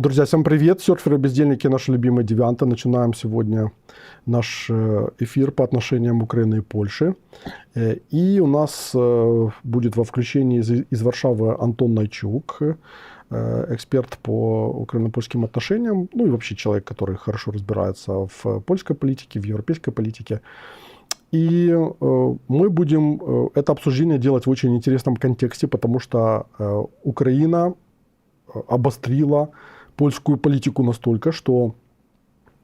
Друзья, всем привет! Серферы, бездельники, наши любимые девианты. Начинаем сегодня наш эфир по отношениям Украины и Польши. И у нас будет во включении из Варшавы Антон Найчук, эксперт по украино-польским отношениям, ну и вообще человек, который хорошо разбирается в польской политике, в европейской политике. И мы будем это обсуждение делать в очень интересном контексте, потому что Украина обострила польскую политику настолько, что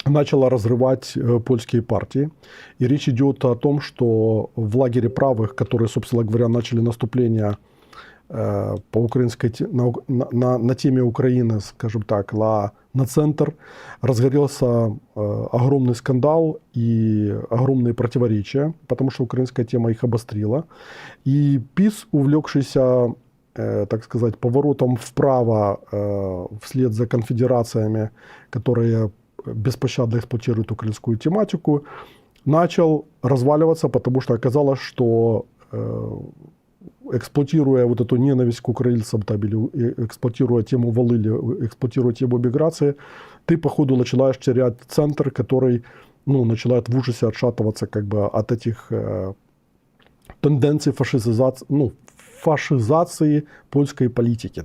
начала разрывать польские партии. И речь идет о том, что в лагере правых, которые, собственно говоря, начали наступление по украинской, на теме Украины, скажем так, на центр, разгорелся огромный скандал и огромные противоречия, потому что украинская тема их обострила. И ПИС, увлекшийся, так сказать, поворотом вправо вслед за конфедерациями, которые беспощадно эксплуатируют украинскую тематику, начал разваливаться, потому что оказалось, что эксплуатируя вот эту ненависть к украинцам, или эксплуатируя тему Волыни, эксплуатируя тему миграции, ты, по ходу, начинаешь терять центр, который начинает в ужасе отшатываться как бы от этих тенденций фашизации польской политики.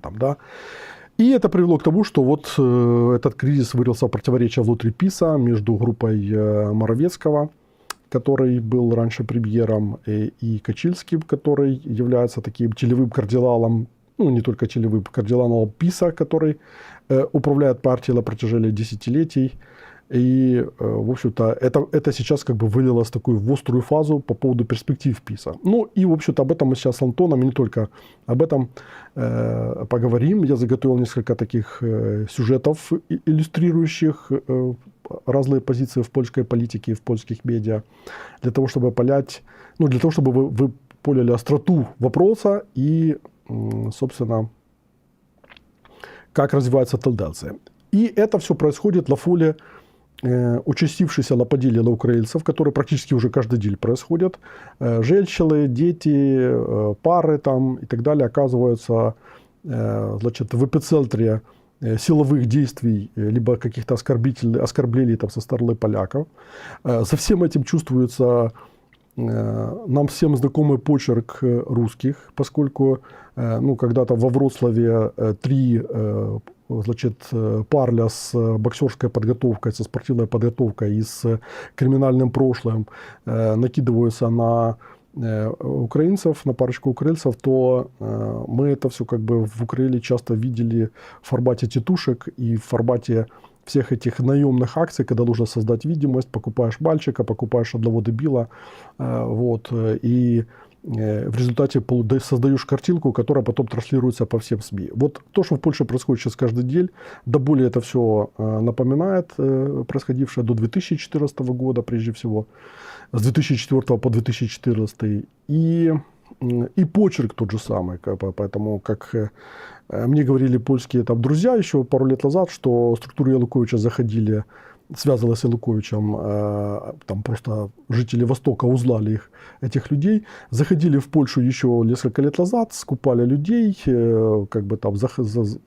И это привело к тому, что вот этот кризис вылился в противоречие внутри ПИСа между группой Моровецкого, который был раньше премьером, и Качильским, который является таким телевым кардиналом, не только телевым кардиналом ПИСа, который управляет партией на протяжении десятилетий. И, в общем-то, это сейчас как бы вылилось в такую в острую фазу по поводу перспектив ПИСа. И, в общем-то, об этом мы сейчас с Антоном, и не только об этом, поговорим. Я заготовил несколько таких сюжетов, иллюстрирующих разные позиции в польской политике и в польских медиа, для того, чтобы для того, чтобы вы поняли остроту вопроса и, собственно, как развивается тенденция. И это все происходит на фоне участившиеся нападения на украинцев, которые практически уже каждый день происходят. Женщины, дети, пары и так далее оказываются в эпицентре силовых действий, либо каких-то оскорблений со стороны поляков. За всем этим чувствуется нам всем знакомый почерк русских, поскольку когда-то во Вроцлаве три парня с боксерской подготовкой, со спортивной подготовкой и с криминальным прошлым накидываются на украинцев, на парочку украинцев, то мы это все как бы в Украине часто видели в формате тетушек и в формате всех этих наемных акций, когда нужно создать видимость, покупаешь мальчика, покупаешь одного дебила, и в результате создаешь картинку, которая потом транслируется по всем СМИ. Вот то, что в Польше происходит сейчас каждый день, до боли это все напоминает происходившее до 2014 года, прежде всего, с 2004 по 2014. И почерк тот же самый. Поэтому, как мне говорили польские друзья еще пару лет назад, что структуры Януковича связывалась с Януковичем, просто жители Востока узнали этих людей, заходили в Польшу еще несколько лет назад, скупали людей,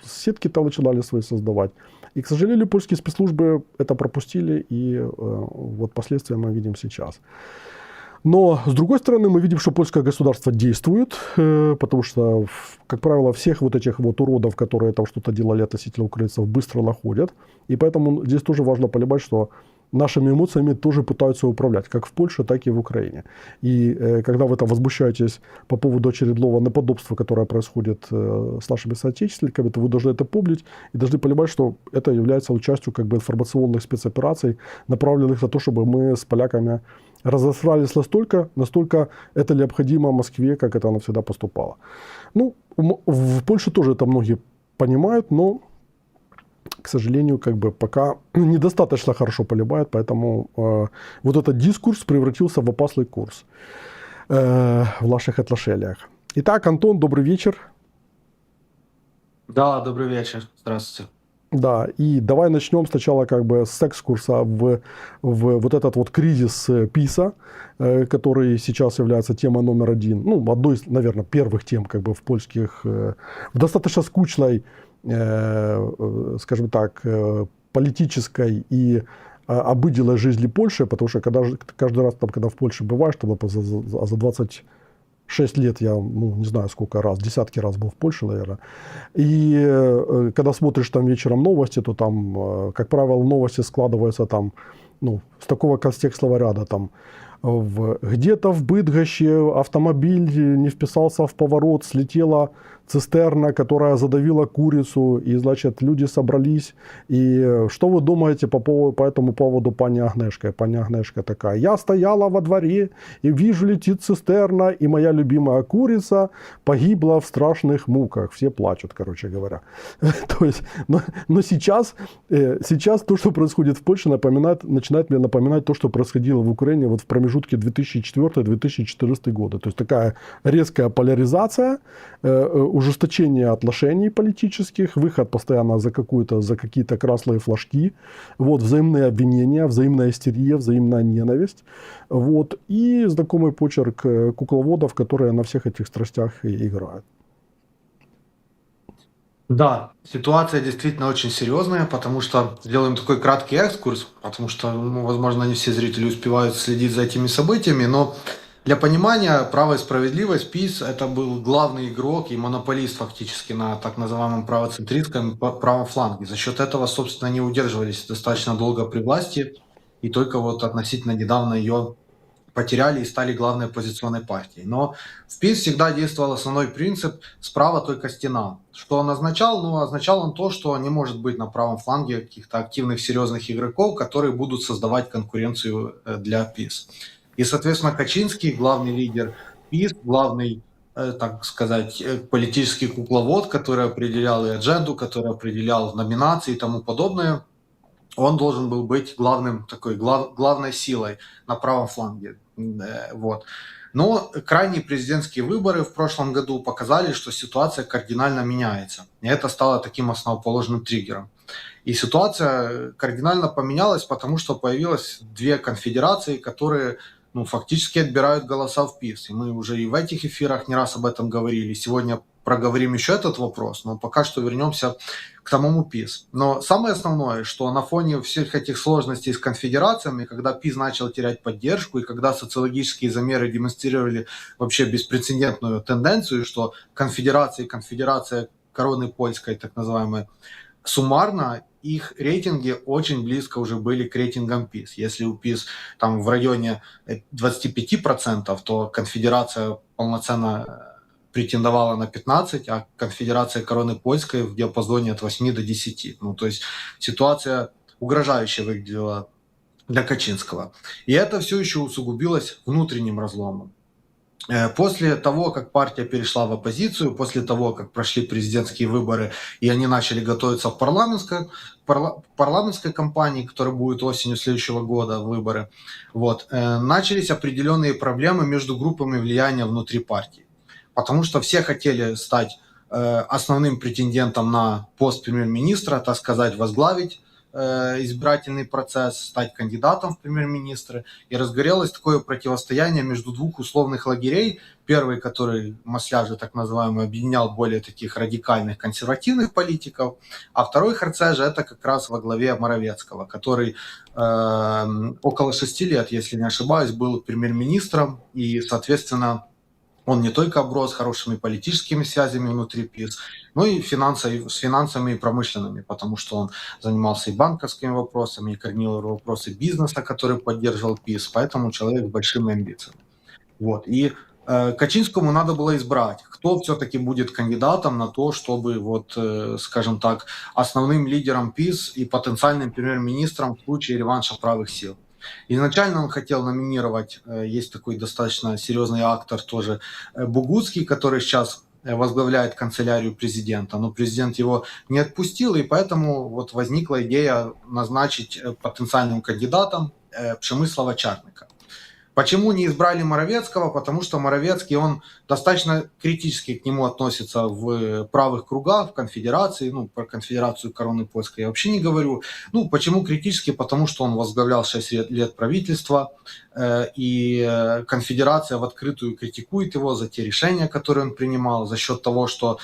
сетки начинали свои создавать. И, к сожалению, польские спецслужбы это пропустили, и вот последствия мы видим сейчас. Но, с другой стороны, мы видим, что польское государство действует, потому что, как правило, всех этих уродов, которые там что-то делали относительно украинцев, быстро находят. И поэтому здесь тоже важно понимать, что нашими эмоциями тоже пытаются управлять, как в Польше, так и в Украине. И когда вы возмущаетесь по поводу очередного наподобства, которое происходит с нашими соотечественниками, то вы должны это помнить и должны понимать, что это является частью информационных спецопераций, направленных на то, чтобы мы с поляками разосрались настолько это необходимо Москве, как это она всегда поступала. В Польше тоже это многие понимают, но, к сожалению, пока недостаточно хорошо понимают, поэтому вот этот дискурс превратился в опасный курс в наших отношениях. Итак, Антон, добрый вечер. Да, добрый вечер. Здравствуйте. Да, и давай начнем сначала с экскурса в вот этот кризис ПИСа, который сейчас является темой номер один, одной из, наверное, первых тем в польских, в достаточно скучной скажем так, политической и обыденной жизни Польши, потому что каждый раз, там, когда в Польше бываешь, там, за 26 лет я, не знаю сколько раз, десятки раз был в Польше, наверное. И когда смотришь там вечером новости, то там, как правило, новости складываются там, с такого контекстного ряда, там, где-то в Быдгоще автомобиль не вписался в поворот, слетела цистерна, которая задавила курицу, и, значит, люди собрались. И что вы думаете по этому поводу, пани Агнешка? Пани Агнешка такая: я стояла во дворе, и вижу, летит цистерна, и моя любимая курица погибла в страшных муках. Все плачут, короче говоря. То есть, но сейчас то, что происходит в Польше, начинает мне напоминать то, что происходило в Украине вот в промежутке 2004-2014 года. То есть такая резкая поляризация, ужесточение отношений политических, выход постоянно за какие-то красные флажки, вот, взаимные обвинения, взаимная истерия, взаимная ненависть, вот, и знакомый почерк кукловодов, которые на всех этих страстях и играют. Да, ситуация действительно очень серьезная, потому что сделаем такой краткий экскурс, потому что, возможно, не все зрители успевают следить за этими событиями, но для понимания, «Право и справедливость», ПиС, это был главный игрок и монополист фактически на так называемом правоцентристском правом фланге. За счет этого, собственно, они удерживались достаточно долго при власти, и только вот относительно недавно ее потеряли и стали главной оппозиционной партией. Но в ПиС всегда действовал основной принцип «справа только стена». Что он означал? Означал он то, что не может быть на правом фланге каких-то активных, серьезных игроков, которые будут создавать конкуренцию для ПиС. И, соответственно, Качинский, главный лидер ПиС, главный, так сказать, политический кукловод, который определял и адженду, который определял номинации и тому подобное, он должен был быть главной силой на правом фланге. Вот. Но крайние президентские выборы в прошлом году показали, что ситуация кардинально меняется. И это стало таким основоположным триггером. И ситуация кардинально поменялась, потому что появилось две конфедерации, которые фактически отбирают голоса в ПиС. И мы уже и в этих эфирах не раз об этом говорили. Сегодня проговорим еще этот вопрос, но пока что вернемся к самому ПиС. Но самое основное, что на фоне всех этих сложностей с конфедерациями, когда ПиС начал терять поддержку, и когда социологические замеры демонстрировали вообще беспрецедентную тенденцию, что конфедерация короны польской, так называемая, суммарно их рейтинги очень близко уже были к рейтингам ПиС. Если у ПиС там в районе 25%, то конфедерация полноценно претендовала на 15, а конфедерация короны польской в диапазоне от 8 до 10. То есть ситуация угрожающе выглядела для Качинского. И это все еще усугубилось внутренним разломом. После того, как партия перешла в оппозицию, после того, как прошли президентские выборы, и они начали готовиться к парламентской кампании, которая будет осенью следующего года, выборы, начались определенные проблемы между группами влияния внутри партии. Потому что все хотели стать основным претендентом на пост премьер-министра, так сказать, возглавить избирательный процесс, стать кандидатом в премьер-министры. И разгорелось такое противостояние между двух условных лагерей. Первый, который Масляжи, так называемый, объединял более таких радикальных консервативных политиков, а второй Харцежа, это как раз во главе Моровецкого, который около 6 лет, если не ошибаюсь, был премьер-министром, и, соответственно, он не только оброс хорошими политическими связями внутри ПиС, но и с финансами и промышленными, потому что он занимался и банковскими вопросами, и координировал вопросы бизнеса, который поддерживал ПиС, поэтому человек с большими амбициями. И Качинскому надо было избрать, кто все-таки будет кандидатом на то, чтобы, скажем так, основным лидером ПиС и потенциальным премьер-министром в случае реванша правых сил. Изначально он хотел номинировать, есть такой достаточно серьезный актор тоже, Бугуцкий, который сейчас возглавляет канцелярию президента, но президент его не отпустил, и поэтому возникла идея назначить потенциальным кандидатом Пшемыслава Чарника. Почему не избрали Моровецкого? Потому что Моровецкий, он достаточно критически к нему относится в правых кругах, в конфедерации. Ну, про конфедерацию короны польской я вообще не говорю. Ну, почему критически? Потому что он возглавлял 6 лет правительства, и конфедерация в открытую критикует его за те решения, которые он принимал, за счет того, что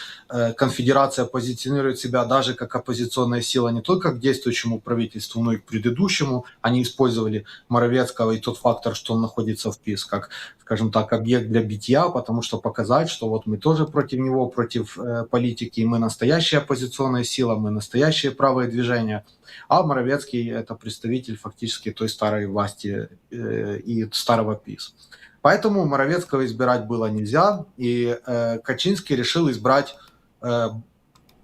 конфедерация позиционирует себя даже как оппозиционная сила не только к действующему правительству, но и к предыдущему. Они использовали Моровецкого и тот фактор, что он находится в ПИС, как, скажем так, объект для битья, потому что показать, что вот мы тоже против него, против политики, мы настоящая оппозиционная сила, мы настоящее правое движение. А Моровецкий – это представитель фактически той старой власти и старого ПИС. Поэтому Моровецкого избирать было нельзя, и Качинский решил избрать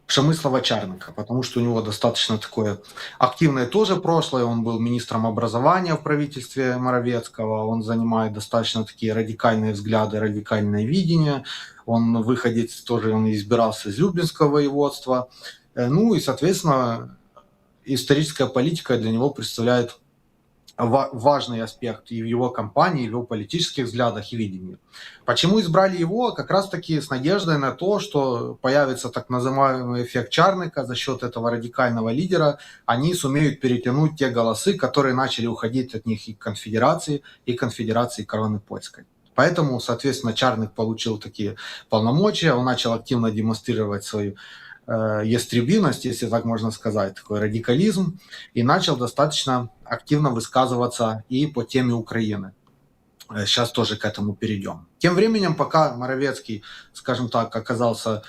Пшемыслова Чарника, потому что у него достаточно такое активное тоже прошлое. Он был министром образования в правительстве Моровецкого, он занимает достаточно такие радикальные взгляды, радикальное видение. Он выходец тоже, он избирался из Люблинского воеводства. Ну и, соответственно, историческая политика для него представляет важный аспект и в его кампании, и в его политических взглядах и видении. Почему избрали его? Как раз-таки с надеждой на то, что появится так называемый эффект Чарника за счет этого радикального лидера, они сумеют перетянуть те голосы, которые начали уходить от них и конфедерации короны польской. Поэтому, соответственно, Чарник получил такие полномочия, он начал активно демонстрировать свою ястребиность, если так можно сказать, такой радикализм, и начал достаточно активно высказываться и по теме Украины. Сейчас тоже к этому перейдем. Тем временем, пока Моровецкий, скажем так, оказался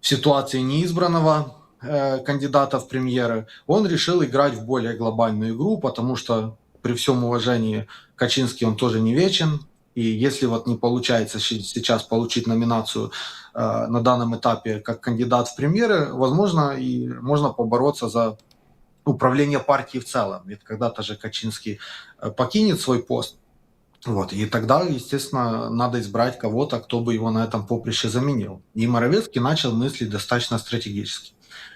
в ситуации неизбранного кандидата в премьеры, он решил играть в более глобальную игру, потому что при всем уважении Качинский, он тоже не вечен, и если вот не получается сейчас получить номинацию на данном этапе как кандидат в премьеры, возможно, и можно побороться за управление партией в целом. Ведь когда-то же Качинский покинет свой пост, вот, и тогда, естественно, надо избрать кого-то, кто бы его на этом поприще заменил. И Моровецкий начал мыслить достаточно стратегически.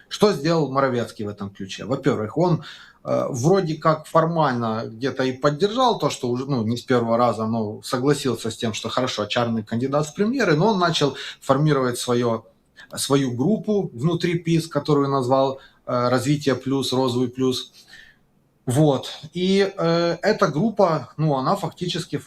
Что сделал Моровецкий в этом ключе? Во-первых, он вроде как формально где-то и поддержал то, что уже, ну, не с первого раза, но согласился с тем, что хорошо, Чарный кандидат в премьеры, но он начал формировать свою группу внутри ПИС, которую назвал «Развитие плюс», «Розовый плюс». Вот. И эта группа, ну, она фактически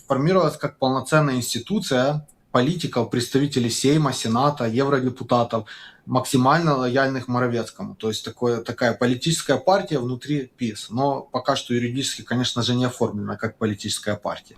формировалась как полноценная институция политиков, представителей Сейма, Сената, евродепутатов, максимально лояльных Моровецкому. То есть такая политическая партия внутри ПИС, но пока что юридически, конечно же, не оформлена как политическая партия.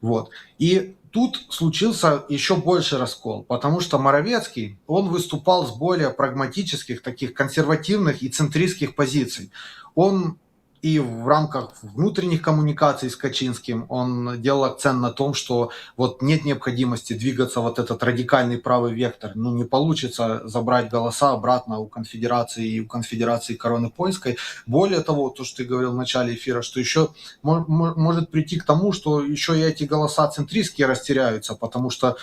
Вот. И тут случился еще больше раскол, потому что Моровецкий, он выступал с более прагматических, таких консервативных и центристских позиций. Он и в рамках внутренних коммуникаций с Качинским он делал акцент на том, что вот нет необходимости двигаться вот этот радикальный правый вектор. Ну, не получится забрать голоса обратно у конфедерации и у конфедерации короны польской. Более того, то, что ты говорил в начале эфира, что еще может прийти к тому, что еще и эти голоса центристские растеряются, потому что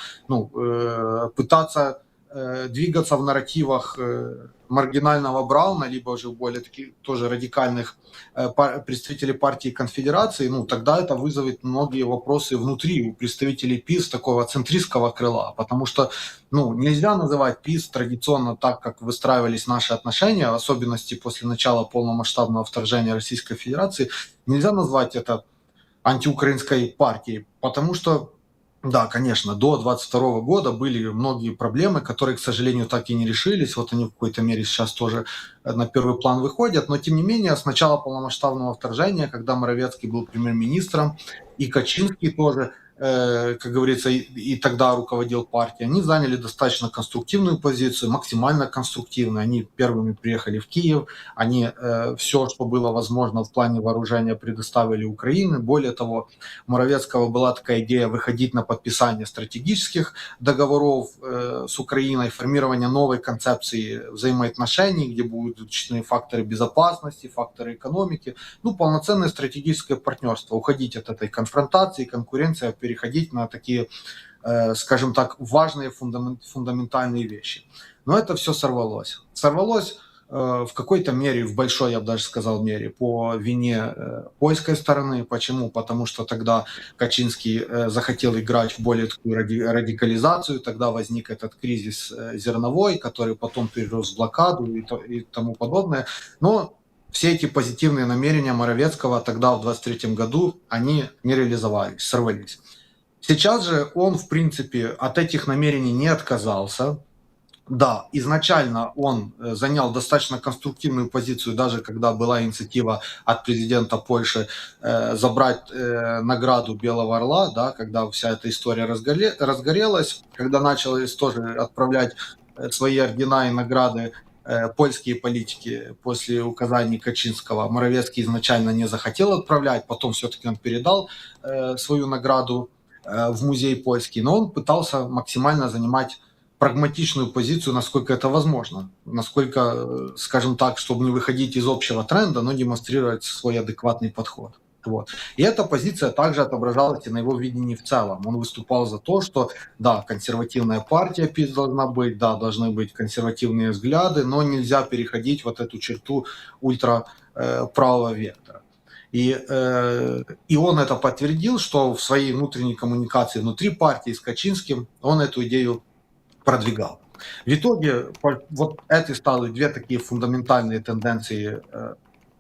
пытаться двигаться в нарративах маргинального Брауна, либо уже более таких тоже радикальных представителей партии конфедерации, ну, тогда это вызовет многие вопросы внутри у представителей ПИС такого центристского крыла, потому что, ну, нельзя называть ПИС традиционно так, как выстраивались наши отношения, в особенности после начала полномасштабного вторжения Российской Федерации, нельзя назвать это антиукраинской партией, потому что да, конечно, до 22 года были многие проблемы, которые, к сожалению, так и не решились. Вот они в какой-то мере сейчас тоже на первый план выходят. Но, тем не менее, с начала полномасштабного вторжения, когда Моровецкий был премьер-министром, и Качинский тоже, как говорится, и тогда руководил партией, они заняли достаточно конструктивную позицию, максимально конструктивную. Они первыми приехали в Киев, они все, что было возможно в плане вооружения, предоставили Украине. Более того, у Моровецкого была такая идея выходить на подписание стратегических договоров с Украиной, формирование новой концепции взаимоотношений, где будут учтены факторы безопасности, факторы экономики, ну, полноценное стратегическое партнерство, уходить от этой конфронтации, конкуренции, переходить на такие, скажем так, важные фундаментальные вещи. Но это все сорвалось. Сорвалось в какой-то мере, в большой, я бы даже сказал, мере, по вине польской стороны. Почему? Потому что тогда Качинский захотел играть в более такую радикализацию, тогда возник этот кризис зерновой, который потом перерос в блокаду и тому подобное. Но все эти позитивные намерения Моровецкого тогда, в 23 году, они не реализовались, сорвались. Сейчас же он, в принципе, от этих намерений не отказался. Да, изначально он занял достаточно конструктивную позицию, даже когда была инициатива от президента Польши забрать награду Белого Орла, да, когда вся эта история разгорелась, когда начали тоже отправлять свои ордена и награды польские политики после указаний Качинского. Моровецкий изначально не захотел отправлять, потом все-таки он передал свою награду в музей польский, но он пытался максимально занимать прагматичную позицию, насколько это возможно, насколько, скажем так, чтобы не выходить из общего тренда, но демонстрировать свой адекватный подход. Вот. И эта позиция также отображалась и на его видении в целом. Он выступал за то, что да, консервативная партия ПиС должна быть, да, должны быть консервативные взгляды, но нельзя переходить вот эту черту ультраправого вектора. И он это подтвердил, что в своей внутренней коммуникации внутри партии с Качинским он эту идею продвигал. В итоге вот это стали две такие фундаментальные тенденции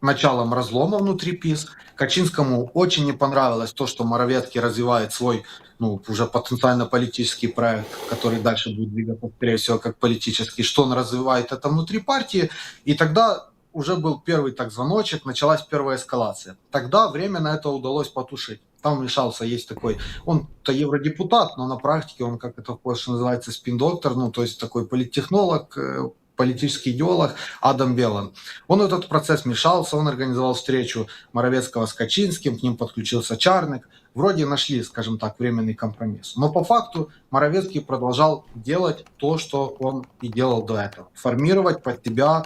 началом разлома внутри ПиС. Качинскому очень не понравилось то, что Моровецкий развивает свой, ну, уже потенциально политический проект, который дальше будет двигаться, скорее всего, как политический, что он развивает это внутри партии. И тогда уже был первый так звоночек, началась первая эскалация. Тогда временно это удалось потушить. Там вмешался, есть такой, он-то евродепутат, но на практике он, как это в Польше называется, спин-доктор, ну, то есть такой политтехнолог, политический идеолог Адам Белан. Он в этот процесс вмешался, он организовал встречу Моровецкого с Качинским, к ним подключился Чарник. Вроде нашли, скажем так, временный компромисс. Но по факту Моровецкий продолжал делать то, что он и делал до этого. Формировать под себя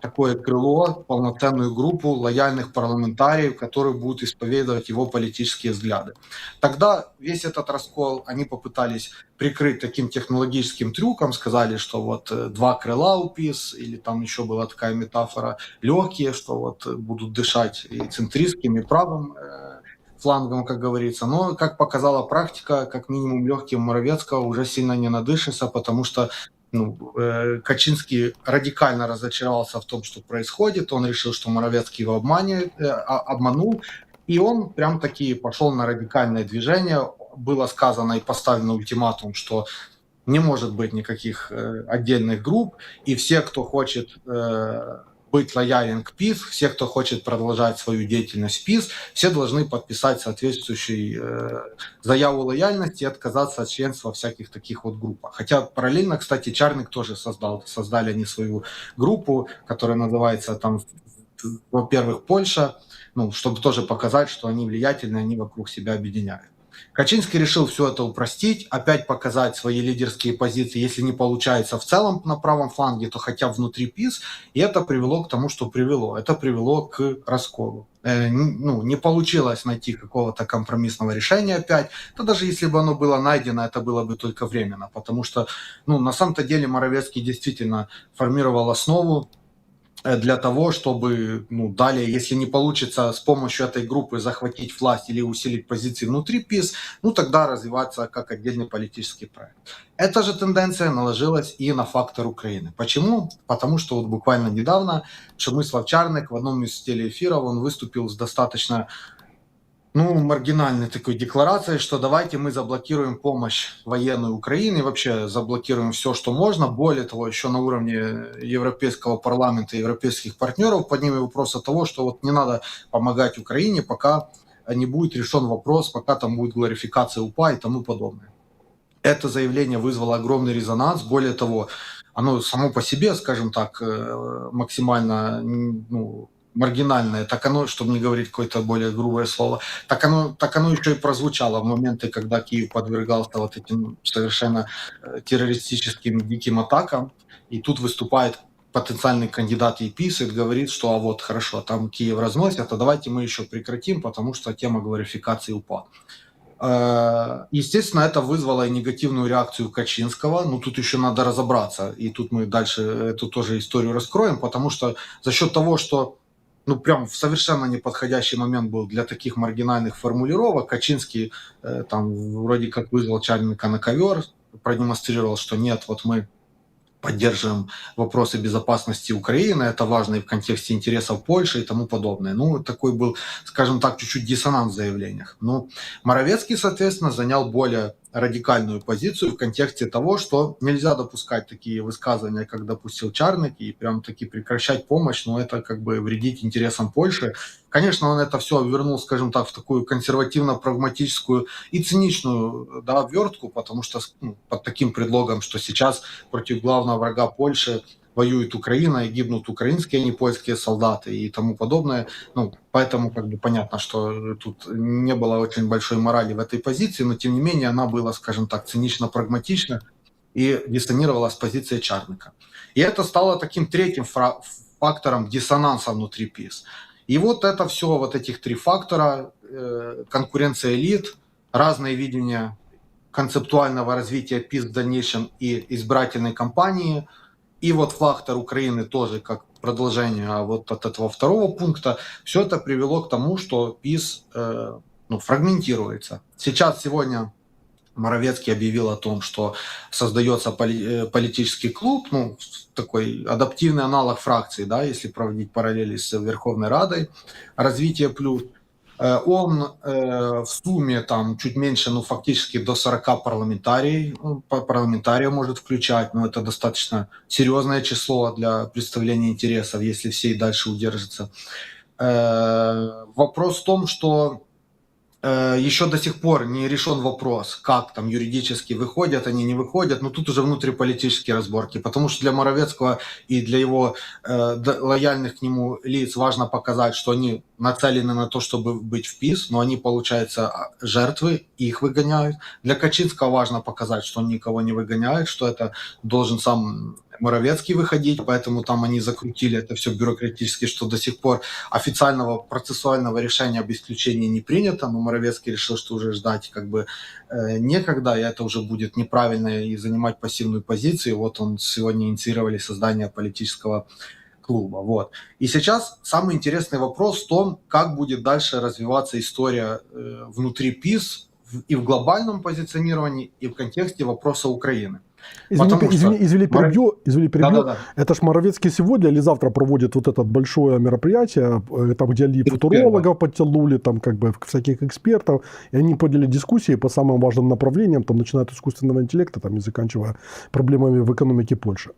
такое крыло, полноценную группу лояльных парламентариев, которые будут исповедовать его политические взгляды. Тогда весь этот раскол они попытались прикрыть таким технологическим трюком, сказали, что вот два крыла у ПиС, или там еще была такая метафора, легкие, что вот будут дышать и центристским, и правым флангом, как говорится. Но, как показала практика, как минимум легким Моровецкого уже сильно не надышится, потому что Качинский радикально разочаровался в том, что происходит. Он решил, что Моровецкий его обманул. И он прям таки пошел на радикальное движение. Было сказано и поставлено ультиматум, что не может быть никаких отдельных групп. И все, кто хочет быть лоялен к ПиС, все, кто хочет продолжать свою деятельность в ПиС, все должны подписать соответствующую заяву лояльности и отказаться от членства во всяких таких вот группах. Хотя параллельно, кстати, Чарник тоже создали они свою группу, которая называется там, во-первых, Польша, ну, чтобы тоже показать, что они влиятельны, они вокруг себя объединяют. Качинский решил все это упростить, опять показать свои лидерские позиции. Если не получается в целом на правом фланге, то хотя бы внутри ПиС. И это привело к тому, что привело. Это привело к расколу. Не получилось найти какого-то компромиссного решения опять. Да даже если бы оно было найдено, это было бы только временно. Потому что, на самом-то деле Моровецкий действительно формировал основу для того, чтобы далее, если не получится с помощью этой группы захватить власть или усилить позиции внутри ПиС, тогда развиваться как отдельный политический проект. Эта же тенденция наложилась и на фактор Украины. Почему? Потому что вот буквально недавно Przemysław Czarnek в одном из телеэфиров он выступил с достаточно маргинальной такой декларацией, что давайте мы заблокируем помощь военную Украины, вообще заблокируем все, что можно. Более того, еще на уровне Европейского парламента и европейских партнеров поднимем вопрос того, что вот не надо помогать Украине, пока не будет решен вопрос, пока там будет глорификация УПА и тому подобное. Это заявление вызвало огромный резонанс. Более того, оно само по себе, скажем так, максимально маргинальное, так оно, чтобы не говорить какое-то более грубое слово, так оно еще и прозвучало в моменты, когда Киев подвергался вот этим совершенно террористическим диким атакам, и тут выступает потенциальный кандидат ЕПИС и говорит, что а вот хорошо, там Киев разносит, а давайте мы еще прекратим, потому что тема глорификации УПА. Естественно, это вызвало и негативную реакцию Качинского. Ну, тут еще надо разобраться. И тут мы дальше эту тоже историю раскроем, потому что за счет того, что ну, прям в совершенно неподходящий момент был для таких маргинальных формулировок, Качинский там вроде как вызвал Чарника на ковер, продемонстрировал, что нет, вот мы поддерживаем вопросы безопасности Украины, это важно и в контексте интересов Польши и тому подобное. Ну, такой был, скажем так, чуть-чуть диссонанс в заявлениях. Ну, Моровецкий, соответственно, занял более радикальную позицию в контексте того, что нельзя допускать такие высказывания, как допустил Чарник, и прям-таки прекращать помощь, но это как бы вредить интересам Польши. Конечно, он это все вернул, скажем так, в такую консервативно-прагматическую и циничную, да, обвертку, потому что ну, под таким предлогом, что сейчас против главного врага Польши воюет Украина и гибнут украинские, а не польские солдаты и тому подобное. Ну, поэтому как бы понятно, что тут не было очень большой морали в этой позиции, но тем не менее она была, скажем так, цинично-прагматична и диссонировала с позицией Чарника. И это стало таким третьим фактором диссонанса внутри ПИС. И вот это все, вот этих три фактора, конкуренция элит, разные видения концептуального развития ПИС в дальнейшем и избирательной кампании, и вот фактор Украины тоже как продолжение вот от этого второго пункта, все это привело к тому, что ПИС ну, фрагментируется. Сегодня Моровецкий объявил о том, что создается политический клуб, ну, такой адаптивный аналог фракции, да, если проводить параллели с Верховной Радой, развитие плюс. Он в сумме там чуть меньше, ну, фактически до 40 парламентариев может включать, но это достаточно серьезное число для представления интересов, если все и дальше удержатся. Вопрос в том, что еще до сих пор не решен вопрос, как там юридически выходят они, не выходят, но тут уже внутриполитические разборки, потому что для Моровецкого и для его лояльных к нему лиц важно показать, что они нацелены на то, чтобы быть в ПИС, но они, получается, жертвы, их выгоняют. Для Качинского важно показать, что он никого не выгоняет, что это должен сам Моровецкий выходить, поэтому там они закрутили это все бюрократически, что до сих пор официального процессуального решения об исключении не принято, но Моровецкий решил, что уже ждать как бы некогда, и это уже будет неправильно и занимать пассивную позицию. Вот он сегодня инициировали создание политического клуба. Вот. И сейчас самый интересный вопрос в том, как будет дальше развиваться история внутри ПИС и в глобальном позиционировании, и в контексте вопроса Украины. Извини, перебью. Да-да-да. Это ж Моровецкий сегодня или завтра проводит вот это большое мероприятие, там, где футурологов подтянули, там, как бы, всяких экспертов, и они подняли дискуссии по самым важным направлениям, там, начиная от искусственного интеллекта, там, и заканчивая проблемами в экономике Польши.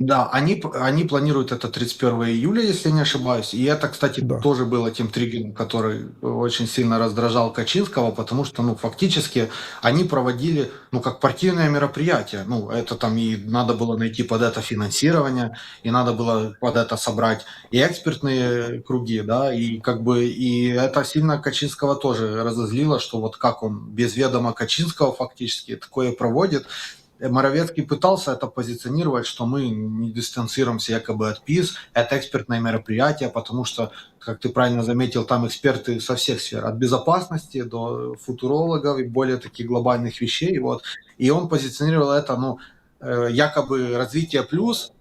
Да, они планируют это 31 июля, если не ошибаюсь. И это, кстати, Да. тоже было тем триггером, который очень сильно раздражал Качинского, потому что, ну, фактически они проводили, ну, как партийное мероприятие. Ну, это там и надо было найти под это финансирование, и надо было под это собрать и экспертные круги, да, и как бы, и это сильно Качинского тоже разозлило, что вот как он без ведома Качинского фактически такое проводит. Моровецкий пытался это позиционировать, что мы не дистанцируемся якобы от ПИС, это экспертное мероприятие, потому что, как ты правильно заметил, там эксперты со всех сфер, от безопасности до футурологов и более таких глобальных вещей. Вот. И он позиционировал это, ну, якобы развитие плюс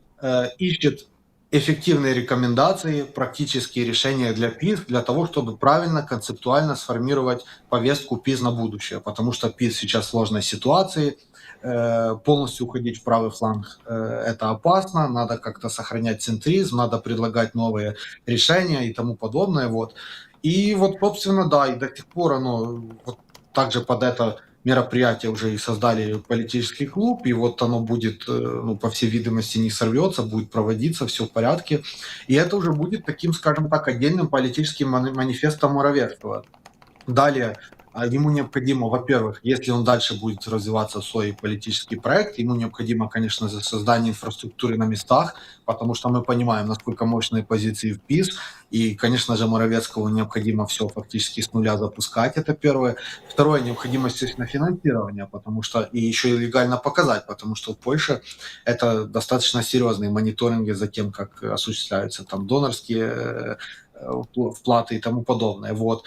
ищет эффективные рекомендации, практические решения для ПИС, для того, чтобы правильно, концептуально сформировать повестку ПИС на будущее, потому что ПИС сейчас в сложной ситуации, полностью уходить в правый фланг это опасно, надо как-то сохранять центризм, надо предлагать новые решения и тому подобное. Вот. И вот, собственно, да, и до сих пор оно вот также под это мероприятие уже и создали политический клуб, и вот оно будет, ну, по всей видимости, не сорвется, будет проводиться, все в порядке. И это уже будет таким, скажем так, отдельным политическим манифестом Моровецкого. Далее ему необходимо, во-первых, если он дальше будет развиваться в свой политический проект, ему необходимо, конечно, создание инфраструктуры на местах, потому что мы понимаем, насколько мощные позиции в ПИС, и, конечно же, Моровецкому необходимо все фактически с нуля запускать, это первое. Второе, необходимо, естественно, финансирование, потому что, и еще и легально показать, потому что в Польше это достаточно серьезные мониторинги за тем, как осуществляются там донорские вплаты и тому подобное. Вот.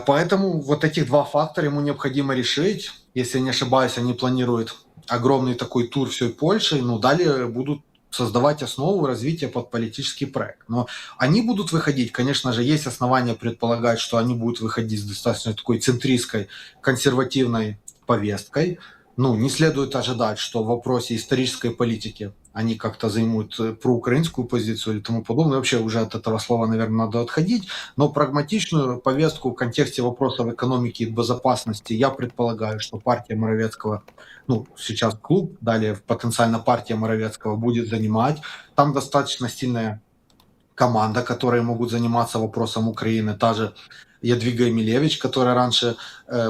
Поэтому вот этих два фактора ему необходимо решить. Если я не ошибаюсь, они планируют огромный такой тур всей Польши, ну, далее будут создавать основу развития под политический проект. Но они будут выходить, конечно же, есть основания предполагать, что они будут выходить с достаточно такой центристской, консервативной повесткой. Ну, не следует ожидать, что в вопросе исторической политики они как-то займут проукраинскую позицию или тому подобное. Вообще уже от этого слова, наверное, надо отходить. Но прагматичную повестку в контексте вопросов экономики и безопасности я предполагаю, что партия Моровецкого, ну, сейчас клуб, далее потенциально партия Моровецкого будет занимать. Там достаточно сильная команда, которые могут заниматься вопросом Украины. Та же Ядвига Емелевич, которая раньше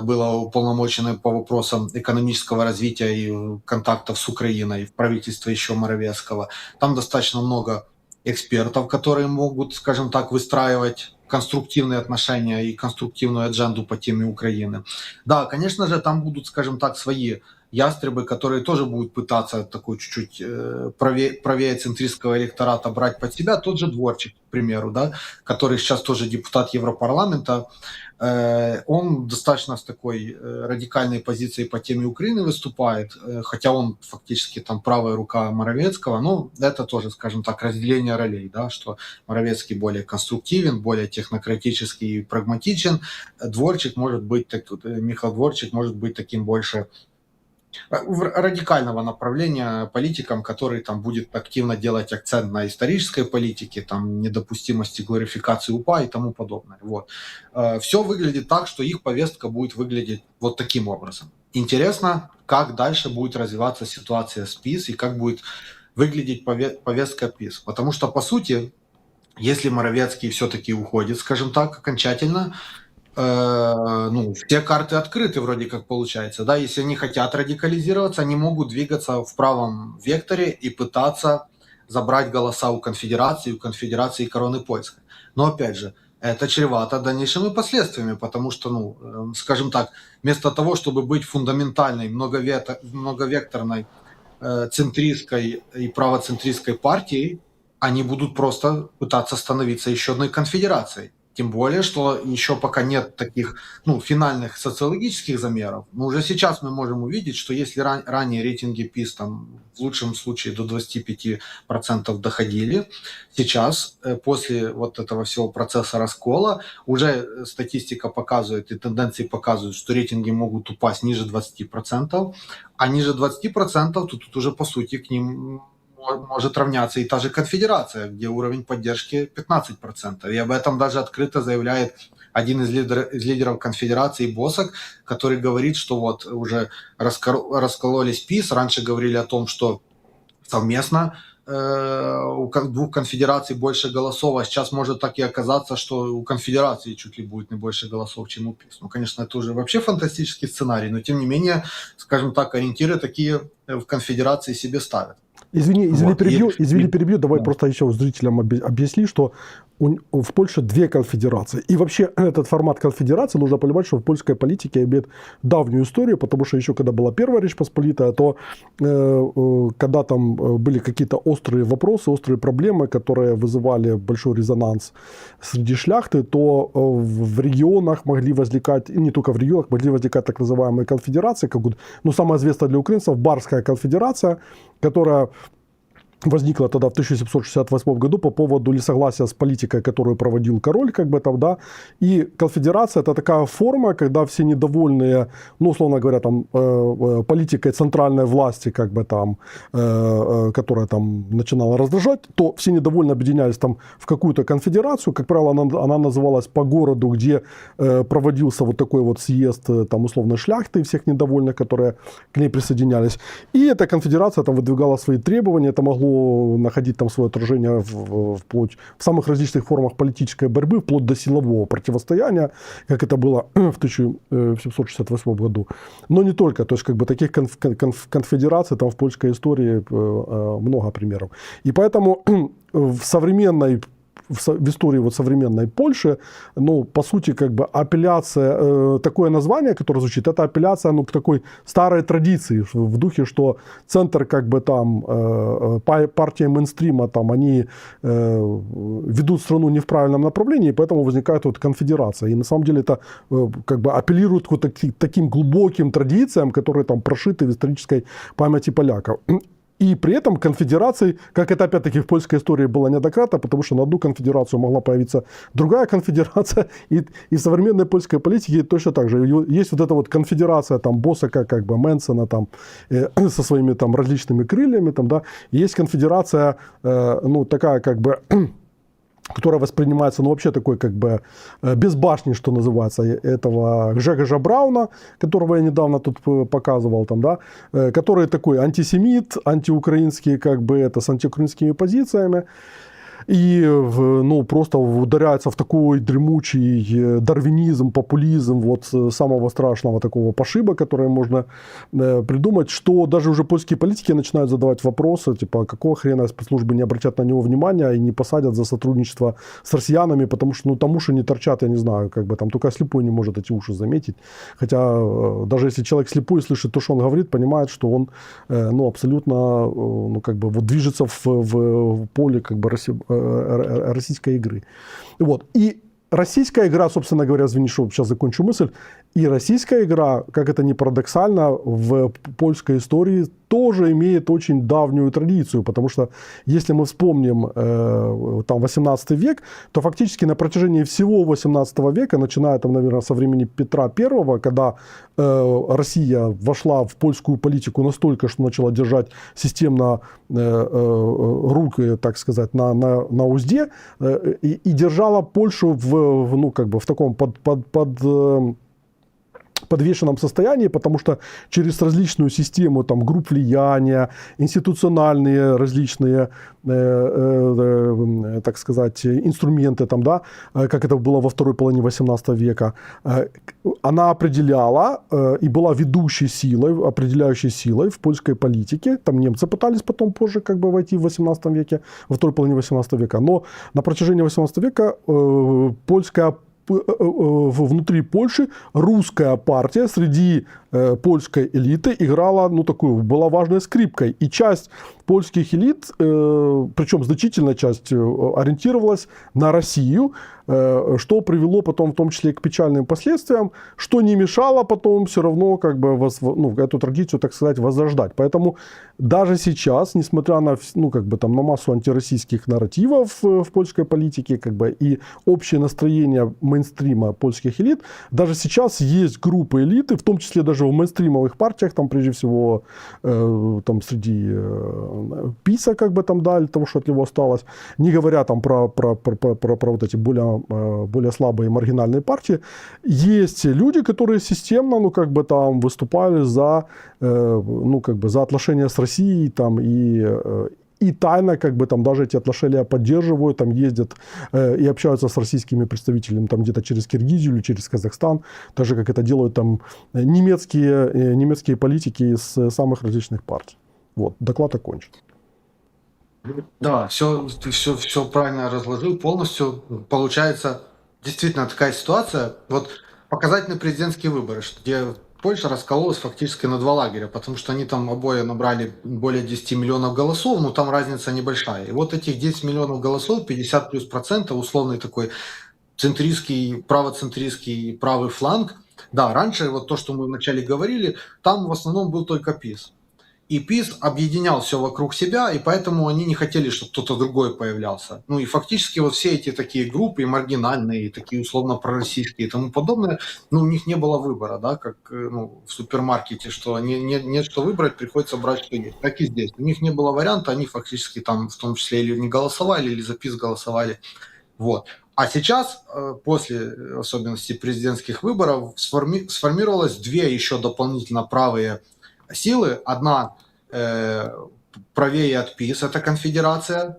была уполномоченной по вопросам экономического развития и контактов с Украиной в правительстве еще Моровецкого. Там достаточно много экспертов, которые могут, скажем так, выстраивать конструктивные отношения и конструктивную адженду по теме Украины. Да, конечно же, там будут, скажем так, свои ястребы, которые тоже будут пытаться такой чуть-чуть правее центристского электората брать под себя. Тот же Дворчик, к примеру, да, который сейчас тоже депутат Европарламента, он достаточно с такой радикальной позицией по теме Украины выступает, хотя он фактически там правая рука Моровецкого, но это тоже, скажем так, разделение ролей, да, что Моровецкий более конструктивен, более технократический и прагматичен, Дворчик может быть, Михаил Дворчик может быть таким больше радикального направления политикам, который там будет активно делать акцент на исторической политике, там недопустимости глорификации УПА и тому подобное. Вот. Все выглядит так, что их повестка будет выглядеть вот таким образом. Интересно, как дальше будет развиваться ситуация с ПиС и как будет выглядеть повестка ПиС. Потому что, по сути, если Моровецкий все-таки уходит, скажем так, окончательно, ну, все карты открыты вроде как получается, да, если они хотят радикализироваться, они могут двигаться в правом векторе и пытаться забрать голоса у конфедерации и короны польской. Но опять же, это чревато дальнейшими последствиями, потому что, ну, скажем так, вместо того, чтобы быть фундаментальной, многовекторной, центристской и правоцентристской партией, они будут просто пытаться становиться еще одной конфедерацией. Тем более, что еще пока нет таких, ну, финальных социологических замеров. Но уже сейчас мы можем увидеть, что если ранее рейтинги ПиС там, в лучшем случае до 25% доходили, сейчас, после вот этого всего процесса раскола, уже статистика показывает и тенденции показывают, что рейтинги могут упасть ниже 20%, а ниже 20% то тут уже по сути к ним может равняться и та же конфедерация, где уровень поддержки 15%. И об этом даже открыто заявляет один из лидеров конфедерации Босак, который говорит, что вот уже раскололись ПиС, раньше говорили о том, что совместно у двух конфедераций больше голосов, а сейчас может так и оказаться, что у конфедерации чуть ли будет не больше голосов, чем у ПиС. Ну, конечно, это уже вообще фантастический сценарий, но тем не менее, скажем так, ориентиры такие в конфедерации себе ставят. Извини, Вот. перебью, давай Да. просто еще зрителям объясни, что в Польше две конфедерации. И вообще этот формат конфедерации нужно понимать, что в польской политике имеет давнюю историю, потому что еще когда была Первая Речь Посполитая, то когда там были какие-то острые вопросы, острые проблемы, которые вызывали большой резонанс среди шляхты, то в регионах могли возникать, и не только в регионах, могли возникать так называемые конфедерации, как, ну, самая известная для украинцев Барская конфедерация, которая возникла тогда в 1768 году по поводу несогласия с политикой, которую проводил король, как бы там, да. И конфедерация — это такая форма, когда все недовольные, ну, условно говоря, там, политикой центральной власти, как бы там, которая там начинала раздражать, то все недовольные объединялись там в какую-то конфедерацию. Как правило, она называлась по городу, где проводился вот такой вот съезд, там, условно, шляхты и всех недовольных, которые к ней присоединялись. И эта конфедерация там выдвигала свои требования, это могло находить там свое отражение вплоть в самых различных формах политической борьбы, вплоть до силового противостояния, как это было в 1768 году. Но не только, то есть как бы таких конфедераций там в польской истории много примеров. И поэтому в современной в истории вот современной Польши, ну, по сути, как бы апелляция, такое название, которое звучит, это апелляция, ну, к такой старой традиции, в духе, что центр, как бы там, партия мейнстрима, там, они ведут страну не в правильном направлении, и поэтому возникает вот конфедерация. И на самом деле это как бы апеллирует к вот таким глубоким традициям, которые там прошиты в исторической памяти поляков. И при этом конфедерации, как это опять-таки в польской истории было неоднократно, потому что на одну конфедерацию могла появиться другая конфедерация, и в современной польской политике точно так же. Есть вот эта вот конфедерация там Босака, как бы Менсена там, со своими там различными крыльями, там, да, и есть конфедерация, ну, такая как бы которая воспринимается, ну, вообще такой, как бы, без башни, что называется, этого Гжегожа Брауна, которого я недавно тут показывал, там, да, который такой антисемит, антиукраинский, как бы, это, с антиукраинскими позициями. И, ну, просто ударяется в такой дремучий дарвинизм, популизм вот самого страшного такого пошиба, который можно придумать, что даже уже польские политики начинают задавать вопросы, типа, какого хрена спецслужбы не обратят на него внимания и не посадят за сотрудничество с россиянами, потому что, ну, там уши не торчат, я не знаю, как бы, там только слепой не может эти уши заметить. Хотя, даже если человек слепой слышит то, что он говорит, понимает, что он, ну, абсолютно, ну, как бы, вот движется в поле, как бы, российской игры. Вот. И российская игра, собственно говоря, извини, что сейчас закончу мысль, и российская игра, как это ни парадоксально, в польской истории тоже имеет очень давнюю традицию, потому что если мы вспомним там 18 век, то фактически на протяжении всего 18 века, начиная там, наверное, со времени Петра I, когда Россия вошла в польскую политику настолько, что начала держать системно руки, так сказать, на узде, и держала Польшу ну, как бы в таком подвешенном состоянии, потому что через различную систему там, групп влияния, институциональные различные, так сказать, инструменты, там, да, как это было во второй половине 18 века, она определяла и была ведущей силой, определяющей силой в польской политике. Там немцы пытались потом позже как бы войти в 18 веке, во второй половине 18 века, но на протяжении 18 века польская внутри Польши русская партия среди польской элиты играла, ну, такую, была важной скрипкой. И часть польских элит, причем значительная часть, ориентировалась на Россию, что привело потом в том числе к печальным последствиям, что не мешало потом все равно как бы ну, эту традицию, так сказать, возрождать. Поэтому даже сейчас, несмотря на, ну, как бы, там, на массу антироссийских нарративов в польской политике, как бы, и общее настроение мейнстрима польских элит, даже сейчас есть группы элиты, в том числе даже в мейнстримовых партиях, там прежде всего там среди ПИСа, как бы там, да, или того, что от него осталось, не говоря там про вот эти более слабые маргинальные партии, есть люди, которые системно, ну, как бы там выступали за, ну, как бы за отношения с Россией, там, и тайно, как бы там даже эти отношения поддерживают, там ездят и общаются с российскими представителями там где-то через Киргизию или через Казахстан, так же, как это делают там немецкие политики из самых различных партий. Вот, доклад окончен. Да, ты все правильно разложил полностью. Получается действительно такая ситуация. Вот показательные президентские выборы, где Польша раскололась фактически на два лагеря, потому что они там обои набрали более 10 миллионов голосов, но там разница небольшая. И вот этих 10 миллионов голосов, 50 плюс процентов, условный такой центристский, правоцентристский правый фланг. Да, раньше, вот то, что мы вначале говорили, там в основном был только ПИС. И ПИС объединял все вокруг себя, и поэтому они не хотели, чтобы кто-то другой появлялся. Ну и фактически вот все эти такие группы, и маргинальные, и такие условно пророссийские и тому подобное, ну у них не было выбора, да, как ну, в супермаркете, что нет что выбрать, приходится брать что есть. Так и здесь. У них не было варианта, они фактически там в том числе или не голосовали, или за ПИС голосовали. Вот. А сейчас, после особенностей президентских выборов, сформировалось две еще дополнительно правые силы. Одна правее от ПИС, это конфедерация,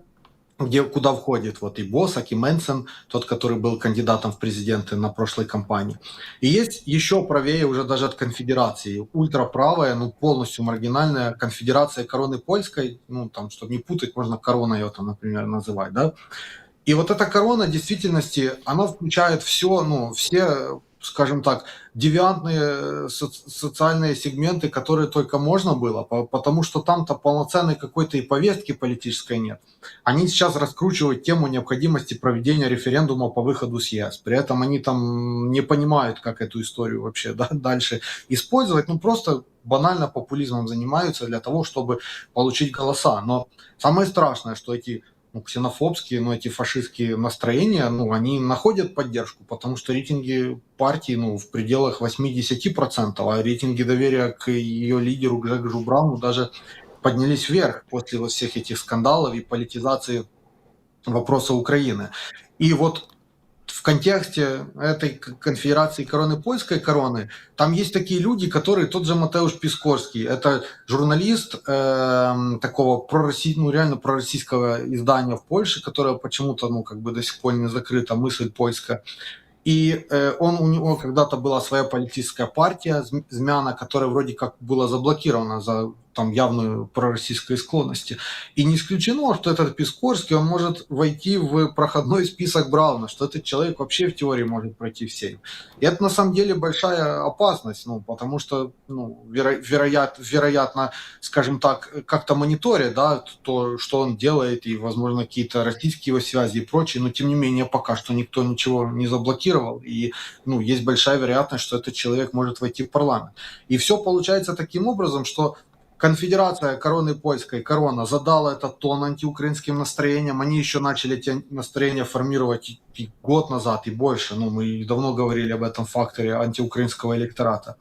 куда входит вот и Босак, и Менсен, тот, который был кандидатом в президенты на прошлой кампании. И есть еще правее уже даже от конфедерации, ультраправая, ну полностью маргинальная конфедерация Короны Польской, ну там, чтобы не путать, можно Корона ее там, например, называть, да. И вот эта корона в действительности, она включает все, ну, все, скажем так, девиантные социальные сегменты, которые только можно было, потому что там-то полноценной какой-то и повестки политической нет. Они сейчас раскручивают тему необходимости проведения референдума по выходу с ЕС. При этом они там не понимают, как эту историю вообще, да, дальше использовать. Ну, просто банально популизмом занимаются для того, чтобы получить голоса. Но самое страшное, что эти ксенофобские, эти фашистские настроения, они находят поддержку, потому что рейтинги партии, в пределах 80%, а рейтинги доверия к ее лидеру Грегору Брауну даже поднялись вверх после вот всех этих скандалов и политизации вопроса Украины. И вот в контексте этой конфедерации короны польской короны, там есть такие люди, которые, тот же Матеуш Пискорский, это журналист такого реально пророссийского издания в Польше, которое почему-то, до сих пор не закрыто, «Мысль польская». И у него когда-то была своя политическая партия «Змяна», которая вроде как была заблокирована за там явную пророссийской склонности. И не исключено, что этот Пискорский, он может войти в проходной список Брауна, что этот человек вообще в теории может пройти в Сейм. И это на самом деле большая опасность, потому что, вероятно, скажем так, как-то мониторят, да, то, что он делает, и, возможно, какие-то российские его связи и прочее, но, тем не менее, пока что никто ничего не заблокировал, и, есть большая вероятность, что этот человек может войти в парламент. И все получается таким образом, что конфедерация короны польской, корона, задала этот тон антиукраинским настроениям. Они еще начали эти настроения формировать и год назад, и больше. Мы давно говорили об этом факторе антиукраинского электората.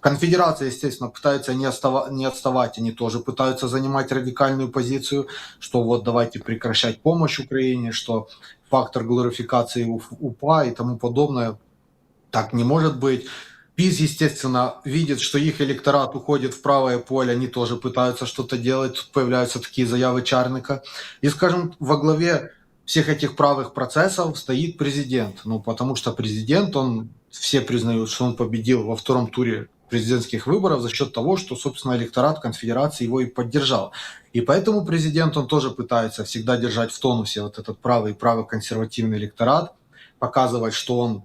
Конфедерация, естественно, пытается не отставать, они тоже пытаются занимать радикальную позицию, что вот давайте прекращать помощь Украине, что фактор глорификации УПА и тому подобное. Так не может быть. ПиС, естественно, видит, что их электорат уходит в правое поле, они тоже пытаются что-то делать, тут появляются такие заявы Чарника. И, скажем, во главе всех этих правых процессов стоит президент. Потому что президент, все признают, что он победил во втором туре президентских выборов за счет того, что, собственно, электорат конфедерации его и поддержал. И поэтому президент, он тоже пытается всегда держать в тонусе вот этот правый-консервативный электорат, показывать, что он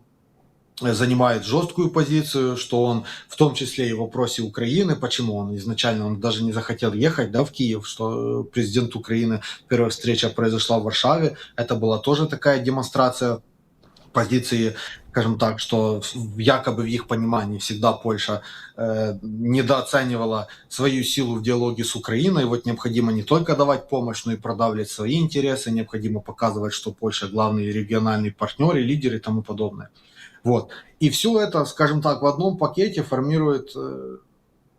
занимает жесткую позицию, что он в том числе и в вопросе Украины, почему он изначально даже не захотел ехать, в Киев, что президент Украины, первая встреча произошла в Варшаве, это была тоже такая демонстрация позиции, скажем так, что якобы в их понимании всегда Польша недооценивала свою силу в диалоге с Украиной. Вот необходимо не только давать помощь, но и продавливать свои интересы, необходимо показывать, что Польша главный региональный партнер и лидер и тому подобное. Вот. И все это, скажем так, в одном пакете формирует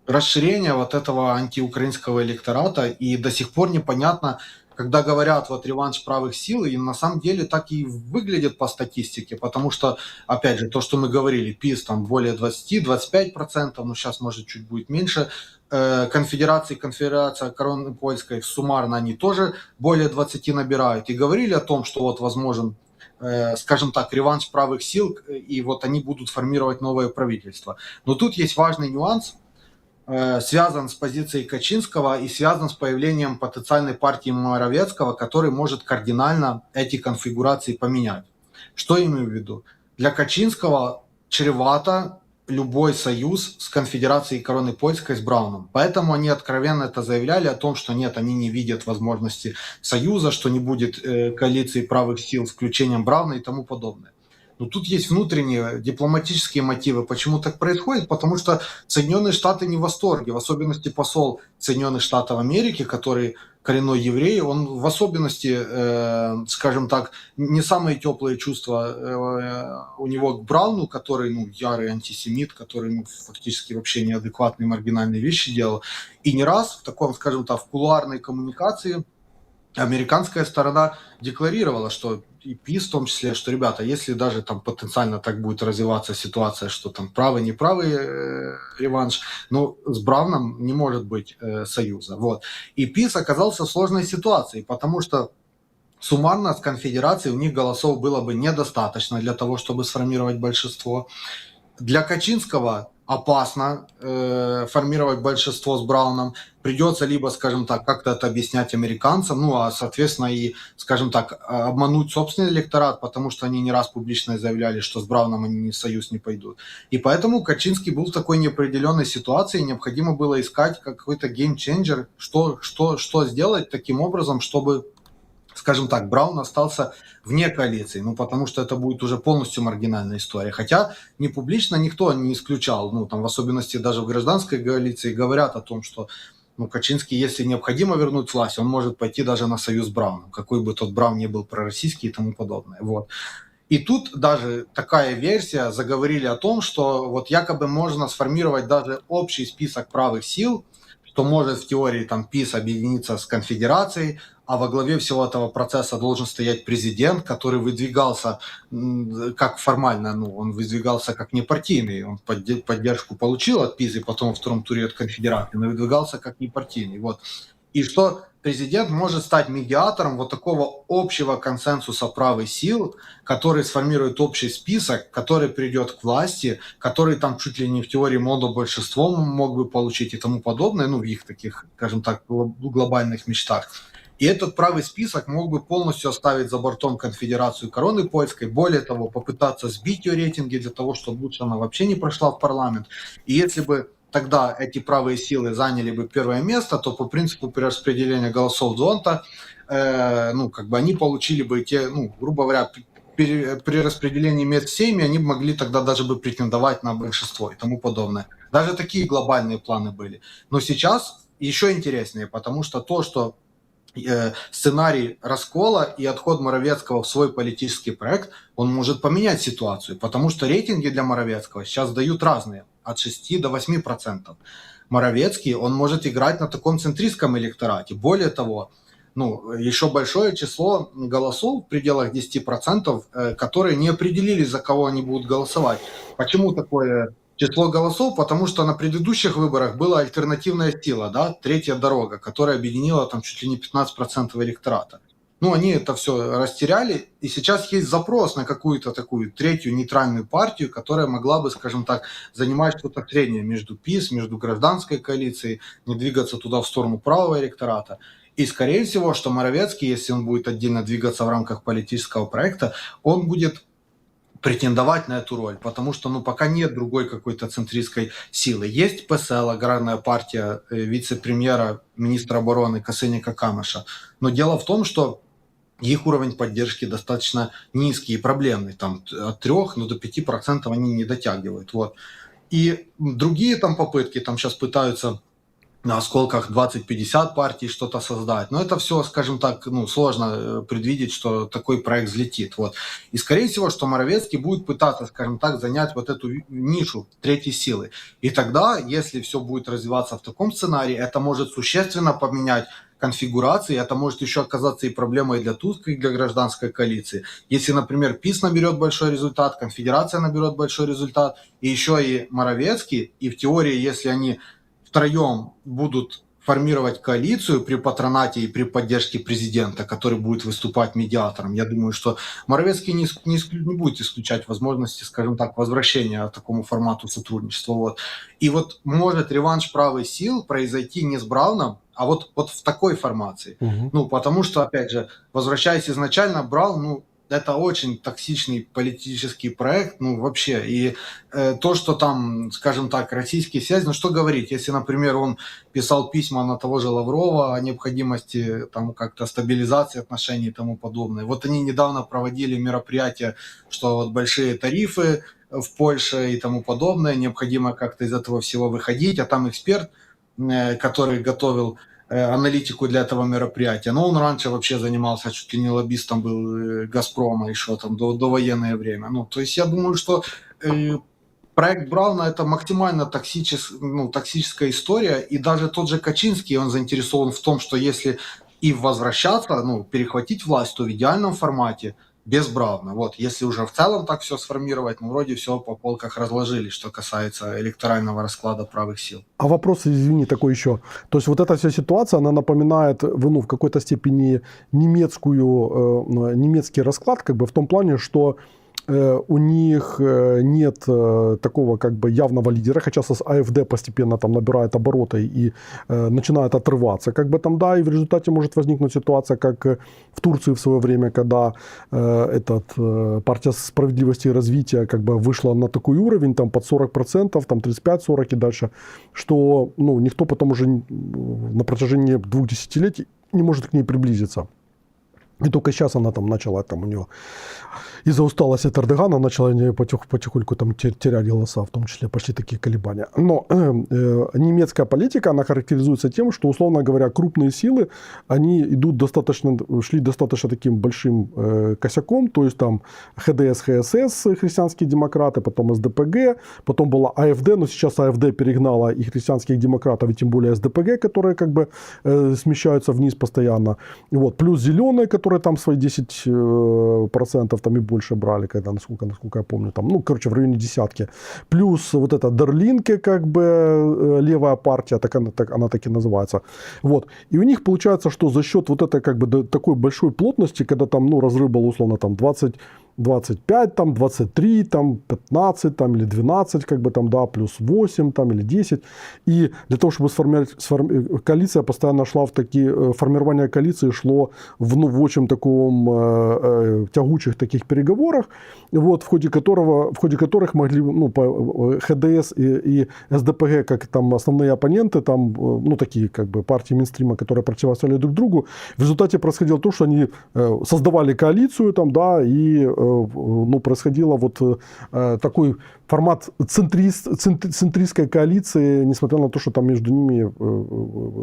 расширение вот этого антиукраинского электората, и до сих пор непонятно, когда говорят вот реванш правых сил, и на самом деле так и выглядит по статистике, потому что, опять же, то, что мы говорили, ПиС там более 20-25%, но сейчас, может, чуть будет меньше, конфедерация короны польской, суммарно они тоже более 20 набирают, и говорили о том, что вот возможен, скажем так, реванш правых сил, и вот они будут формировать новое правительство. Но тут есть важный нюанс, связан с позицией Качинского и связан с появлением потенциальной партии Моровецкого, который может кардинально эти конфигурации поменять. Что я имею в виду? Для Качинского чревато любой союз с конфедерацией короны польской, с Брауном. Поэтому они откровенно это заявляли о том, что нет, они не видят возможности союза, что не будет коалиции правых сил с включением Брауна и тому подобное. Но тут есть внутренние дипломатические мотивы. Почему так происходит? Потому что Соединенные Штаты не в восторге. В особенности посол Соединенных Штатов Америки, который коренной еврей, он в особенности, скажем так, не самые теплые чувства у него к Брауну, который, ярый антисемит, который, фактически вообще неадекватные, маргинальные вещи делал. И не раз в таком, скажем так, в кулуарной коммуникации американская сторона декларировала, что и ПиС в том числе, что, ребята, если даже там потенциально так будет развиваться ситуация, что там правый-неправый реванш, с Брауном не может быть союза. Вот. И ПиС оказался в сложной ситуации, потому что суммарно с конфедерацией у них голосов было бы недостаточно для того, чтобы сформировать большинство. Для Качинского опасно формировать большинство с Брауном. Придется либо, скажем так, как-то это объяснять американцам, ну, а, соответственно, и, скажем так, обмануть собственный электорат, потому что они не раз публично заявляли, что с Брауном они в союз не пойдут. И поэтому Качинский был в такой неопределенной ситуации, необходимо было искать какой-то геймченджер, что сделать таким образом, чтобы, скажем так, Браун остался вне коалиции, ну, потому что это будет уже полностью маргинальная история. Хотя не публично никто не исключал, ну, там, в особенности даже в гражданской коалиции говорят о том, что, ну, Качинский, если необходимо вернуть власть, он может пойти даже на союз с Брауном, какой бы тот Браун ни был пророссийский и тому подобное. Вот. И тут даже такая версия, заговорили о том, что вот якобы можно сформировать даже общий список правых сил, что может в теории там ПИС объединиться с конфедерацией, а во главе всего этого процесса должен стоять президент, который выдвигался как формально, ну, он выдвигался как непартийный, он поддержку получил от ПИС и потом во втором туре от конфедерации, но выдвигался как непартийный. Вот. И что президент может стать медиатором вот такого общего консенсуса правых сил, который сформирует общий список, который придет к власти, который там чуть ли не в теории монобольшинством мог бы получить и тому подобное, ну, в их таких, скажем так, глобальных мечтах. И этот правый список мог бы полностью оставить за бортом конфедерацию короны польской, более того, попытаться сбить ее рейтинги для того, чтобы лучше она вообще не прошла в парламент. И если бы тогда эти правые силы заняли бы первое место, то по принципу перераспределения голосов Дзонта, ну, как бы они получили бы те, ну, грубо говоря, при распределении мест в Сейме они могли тогда даже бы претендовать на большинство и тому подобное. Даже такие глобальные планы были. Но сейчас еще интереснее, потому что то, что сценарий раскола и отход Моровецкого в свой политический проект, он может поменять ситуацию, потому что рейтинги для Моровецкого сейчас дают разные, от 6 до 8%. Моровецкий, он может играть на таком центристском электорате. Более того, ну, еще большое число голосов в пределах 10%, которые не определились, за кого они будут голосовать. Почему такое число голосов? Потому что на предыдущих выборах была альтернативная сила, да, третья дорога, которая объединила там чуть ли не 15% электората. Ну, они это все растеряли, и сейчас есть запрос на какую-то такую третью нейтральную партию, которая могла бы, скажем так, занимать что-то среднее между ПИС, между гражданской коалицией, не двигаться туда в сторону правого электората. И, скорее всего, что Моровецкий, если он будет отдельно двигаться в рамках политического проекта, он будет претендовать на эту роль, потому что, ну, пока нет другой какой-то центристской силы. Есть ПСЛ, аграрная партия вице-премьера, министра обороны Косыника Камыша, но дело в том, что их уровень поддержки достаточно низкий и проблемный, там от 3 до 5% они не дотягивают. Вот. И другие там попытки, там сейчас пытаются на осколках 20-50 партий что-то создать. Но это все, скажем так, ну, сложно предвидеть, что такой проект взлетит. Вот. И, скорее всего, что Моровецкий будет пытаться, скажем так, занять вот эту нишу третьей силы. И тогда, если все будет развиваться в таком сценарии, это может существенно поменять конфигурации, это может еще оказаться и проблемой для Туска, и для гражданской коалиции. Если, например, ПИС наберет большой результат, конфедерация наберет большой результат, и еще и Моровецкий, и в теории, если они втроем будут формировать коалицию при патронате и при поддержке президента, который будет выступать медиатором, я думаю, что Моровецкий не будет исключать возможности, скажем так, возвращения к такому формату сотрудничества. Вот. И вот может реванш правых сил произойти не с Брауном, а вот в такой формации. Угу. Ну, потому что, опять же, возвращаясь изначально, Браун, ну, это очень токсичный политический проект, ну, вообще. И то, что там, скажем так, российские связи, ну, что говорить, если, например, он писал письма на того же Лаврова о необходимости там как-то стабилизации отношений и тому подобное. Вот они недавно проводили мероприятие, что вот большие тарифы в Польше и тому подобное, необходимо как-то из этого всего выходить, а там эксперт, который готовил аналитику для этого мероприятия. Но он раньше вообще занимался, чуть ли не лоббистом был Газпрома еще там до военное время. Ну, то есть я думаю, что проект Брауна это максимально токсическая история, и даже тот же Качинский, он заинтересован в том, что если и возвращаться, ну, перехватить власть, то в идеальном формате, без Брауна. Вот, если уже в целом так все сформировать, ну, вроде все по полках разложили, что касается электорального расклада правых сил. А вопрос, извини, такой еще. То есть вот эта вся ситуация, она напоминает, ну, в какой-то степени немецкий расклад, как бы в том плане, что у них нет такого как бы явного лидера, хотя сейчас АФД постепенно там набирает обороты и начинает отрываться, как бы там, да, и в результате может возникнуть ситуация, как в Турции в свое время, когда партия справедливости и развития как бы вышла на такой уровень, там под 40%, там 35-40 и дальше, что, ну, никто потом уже на протяжении 2 десятилетий не может к ней приблизиться. И только сейчас она там начала, там у нее из-за усталости от Эрдогана начала потихоньку там терять голоса, в том числе почти такие колебания. Но немецкая политика, она характеризуется тем, что, условно говоря, крупные силы, они шли достаточно таким большим косяком, то есть там ХДС, ХСС, христианские демократы, потом СДПГ, потом была АФД, но сейчас АФД перегнала и христианских демократов, и тем более СДПГ, которые как бы смещаются вниз постоянно. Вот. Плюс зеленые, которые там свои 10% там и больше брали, когда, насколько я помню, там, ну, короче, в районе десятки. Плюс вот эта Дерлинке, как бы, левая партия, она так и называется. Вот. И у них получается, что за счет вот этой, как бы, такой большой плотности, когда там, ну, разрыв был, условно, там, 25, там, 23, там, 15, там, или 12, как бы, там, да, плюс 8, там, или 10. И для того, чтобы коалиция постоянно шла в такие, формирование коалиции шло в очень таком тягучих таких переговорах, вот, в ходе которых могли, ну, ХДС и СДПГ, как там основные оппоненты, там, ну, такие, как бы, партии мейнстрима, которые противостояли друг другу, в результате происходило то, что они создавали коалицию, там, да, и ну, происходило вот такой формат центристской коалиции, несмотря на то, что там между ними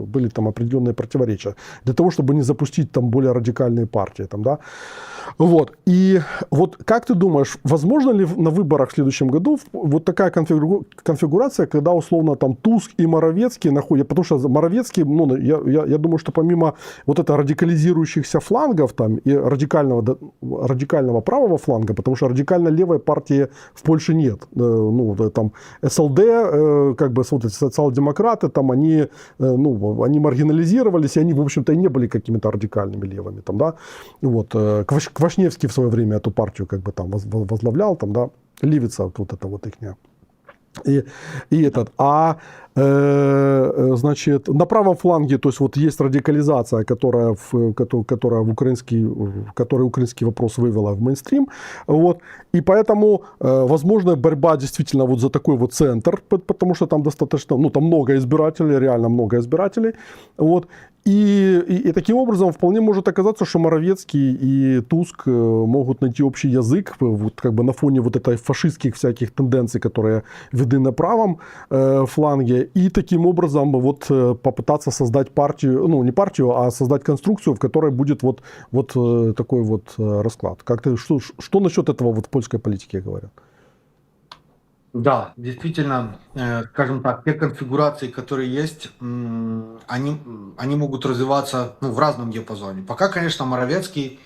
были там определенные противоречия, для того, чтобы не запустить там более радикальные партии. Там, да? Вот. И вот как ты думаешь, возможно ли на выборах в следующем году вот такая конфигурация, когда условно там Туск и Моровецкий находят, потому что Моровецкий, ну, я думаю, что помимо вот это радикализирующихся флангов там и радикального правого фланга, потому что радикально левой партии в Польше нет. Ну, там СЛД, как бы вот эти социал-демократы, там они, ну, они маргинализировались, и они, в общем-то, и не были какими-то радикальными левыми. Там, да? Вот. Квашневский в свое время эту партию как бы там возглавлял, там, да, Ливица, вот это вот их. И этот, значит, на правом фланге, то есть вот есть радикализация, которая украинский вопрос вывела в мейнстрим, вот, и поэтому возможно борьба действительно вот за такой вот центр, потому что там достаточно, ну, там много избирателей, реально много избирателей, вот. И таким образом вполне может оказаться, что Моровецкий и Туск могут найти общий язык вот, как бы на фоне вот этой фашистских всяких тенденций, которые видны на правом фланге, и таким образом вот попытаться создать партию, ну не партию, а создать конструкцию, в которой будет вот такой вот расклад. Что насчет этого вот в польской политике говорят? Да, действительно, скажем так, те конфигурации, которые есть, они могут развиваться, ну, в разном диапазоне. Пока, конечно, Моровецкий,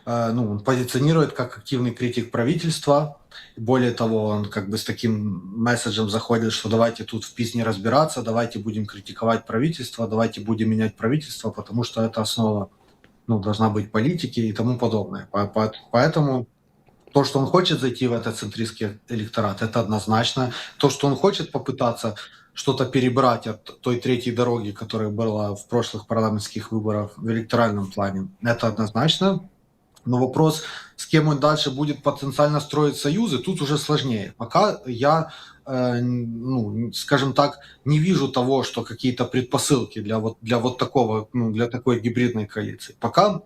ну, он позиционирует как активный критик правительства. Более того, он как бы с таким месседжем заходит, что давайте тут в ПИС не разбираться, давайте будем критиковать правительство, давайте будем менять правительство, потому что это основа, ну, должна быть политики и тому подобное. Поэтому то, что он хочет зайти в этот центристский электорат, это однозначно. То, что он хочет попытаться что-то перебрать от той третьей дороги, которая была в прошлых парламентских выборах в электоральном плане, это однозначно. Но вопрос, с кем он дальше будет потенциально строить союзы, тут уже сложнее. Пока я, ну, скажем так, не вижу того, что какие-то предпосылки для вот такого, ну, для такой гибридной коалиции. Пока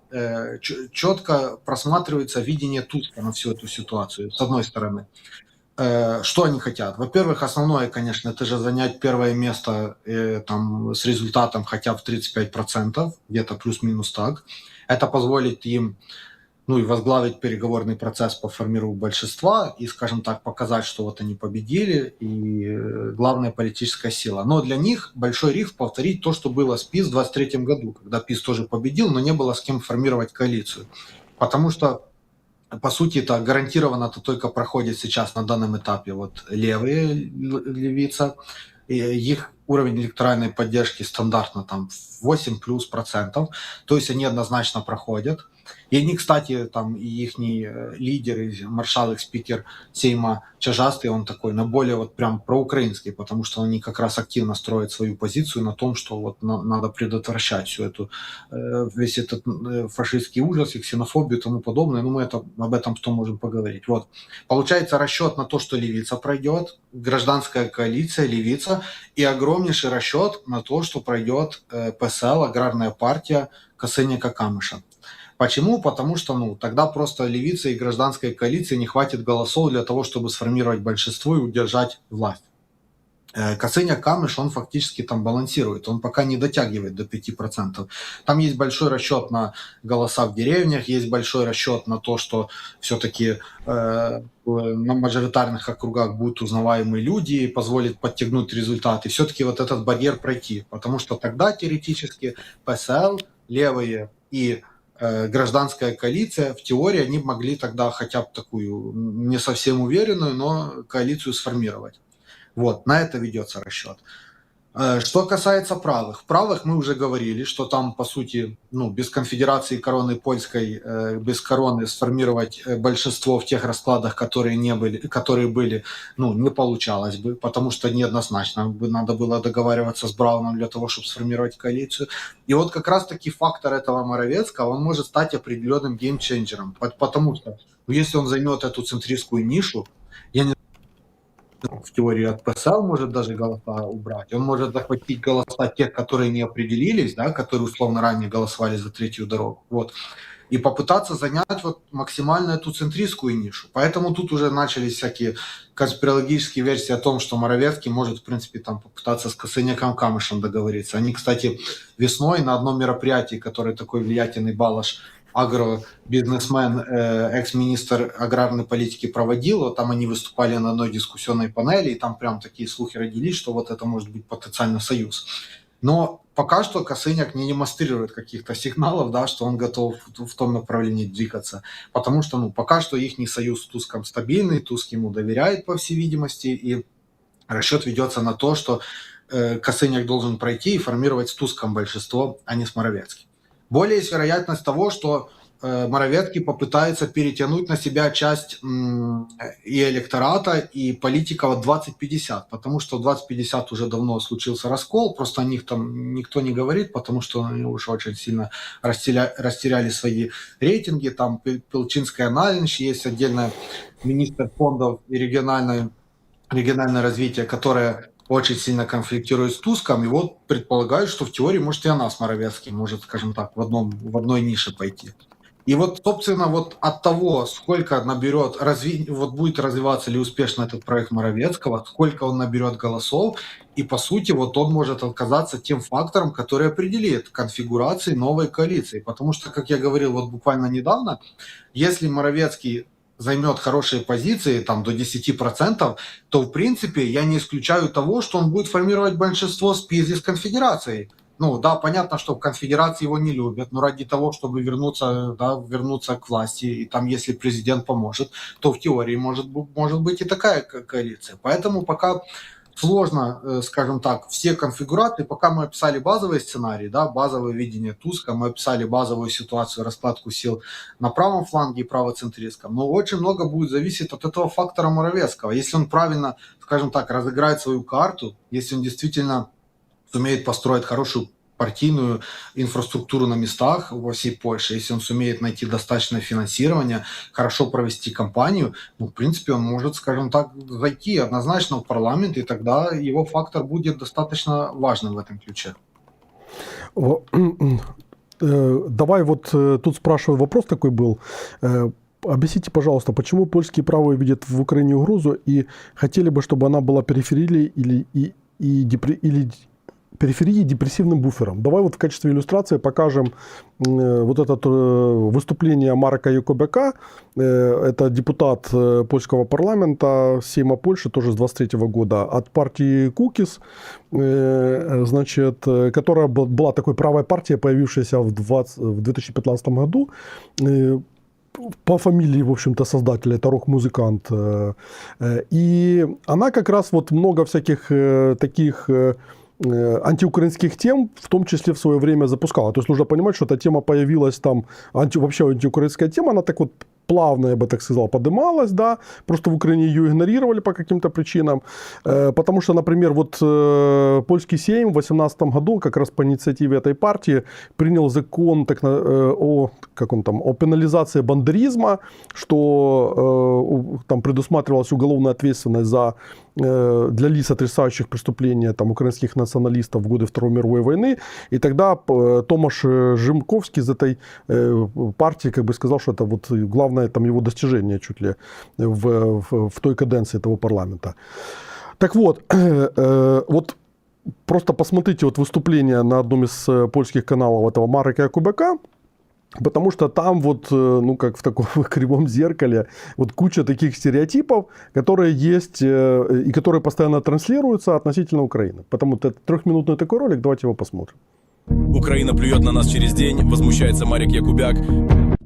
четко просматривается видение Туска на всю эту ситуацию, с одной стороны. Что они хотят? Во-первых, основное, конечно, это же занять первое место там, с результатом хотя бы в 35%, где-то плюс-минус так. Это позволит им, ну, и возглавить переговорный процесс по формированию большинства и, скажем так, показать, что вот они победили и главная политическая сила. Но для них большой риск повторить то, что было с ПИС в 2023 году, когда ПИС тоже победил, но не было с кем формировать коалицию. Потому что, по сути, это гарантированно это только проходит сейчас на данном этапе вот левые левица, и их уровень электоральной поддержки стандартно там 8+%, то есть они однозначно проходят. И они, кстати, там и их лидер, и маршал, их спикер Сейма Чажастый, он такой, на более вот прям проукраинский, потому что они как раз активно строят свою позицию на том, что вот надо предотвращать всю эту, весь этот фашистский ужас и ксенофобию и тому подобное. Ну, мы об этом потом можем поговорить. Вот. Получается расчет на то, что левица пройдет, гражданская коалиция, левица, и огромнейший расчет на то, что пройдет ПСЛ, аграрная партия Касыняка Камыша. Почему? Потому что тогда просто левицы и гражданской коалиции не хватит голосов для того, чтобы сформировать большинство и удержать власть. Касыняк Камыш, он фактически там балансирует, он пока не дотягивает до 5%. Там есть большой расчет на голоса в деревнях, есть большой расчет на то, что все-таки на мажоритарных округах будут узнаваемые люди и позволит подтягнуть результаты. Все-таки вот этот барьер пройти, потому что тогда теоретически ПСЛ, левые и гражданская коалиция, в теории они могли тогда хотя бы такую не совсем уверенную, но коалицию сформировать. Вот, на это ведется расчет. Что касается правых. Правых мы уже говорили, что там, по сути, без конфедерации короны польской, без короны сформировать большинство в тех раскладах, которые были, не получалось бы, потому что неоднозначно надо было договариваться с Брауном для того, чтобы сформировать коалицию. И вот как раз-таки фактор этого Моровецкого, он может стать определенным геймченджером, потому что если он займет эту центристскую нишу, я не в теории от ПСЛ может даже голоса убрать. Он может захватить голоса тех, которые не определились, да, которые условно ранее голосовали за третью дорогу. Вот. И попытаться занять вот максимально эту центристскую нишу. Поэтому тут уже начались всякие конспирологические версии о том, что Моровецкий может, в принципе, там попытаться с Касыняком Камышем договориться. Они, кстати, весной на одном мероприятии, которое такой влиятельный Балаш, агробизнесмен, экс-министр аграрной политики проводил, вот там они выступали на одной дискуссионной панели, и там прям такие слухи родились, что вот это может быть потенциально союз. Но пока что Касыняк не демонстрирует каких-то сигналов, да, что он готов в том направлении двигаться, потому что пока что их союз с Туском стабильный, Туск ему доверяет, по всей видимости, и расчет ведется на то, что Касыняк должен пройти и формировать с Туском большинство, а не с Моровецким. Более есть вероятность того, что Моровецкий попытается перетянуть на себя часть и электората, и политиков от 2050, потому что в 2050 уже давно случился раскол, просто о них там никто не говорит, потому что они уже очень сильно растеряли свои рейтинги, там Пилчинская Налинч, есть отдельно министр фондов и региональное развитие, которое очень сильно конфликтирует с Туском, и вот предполагают, что в теории, может, и она с Моровецким может, скажем так, в одной нише пойти. И вот, собственно, вот от того, сколько наберет, будет развиваться ли успешно этот проект Моровецкого, сколько он наберет голосов, и, по сути, вот он может оказаться тем фактором, который определит конфигурации новой коалиции. Потому что, как я говорил вот буквально недавно, если Моровецкий займет хорошие позиции, там, до 10%, то, в принципе, я не исключаю того, что он будет формировать большинство с конфедерацией. Да, понятно, что в конфедерации его не любят, но ради того, чтобы вернуться к власти, и там, если президент поможет, то в теории может быть и такая коалиция. Поэтому пока сложно, скажем так, все конфигурации, пока мы описали базовый сценарий, да, базовое видение Туска, мы описали базовую ситуацию, раскладку сил на правом фланге и правоцентристском, но очень много будет зависеть от этого фактора Моровецкого. Если он правильно, скажем так, разыграет свою карту, если он действительно сумеет построить хорошую партийную инфраструктуру на местах во всей Польше, если он сумеет найти достаточное финансирование, хорошо провести кампанию, в принципе, он может, скажем так, зайти однозначно в парламент, и тогда его фактор будет достаточно важным в этом ключе. Давай вот тут спрашиваю, вопрос такой был. Объясните, пожалуйста, почему польские правые видят в Украине угрозу и хотели бы, чтобы она была периферией или периферии депрессивным буфером. Давай вот в качестве иллюстрации покажем вот это выступление Марка Якубяка. Это депутат польского парламента, Сейма Польши, тоже с 23 года, от партии Кукис, значит, которая была такой правой партией, появившейся в 2015 году. По фамилии, в общем-то, создателя, это рок-музыкант. И она как раз вот много всяких таких антиукраинских тем, в том числе в свое время запускала. То есть нужно понимать, что эта тема появилась там, вообще антиукраинская тема, она так вот плавно, я бы так сказал, подымалась, да, просто в Украине ее игнорировали по каким-то причинам, потому что, например, вот польский Сейм в 2018 году, как раз по инициативе этой партии, принял закон о пенализации бандеризма, что там предусматривалась уголовная ответственность для лиц, отрицающих преступления там, украинских националистов в годы Второй мировой войны. И тогда Томаш Жимковский из этой партии как бы сказал, что это вот главное там, его достижение чуть ли в той каденции этого парламента. Так вот, вот просто посмотрите вот выступление на одном из польских каналов этого Марека Якубяка. Потому что там вот, ну, как в таком кривом зеркале, вот куча таких стереотипов, которые есть и которые постоянно транслируются относительно Украины. Потому что это 3-минутный такой ролик, давайте его посмотрим. Украина плюет на нас через день, возмущается Марек Якубяк.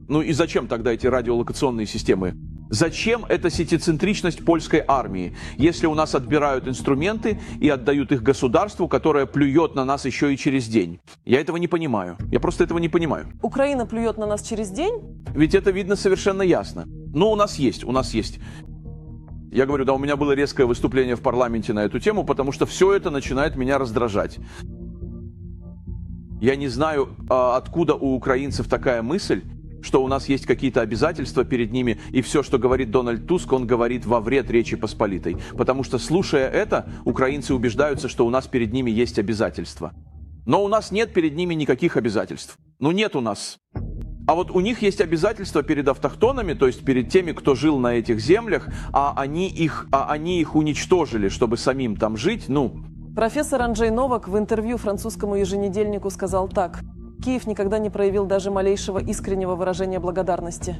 Ну и зачем тогда эти радиолокационные системы? Зачем эта сетицентричность польской армии, если у нас отбирают инструменты и отдают их государству, которое плюет на нас еще и через день? Я этого не понимаю. Я просто этого не понимаю. Украина плюет на нас через день? Ведь это видно совершенно ясно. Но у нас есть. Я говорю, да, у меня было резкое выступление в парламенте на эту тему, потому что все это начинает меня раздражать. Я не знаю, откуда у украинцев такая мысль, что у нас есть какие-то обязательства перед ними, и все, что говорит Дональд Туск, он говорит во вред Речи Посполитой. Потому что, слушая это, украинцы убеждаются, что у нас перед ними есть обязательства. Но у нас нет перед ними никаких обязательств. Ну нет у нас. А вот у них есть обязательства перед автохтонами, то есть перед теми, кто жил на этих землях, а они их уничтожили, чтобы самим там жить, Профессор Анджей Новак в интервью французскому еженедельнику сказал так. Киев никогда не проявил даже малейшего искреннего выражения благодарности.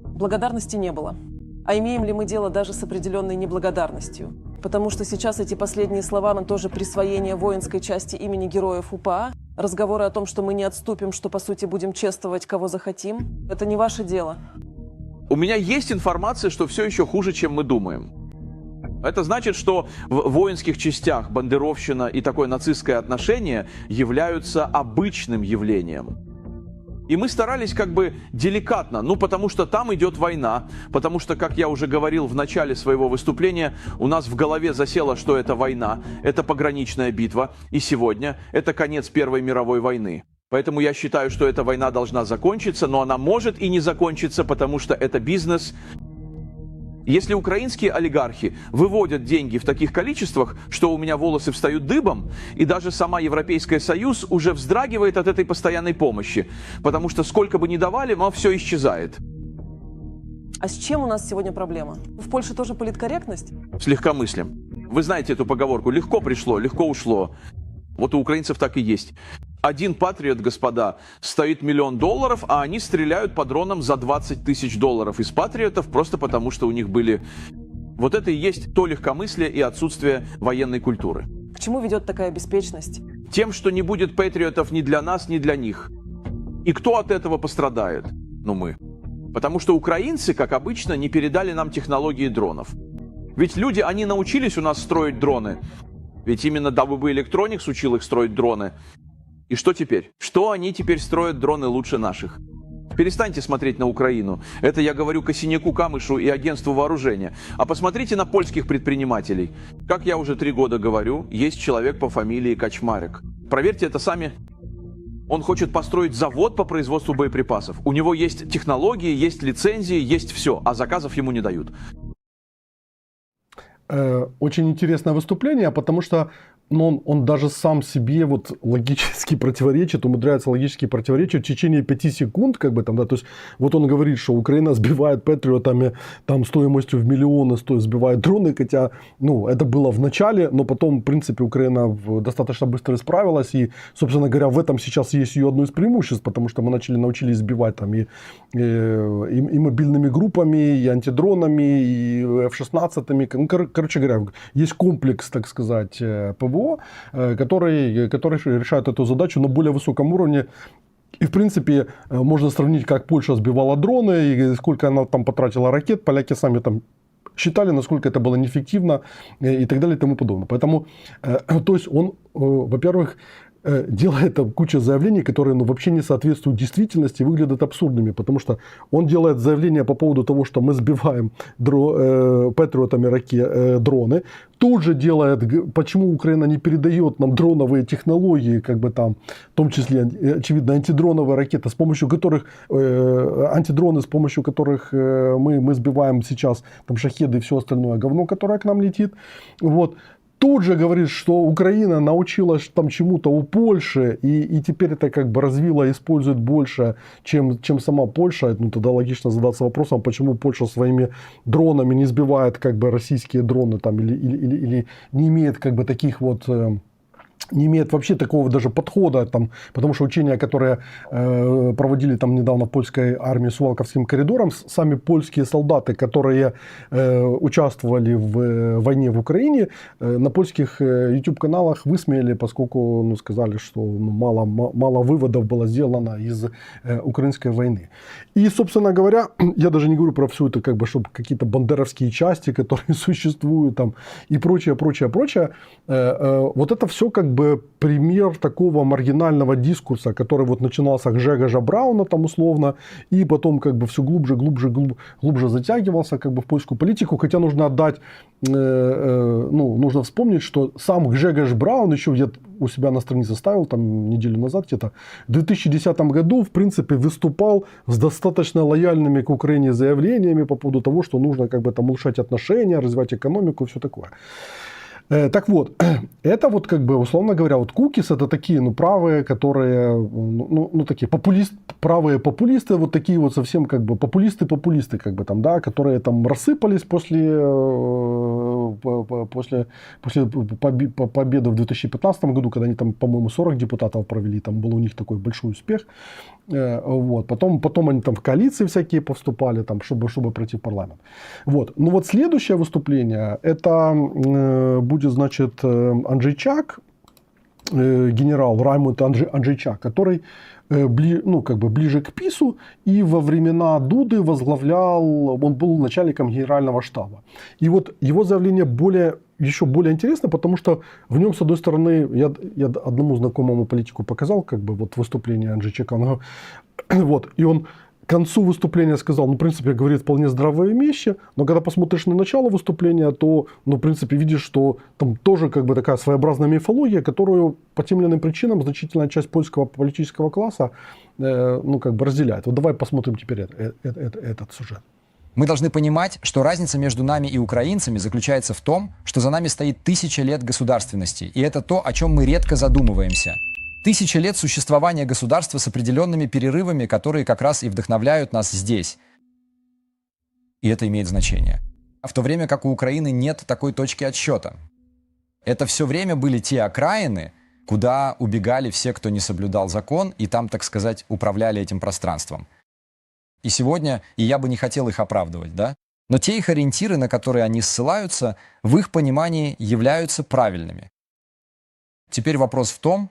Благодарности не было. А имеем ли мы дело даже с определенной неблагодарностью? Потому что сейчас эти последние слова, но тоже присвоение воинской части имени героев УПА, разговоры о том, что мы не отступим, что по сути будем чествовать, кого захотим, это не ваше дело. У меня есть информация, что все еще хуже, чем мы думаем. Это значит, что в воинских частях бандеровщина и такое нацистское отношение являются обычным явлением. И мы старались как бы деликатно, потому что там идет война, потому что, как я уже говорил в начале своего выступления, у нас в голове засело, что это война, это пограничная битва, и сегодня это конец Первой мировой войны. Поэтому я считаю, что эта война должна закончиться, но она может и не закончиться, потому что это бизнес. Если украинские олигархи выводят деньги в таких количествах, что у меня волосы встают дыбом, и даже сама Европейский Союз уже вздрагивает от этой постоянной помощи, потому что сколько бы ни давали, но все исчезает. А с чем у нас сегодня проблема? В Польше тоже политкорректность? С легкомыслием. Вы знаете эту поговорку: легко пришло, легко ушло. Вот у украинцев так и есть. Один патриот, господа, стоит $1 миллион, а они стреляют по дронам за $20 тысяч из патриотов просто потому, что у них были... Вот это и есть то легкомыслие и отсутствие военной культуры. К чему ведет такая беспечность? Тем, что не будет патриотов ни для нас, ни для них. И кто от этого пострадает? Мы. Потому что украинцы, как обычно, не передали нам технологии дронов. Ведь люди, они научились у нас строить дроны. Ведь именно WB Electronics учил их строить дроны. И что теперь? Что они теперь строят дроны лучше наших? Перестаньте смотреть на Украину. Это я говорю Косиняку, Камышу и агентству вооружения. А посмотрите на польских предпринимателей. Как я уже 3 года говорю, есть человек по фамилии Качмарек. Проверьте это сами. Он хочет построить завод по производству боеприпасов. У него есть технологии, есть лицензии, есть все, а заказов ему не дают. Очень интересное выступление, потому что он даже сам себе вот логически противоречит, умудряется логически противоречить в течение 5 секунд, как бы там, да, то есть вот он говорит, что Украина сбивает патриотами там стоимостью в миллионы, сбивает дроны, хотя, это было в начале, но потом, в принципе, Украина достаточно быстро исправилась, и, собственно говоря, в этом сейчас есть ее одно из преимуществ, потому что мы научились сбивать там и мобильными группами, и антидронами, и F-16, короче говоря, есть комплекс, так сказать, ПВО, который решает эту задачу на более высоком уровне. И, в принципе, можно сравнить, как Польша сбивала дроны, и сколько она там потратила ракет. Поляки сами там считали, насколько это было неэффективно и так далее и тому подобное. Поэтому, то есть он, во-первых, делает там кучу заявлений, которые вообще не соответствуют действительности, выглядят абсурдными, потому что он делает заявления по поводу того, что мы сбиваем патриотами дроны, тут же делает, почему Украина не передает нам дроновые технологии, как бы там, в том числе, очевидно, антидроновые ракеты, с помощью которых, антидроны, с помощью которых мы сбиваем сейчас там шахеды и все остальное говно, которое к нам летит, вот. Тут же говорит, что Украина научилась там чему-то у Польши, и теперь это как бы развила и использует больше, чем сама Польша. Ну, тогда логично задаться вопросом, почему Польша своими дронами не сбивает как бы российские дроны там, или не имеет как бы таких вот... не имеет вообще такого даже подхода, там, потому что учения, которые проводили там недавно в польской армии Суwałkowskim коридором, сами польские солдаты, которые участвовали в войне в Украине, на польских YouTube-каналах высмеяли, поскольку сказали, что мало выводов было сделано из украинской войны. И, собственно говоря, я даже не говорю про всю это, как бы, чтобы какие-то бандеровские части, которые существуют, там, и прочее. Вот это все как бы пример такого маргинального дискурса, который вот начинался с Гжегожа Брауна там условно, и потом как бы все глубже затягивался как бы в польскую политику, хотя нужно отдать, нужно вспомнить, что сам Гжегош Браун, еще я у себя на странице ставил там неделю назад где-то, в 2010 году в принципе выступал с достаточно лояльными к Украине заявлениями по поводу того, что нужно как бы там улучшать отношения, развивать экономику и все такое. Так вот, это вот как бы, условно говоря, вот кукис это такие, правые, которые, такие правые популисты, вот такие вот совсем как бы популисты как бы там, да, которые там рассыпались после победы в 2015 году, когда они там, по-моему, 40 депутатов провели, там был у них такой большой успех. Вот. Потом они там в коалиции всякие повступали, там, чтобы пройти в парламент. Вот. Ну вот следующее выступление, это будет, значит, Анджейчак, генерал Раймонд Анджейчак, который ближе к ПиСу, и во времена Дуды он был начальником генерального штаба. И вот его заявление еще более интересно, потому что в нем, с одной стороны, я одному знакомому политику показал, как бы вот выступление Анджейчака, вот, и он к концу выступления сказал, в принципе, говорит вполне здравые вещи, но когда посмотришь на начало выступления, то, в принципе, видишь, что там тоже как бы такая своеобразная мифология, которую по тем или иным причинам значительная часть польского политического класса, разделяет. Вот давай посмотрим теперь этот сюжет. Мы должны понимать, что разница между нами и украинцами заключается в том, что за нами стоит 1000 лет государственности, и это то, о чем мы редко задумываемся. 1000 лет существования государства с определенными перерывами, которые как раз и вдохновляют нас здесь. И это имеет значение. А в то время как у Украины нет такой точки отсчета. Это все время были те окраины, куда убегали все, кто не соблюдал закон, и там, так сказать, управляли этим пространством. И сегодня, и я бы не хотел их оправдывать, да? Но те их ориентиры, на которые они ссылаются, в их понимании являются правильными. Теперь вопрос в том,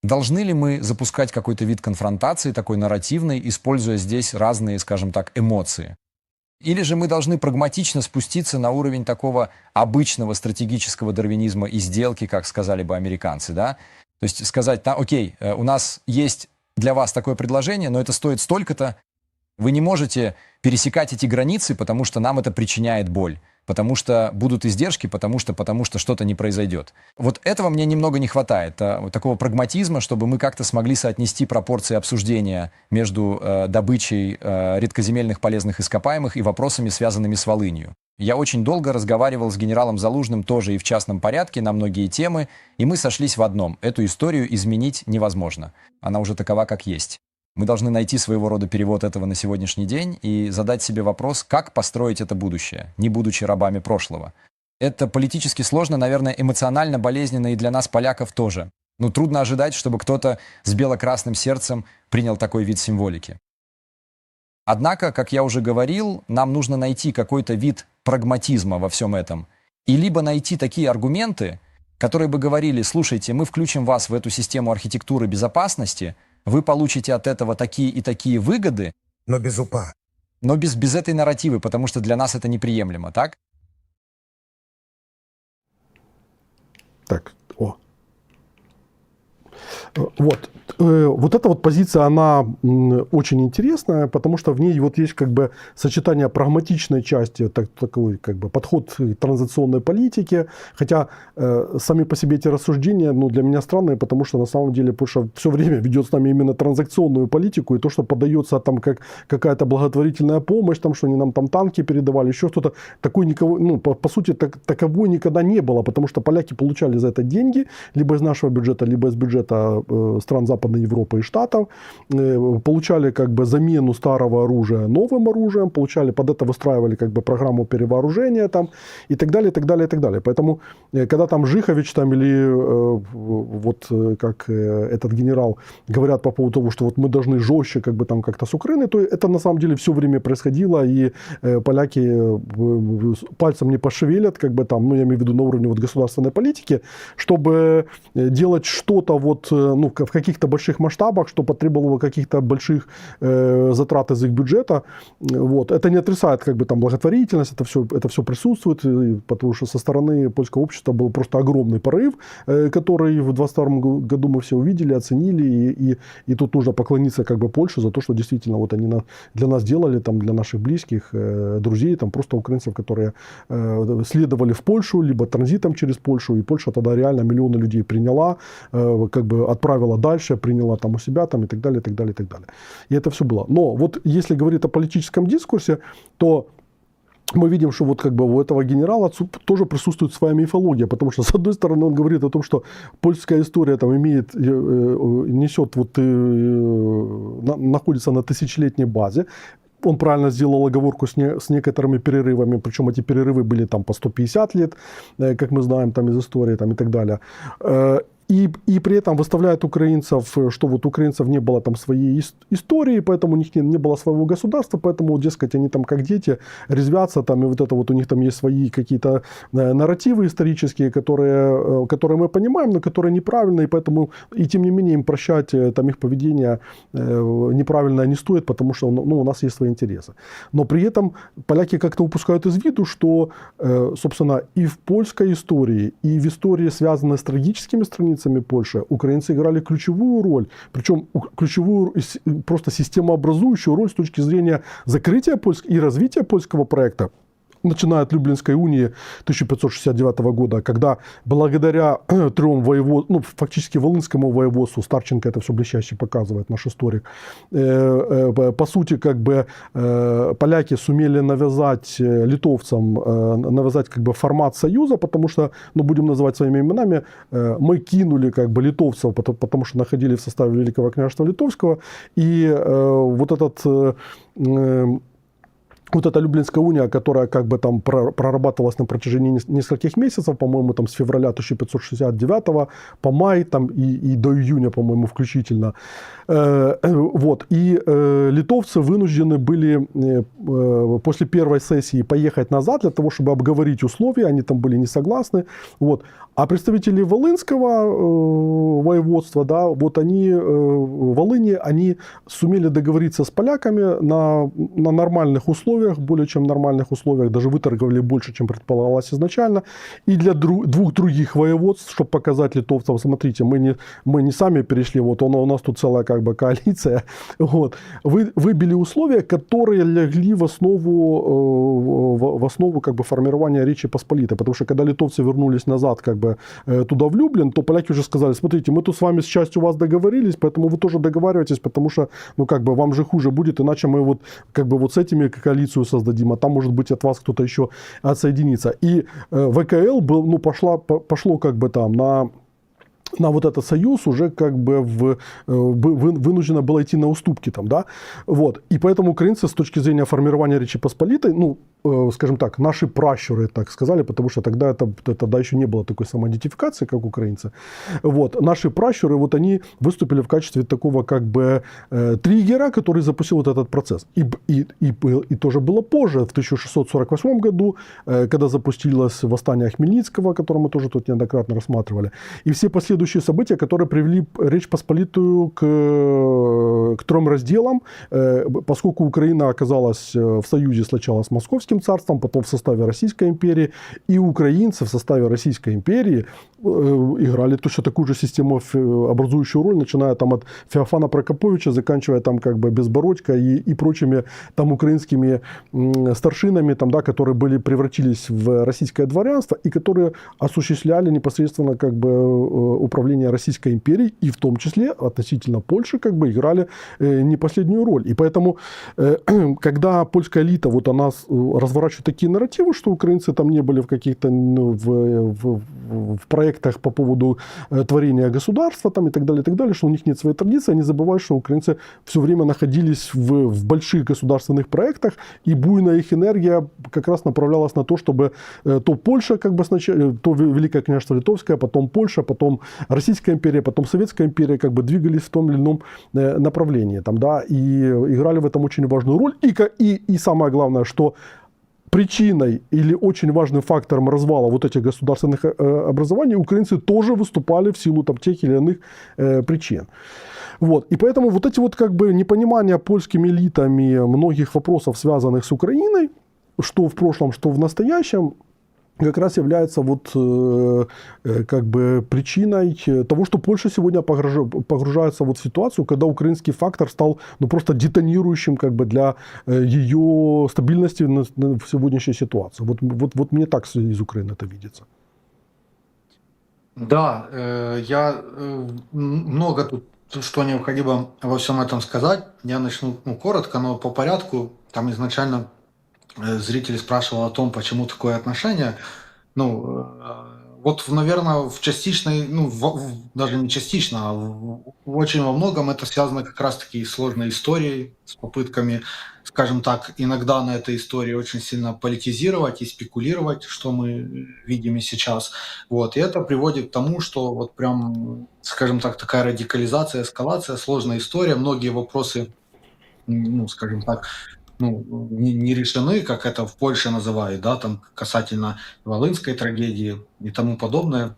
должны ли мы запускать какой-то вид конфронтации, такой нарративной, используя здесь разные, скажем так, эмоции? Или же мы должны прагматично спуститься на уровень такого обычного стратегического дарвинизма и сделки, как сказали бы американцы, да? То есть сказать, окей, у нас есть для вас такое предложение, но это стоит столько-то. Вы не можете пересекать эти границы, потому что нам это причиняет боль, потому что будут издержки, потому что что-то не произойдет. Вот этого мне немного не хватает, такого прагматизма, чтобы мы как-то смогли соотнести пропорции обсуждения между добычей редкоземельных полезных ископаемых и вопросами, связанными с Волынью. Я очень долго разговаривал с генералом Залужным тоже и в частном порядке на многие темы, и мы сошлись в одном. Эту историю изменить невозможно. Она уже такова, как есть. Мы должны найти своего рода перевод этого на сегодняшний день и задать себе вопрос, как построить это будущее, не будучи рабами прошлого. Это политически сложно, наверное, эмоционально болезненно и для нас, поляков, тоже. Трудно ожидать, чтобы кто-то с бело-красным сердцем принял такой вид символики. Однако, как я уже говорил, нам нужно найти какой-то вид прагматизма во всем этом. И либо найти такие аргументы, которые бы говорили, слушайте, мы включим вас в эту систему архитектуры безопасности, вы получите от этого такие и такие выгоды. Но без УПА. но без этой нарративы, потому что для нас это неприемлемо, так? Так, Вот. Вот эта вот позиция, она очень интересная, потому что в ней вот есть как бы сочетание прагматичной части, такой как бы подход к транзакционной политике, хотя сами по себе эти рассуждения, ну, для меня странные, потому что на самом деле Польша все время ведет с нами именно транзакционную политику, и то, что подается там как какая-то благотворительная помощь, там, что они нам там танки передавали, еще что-то, такой никого, ну, по сути, таковой никогда не было, потому что поляки получали за это деньги, либо из нашего бюджета, либо из бюджета стран Западной Европы и Штатов, получали как бы замену старого оружия новым оружием, получали, под это выстраивали как бы программу перевооружения там, и так далее, и так далее, и так далее. Поэтому, когда там Жихович там, или вот как этот генерал говорят по поводу того, что вот мы должны жестче как бы там как-то с Украиной, то это на самом деле все время происходило, и поляки пальцем не пошевелят, как бы там, ну, я имею в виду на уровне вот государственной политики, чтобы делать что-то вот, ну, в каких-то больших масштабах, что потребовало каких-то больших затрат из их бюджета. Вот. Это не отрицает как бы там благотворительность, это все присутствует, потому что со стороны польского общества был просто огромный порыв, который в 2022 году мы все увидели, оценили, и тут нужно поклониться как бы Польше за то, что действительно вот они для нас делали, там, для наших близких, друзей, там просто украинцев, которые следовали в Польшу, либо транзитом через Польшу, и Польша тогда реально миллионы людей приняла, как бы отправила дальше, приняла там у себя там, и так далее, и так далее, и так далее. И это все было. Но вот если говорить о политическом дискурсе, то мы видим, что вот как бы у этого генерала тоже присутствует своя мифология, потому что, с одной стороны, он говорит о том, что польская история там несет, вот, находится на тысячелетней базе. Он правильно сделал оговорку с некоторыми перерывами, причем эти перерывы были там по 150 лет, как мы знаем там из истории там, и так далее. И при этом выставляют украинцев, что вот у украинцев не было там своей истории, поэтому у них не было своего государства, поэтому, дескать, они там как дети резвятся, там, и вот это вот у них там есть свои какие-то нарративы исторические, которые мы понимаем, но которые неправильные, поэтому, и тем не менее, им прощать там их поведение неправильное не стоит, потому что, ну, у нас есть свои интересы. Но при этом поляки как-то упускают из виду, что, собственно, и в польской истории, и в истории, связанной с трагическими страницами Польши, украинцы играли ключевую роль, причем ключевую, просто системообразующую роль с точки зрения закрытия и развития польского проекта, начиная от Люблинской унии 1569 года, когда благодаря трем воеводствам, ну, фактически Волынскому воеводству, Старченко это все блестяще показывает, наш историк, по сути, как бы поляки сумели навязать литовцам, как бы формат союза, потому что, ну, будем называть своими именами, мы кинули как бы литовцев, потому что находили в составе Великого княжества Литовского, и вот эта Люблинская уния, которая как бы там прорабатывалась на протяжении нескольких месяцев, по-моему, там с февраля 1569 по май там, и до июня, по-моему, включительно. Вот. И литовцы вынуждены были после первой сессии поехать назад для того, чтобы обговорить условия, они там были не согласны. Вот. А представители Волынского воеводства, да, вот они в Волыни, они сумели договориться с поляками на нормальных условиях, более чем нормальных условиях, даже выторговали больше, чем предполагалось изначально. И для двух других воеводств, чтобы показать литовцам, смотрите, мы не сами перешли, вот у нас тут целая как бы коалиция, вот, выбили условия, которые легли в основу как бы формирования Речи Посполитой, потому что когда литовцы вернулись назад как бы туда в Люблин, то поляки уже сказали, смотрите, мы тут с вами с частью вас договорились, поэтому вы тоже договариваетесь, потому что, ну, как бы вам же хуже будет, иначе мы вот как бы вот с этими коалицию создадим, а там, может быть, от вас кто-то еще отсоединится. И ВКЛ был, ну, пошло как бы там на вот этот союз уже как бы вынуждено было идти на уступки там, да, вот. И поэтому украинцы с точки зрения формирования Речи Посполитой, ну, скажем так, наши пращуры так сказали, потому что тогда тогда еще не было такой самоидентификации, как украинцы. Вот. Наши пращуры, вот они выступили в качестве такого как бы триггера, который запустил вот этот процесс. И тоже было позже, в 1648 году, когда запустилось восстание Хмельницкого, которое мы тоже тут неоднократно рассматривали. И все последующие следующие события, которые привели Речь Посполитую к 3 разделам, поскольку Украина оказалась в союзе сначала с Московским царством, потом в составе Российской империи, и украинцы в составе Российской империи играли точно такую же систему образующую роль, начиная там от Феофана Прокоповича, заканчивая там как бы Безбородько и прочими там украинскими старшинами, там, да, которые превратились в российское дворянство и которые осуществляли непосредственно как бы управление Российской империей и в том числе относительно Польши как бы играли не последнюю роль. И поэтому, когда польская элита, вот она разворачивает такие нарративы, что украинцы там не были в каких-то в проектах по поводу творения государства там, и так далее, что у них нет своей традиции, они забывают, что украинцы все время находились в больших государственных проектах, и буйная их энергия как раз направлялась на то, чтобы то Польша, как бы сначала, то Великое княжество Литовское, потом Польша, потом Российская империя, потом Советская империя, как бы двигались в том или ином направлении, там, да, и играли в этом очень важную роль. И самое главное, что причиной или очень важным фактором развала вот этих государственных образований украинцы тоже выступали в силу там тех или иных причин. Вот. И поэтому вот эти вот как бы непонимания польскими элитами многих вопросов, связанных с Украиной, что в прошлом, что в настоящем, как раз является вот как бы причиной того, что Польша сегодня погружается вот в ситуацию, когда украинский фактор стал ну, просто детонирующим как бы для ее стабильности в сегодняшней ситуации. Вот мне так из Украины это видится. Да, я много тут, что необходимо во всем этом сказать. Я начну коротко, но по порядку. Там изначально зритель спрашивал о том, почему такое отношение. Ну, вот, наверное, в частичной, даже не частично, а очень во многом это связано как раз-таки с сложной историей, с попытками, скажем так, иногда на этой истории очень сильно политизировать и спекулировать, что мы видим и сейчас. Вот, и это приводит к тому, что вот прям, скажем так, такая радикализация, эскалация, сложная история, многие вопросы, скажем так, не решены, как это в Польше называют, да, там касательно Волынской трагедии и тому подобное.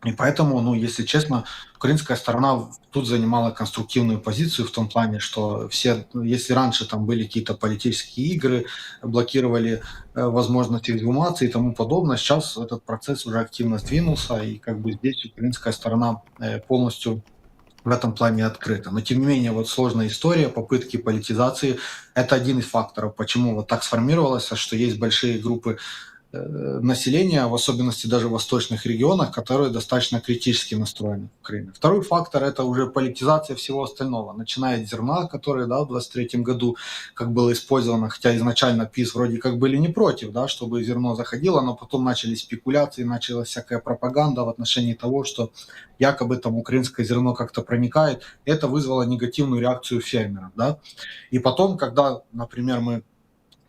И поэтому, если честно, украинская сторона тут занимала конструктивную позицию в том плане, что если раньше там были какие-то политические игры, блокировали возможность эксгумации и тому подобное, сейчас этот процесс уже активно сдвинулся, и как бы здесь украинская сторона полностью в этом плане открыто. Но тем не менее, вот сложная история, попытки политизации – это один из факторов, почему вот так сформировалось, что есть большие группы населения, в особенности даже в восточных регионах, которые достаточно критически настроены к Украине. Второй фактор – это уже политизация всего остального, начиная от зерна, которое в 23 году как было использовано, хотя изначально ПИС вроде как были не против, да, чтобы зерно заходило, но потом начались спекуляции, началась всякая пропаганда в отношении того, что якобы там украинское зерно как-то проникает. Это вызвало негативную реакцию фермеров. Да? И потом, когда, например, мы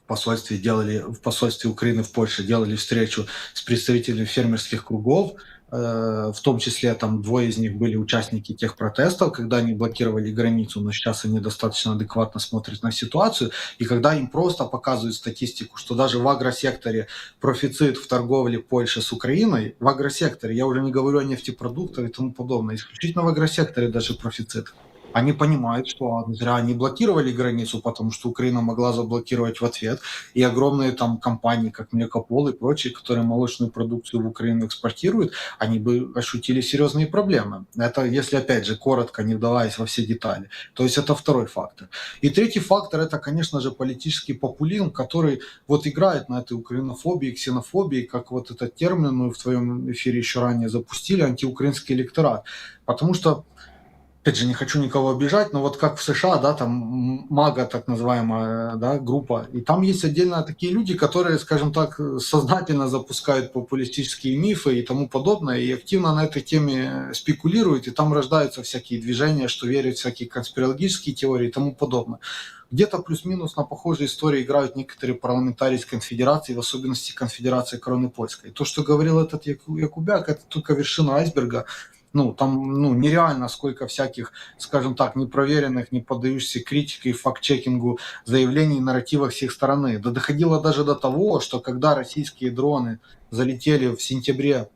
в посольстве Украины в Польше делали встречу с представителями фермерских кругов, в том числе там 2 из них были участники тех протестов, когда они блокировали границу, но сейчас они достаточно адекватно смотрят на ситуацию, и когда им просто показывают статистику, что даже в агросекторе профицит в торговле Польши с Украиной, в агросекторе, я уже не говорю о нефтепродуктах и тому подобное, исключительно в агросекторе даже профицит. Они понимают, что зря они блокировали границу, потому что Украина могла заблокировать в ответ. И огромные там компании, как Млекопол и прочие, которые молочную продукцию в Украину экспортируют, они бы ощутили серьезные проблемы. Это, если опять же коротко, не вдаваясь во все детали. То есть это второй фактор. И третий фактор – это, конечно же, политический популизм, который вот играет на этой украинофобии, ксенофобии, как вот этот термин мы в твоем эфире еще ранее запустили, антиукраинский электорат. Потому что, опять же, не хочу никого обижать, но вот как в США, да, там МАГА, так называемая, да, группа, и там есть отдельно такие люди, которые, скажем так, сознательно запускают популистические мифы и тому подобное, и активно на этой теме спекулируют, и там рождаются всякие движения, что верят в всякие конспирологические теории и тому подобное. Где-то плюс-минус на похожие истории играют некоторые парламентарии из конфедерации, в особенности конфедерации Короны Польской. То, что говорил этот Якубяк, это только вершина айсберга. Там нереально сколько всяких, скажем так, непроверенных, не поддающихся критике и факт-чекингу заявлений и нарративов с их стороны. Да доходило даже до того, что когда российские дроны залетели в сентябре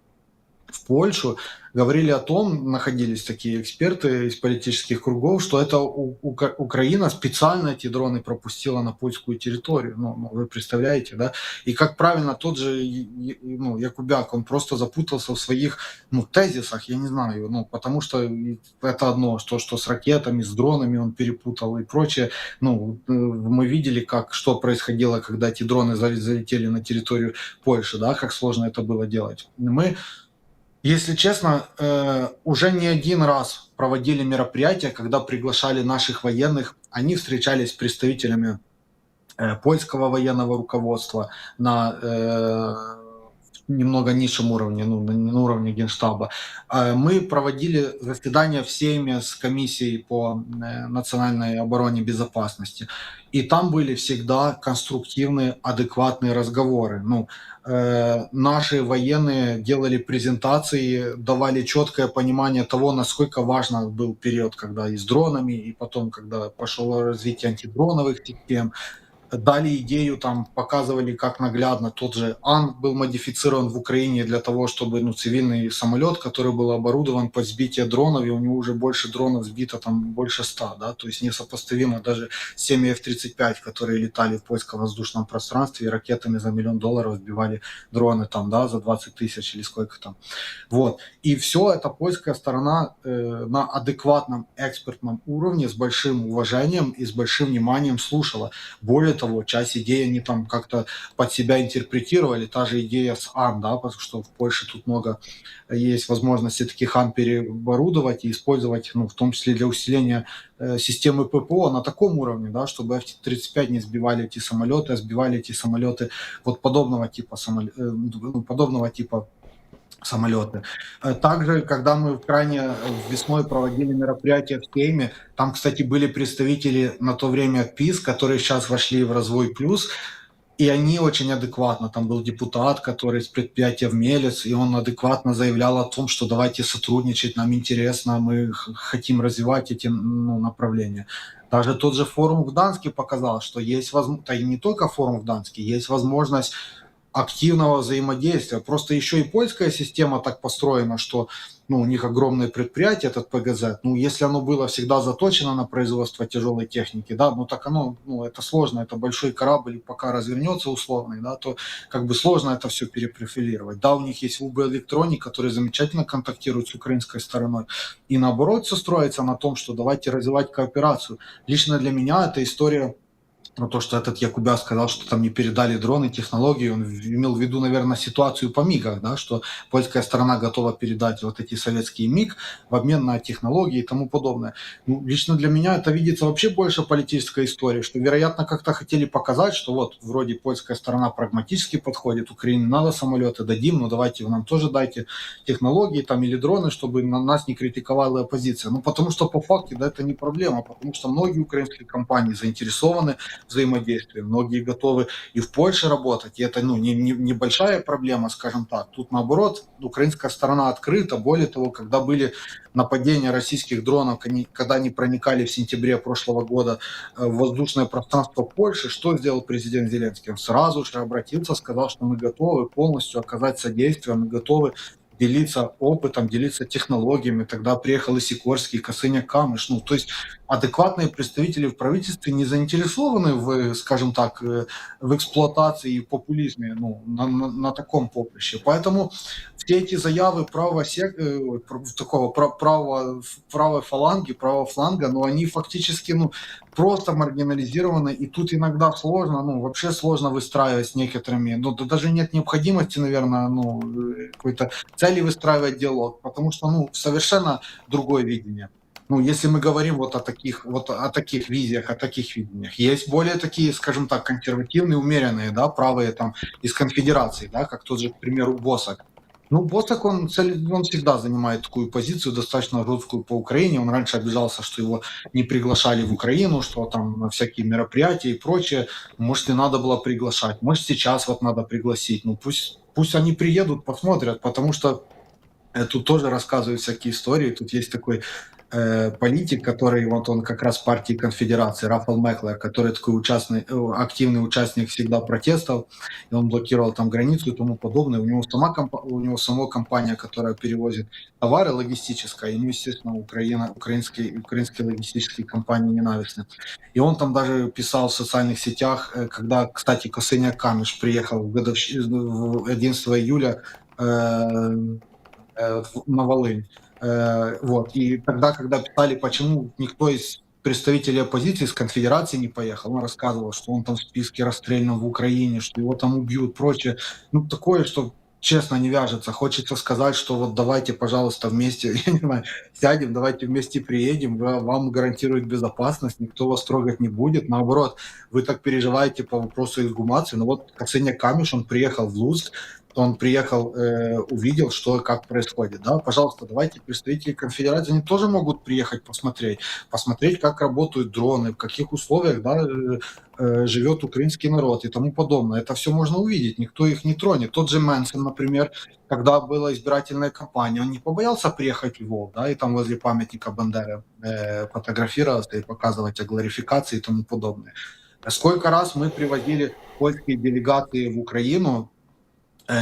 в Польшу, говорили о том, находились такие эксперты из политических кругов, что это Украина специально эти дроны пропустила на польскую территорию. Ну, вы представляете, да? И как правильно тот же Якубяк, он просто запутался в своих тезисах, я не знаю, потому что это одно, что с ракетами, с дронами он перепутал и прочее. Мы видели, что происходило, когда эти дроны залетели на территорию Польши, да, как сложно это было делать. Мы, если честно, уже не один раз проводили мероприятия, когда приглашали наших военных, они встречались с представителями польского военного руководства на немного низшем уровне, на уровне Генштаба. Мы проводили заседания в Сейме с комиссией по национальной обороне и безопасности. И там были всегда конструктивные, адекватные разговоры. Наши военные делали презентации, давали четкое понимание того, насколько важно был период, когда и с дронами, и потом, когда пошло развитие антидроновых систем. Дали идею, показывали, как наглядно тот же Ан был модифицирован в Украине для того, чтобы цивильный самолет, который был оборудован под сбитие дронов, и у него уже больше дронов сбито, больше 100, да, то есть несопоставимо даже с теми F-35, которые летали в польском воздушном пространстве и ракетами за $1 миллион сбивали дроны за 20 тысяч или сколько там. Вот. И все это польская сторона на адекватном экспертном уровне с большим уважением и с большим вниманием слушала. Более того, часть идей они как-то под себя интерпретировали. Та же идея с АН, да, потому что в Польше тут много есть возможности таких АН переоборудовать и использовать, в том числе для усиления системы ППО на таком уровне, да, чтобы F-35 не сбивали эти самолеты, а сбивали эти самолеты подобного типа самолеты. Также, когда мы крайне весной проводили мероприятия в Сейме, там, кстати, были представители на то время ПИС, которые сейчас вошли в Развой Плюс, и они очень адекватно, там был депутат, который из предприятия в Мелец, и он адекватно заявлял о том, что давайте сотрудничать, нам интересно, мы хотим развивать эти направления. Даже тот же форум в Гданске показал, что есть возможность, и не только форум в Гданске, есть возможность активного взаимодействия. Просто еще и польская система так построена, что у них огромное предприятие, этот ПГЗ. Если оно было всегда заточено на производство тяжелой техники, да, так оно, это сложно, это большой корабль, пока развернется условный, да, то сложно это все перепрофилировать. Да, у них есть УБ Электроник, который замечательно контактирует с украинской стороной. И наоборот, все строится на том, что давайте развивать кооперацию. Лично для меня эта история, то, что этот Якубяк сказал, что там не передали дроны, технологии, он имел в виду, наверное, ситуацию по МИГах, да, что польская сторона готова передать эти советские МИГ в обмен на технологии и тому подобное. Лично для меня это видится вообще больше политической историей, что, вероятно, как-то хотели показать, что вроде польская сторона прагматически подходит, Украине надо самолеты, дадим, но давайте вы нам тоже дайте технологии или дроны, чтобы на нас не критиковала оппозиция. Потому что по факту, да, это не проблема, потому что многие украинские компании заинтересованы взаимодействия. Многие готовы и в Польше работать, и это небольшая проблема, скажем так. Тут наоборот, украинская сторона открыта. Более того, когда были нападения российских дронов, когда они проникали в сентябре прошлого года в воздушное пространство Польши, что сделал президент Зеленский? Он сразу же обратился, сказал, что мы готовы полностью оказать содействие, мы готовы делиться опытом, делиться технологиями. Тогда приехал и Сикорский, и Косыня-Камыш. То есть адекватные представители в правительстве не заинтересованы в, скажем так, в эксплуатации и популизме на таком поприще. Поэтому все эти заявы правого фланга, они фактически просто маргинализированы, и тут иногда сложно, вообще сложно выстраивать с некоторыми, даже нет необходимости, наверное, какой-то цели выстраивать диалог, потому что, совершенно другое видение. Если мы говорим о таких визиях, о таких видениях, есть более такие, скажем так, консервативные, умеренные, да, правые из конфедерации, да, как тот же, к примеру, Босак. Босак, он всегда занимает такую позицию достаточно жесткую по Украине. Он раньше обижался, что его не приглашали в Украину, что там на всякие мероприятия и прочее. Может, и надо было приглашать. Может, сейчас надо пригласить. Пусть они приедут, посмотрят, потому что тут тоже рассказывают всякие истории. Тут есть такой политик, который вот он как раз партии Конфедерации, Рафал Меклер, который такой активный участник всегда протестов, и он блокировал там границу и тому подобное. У него сама компания, которая перевозит товары, логистическая, ему, естественно, украинские логистические компании ненавистны. И он там даже писал в социальных сетях, когда, кстати, Косыня Камыш приехал в 11 июля на Волынь. Вот. И тогда, когда писали, почему никто из представителей оппозиции с конфедерации не поехал, он рассказывал, что он там в списке расстрелян в Украине, что его там убьют, прочее. Ну, такое, что честно не вяжется. Хочется сказать, что вот давайте, пожалуйста, вместе, я не знаю, сядем, давайте вместе приедем, вам гарантируют безопасность, никто вас трогать не будет. Наоборот, вы так переживаете по вопросу эксгумации. Но вот Косыня Камыш, он приехал в Луцк, он приехал, увидел, что и как происходит. Да? Пожалуйста, давайте представители конфедерации, они тоже могут приехать посмотреть, как работают дроны, в каких условиях, да, живет украинский народ и тому подобное. Это все можно увидеть, никто их не тронет. Тот же Мэнсон, например, когда была избирательная кампания, он не побоялся приехать в Львов, да, и там возле памятника Бандеры фотографироваться и показывать о глорификации и тому подобное. Сколько раз мы приводили польские делегации в Украину,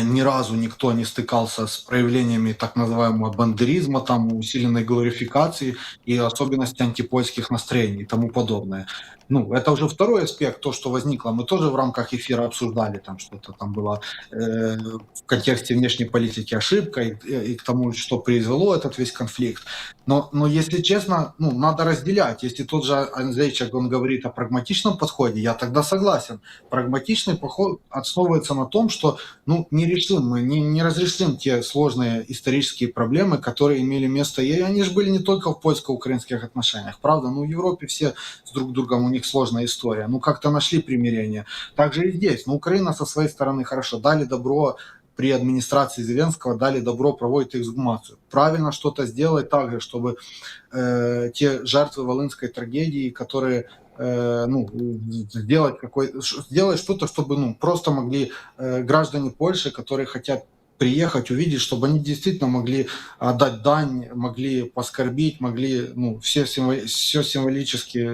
ни разу никто не стыкался с проявлениями так называемого бандеризма, там, усиленной глорификации и особенности антипольских настроений и тому подобное. Ну, это уже второй аспект, то, что возникло. Мы тоже в рамках эфира обсуждали, там что-то там было в контексте внешней политики ошибка и к тому, что произвело этот весь конфликт. Но если честно, ну, надо разделять. Если тот же Анзейчик, он говорит о прагматичном подходе, я тогда согласен. Прагматичный подход основывается на том, что не решим мы, не разрешим те сложные исторические проблемы, которые имели место. И они же были не только в польско-украинских отношениях, правда? В Европе все с друг другом, у них сложная история. Как-то нашли примирение. Также и здесь. Украина со своей стороны хорошо дали добро при администрации Зеленского, дали добро проводить эксгумацию. Правильно что-то сделать также, чтобы те жертвы Волынской трагедии, которые сделать что-то, чтобы просто могли граждане Польши, которые хотят приехать, увидеть, чтобы они действительно могли отдать дань, могли поскорбить, могли все символически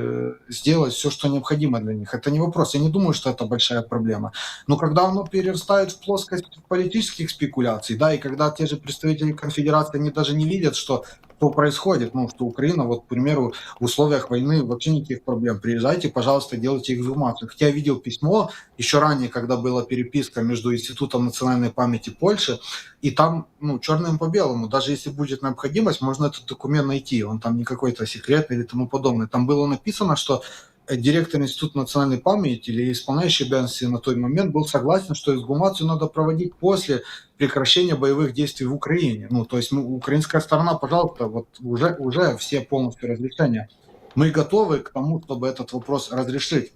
сделать, все, что необходимо для них. Это не вопрос. Я не думаю, что это большая проблема. Но когда оно перерастает в плоскость политических спекуляций, да, и когда те же представители конфедерации, они даже не видят, что происходит, что Украина, вот, к примеру, в условиях войны вообще никаких проблем. Приезжайте, пожалуйста, делайте эксгумацию. Хотя я видел письмо еще ранее, когда была переписка между Институтом национальной памяти Польши, и там, черным по белому, даже если будет необходимость, можно этот документ найти, он там не какой-то секретный или тому подобное. Там было написано, что директор Института национальной памяти или исполняющий обязанности на тот момент был согласен, что эксгумацию надо проводить после прекращения боевых действий в Украине. То есть украинская сторона, пожалуйста, вот уже все полностью разрешения. Мы готовы к тому, чтобы этот вопрос разрешить.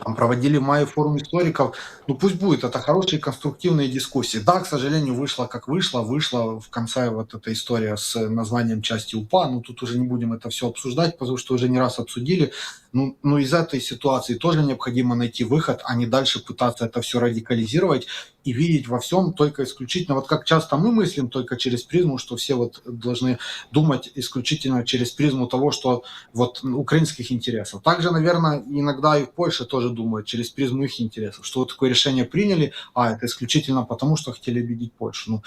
Там проводили в мае форум историков. Пусть будет, это хорошие конструктивные дискуссии. Да, к сожалению, вышло как вышло. Вышла в конце вот эта история с названием части УПА. Тут уже не будем это все обсуждать, потому что уже не раз обсудили. Из этой ситуации тоже необходимо найти выход, а не дальше пытаться это все радикализировать и видеть во всем только исключительно, вот как часто мы мыслим только через призму, что все вот должны думать исключительно через призму того, что вот украинских интересов. Также, наверное, иногда и в Польше тоже думают через призму их интересов, что вот такое решение приняли, это исключительно потому, что хотели обидеть Польшу.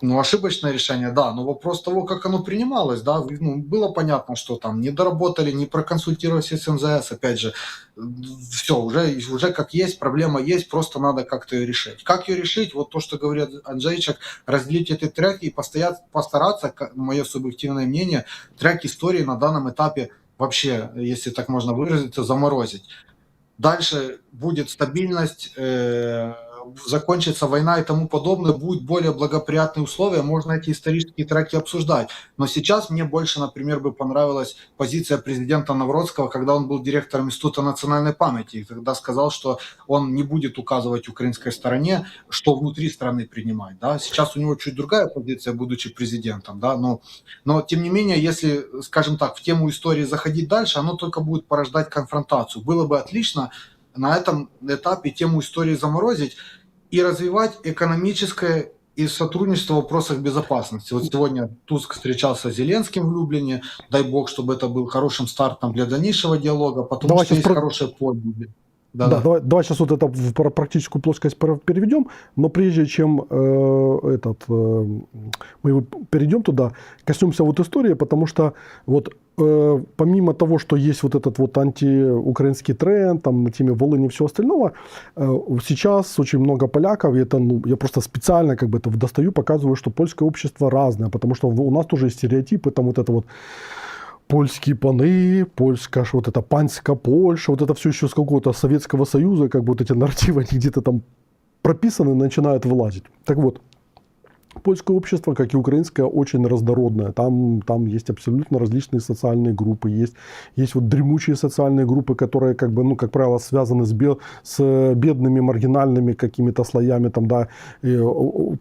Ошибочное решение, да, но вопрос того, как оно принималось, да, было понятно, что там не доработали, не проконсультировались с МЗС, опять же, все, уже как есть, проблема есть, просто надо как-то ее решить. Как ее решить? Вот то, что говорит Анджейчик, разделить эти треки и постараться, мое субъективное мнение, трек истории на данном этапе вообще, если так можно выразиться, заморозить. Дальше будет стабильность, закончится война и тому подобное, будут более благоприятные условия, можно эти исторические треки обсуждать. Но сейчас мне больше, например, бы понравилась позиция президента Навроцкого, когда он был директором Института национальной памяти, и тогда сказал, что он не будет указывать украинской стороне, что внутри страны принимать. Да? Сейчас у него чуть другая позиция, будучи президентом. Да? Но тем не менее, если, скажем так, в тему истории заходить дальше, оно только будет порождать конфронтацию. Было бы отлично на этом этапе тему истории заморозить и развивать экономическое и сотрудничество в вопросах безопасности. Вот сегодня Туск встречался с Зеленским в Люблине. Дай бог, чтобы это был хорошим стартом для дальнейшего диалога, потому Давай что сейчас есть хорошие подвиги. Да, Да-да. давай сейчас вот это в практическую плоскость переведем, но прежде чем мы его перейдем туда, коснемся вот истории, потому что вот помимо того, что есть вот этот вот антиукраинский тренд, там на теме Волыни и всего остального, сейчас очень много поляков, и это, ну, я просто специально как бы это достаю, показываю, что польское общество разное, потому что у нас тоже есть стереотипы, там вот это вот польские паны, польская, вот это панська Польша, вот это все еще с какого-то Советского Союза, как бы вот эти нарративы, они где-то там прописаны, начинают вылазить. Так вот, польское общество, как и украинское, очень разнородное. Там есть абсолютно различные социальные группы. Есть вот дремучие социальные группы, которые, как бы, ну, как правило, связаны с бедными, маргинальными какими-то слоями. Там, да.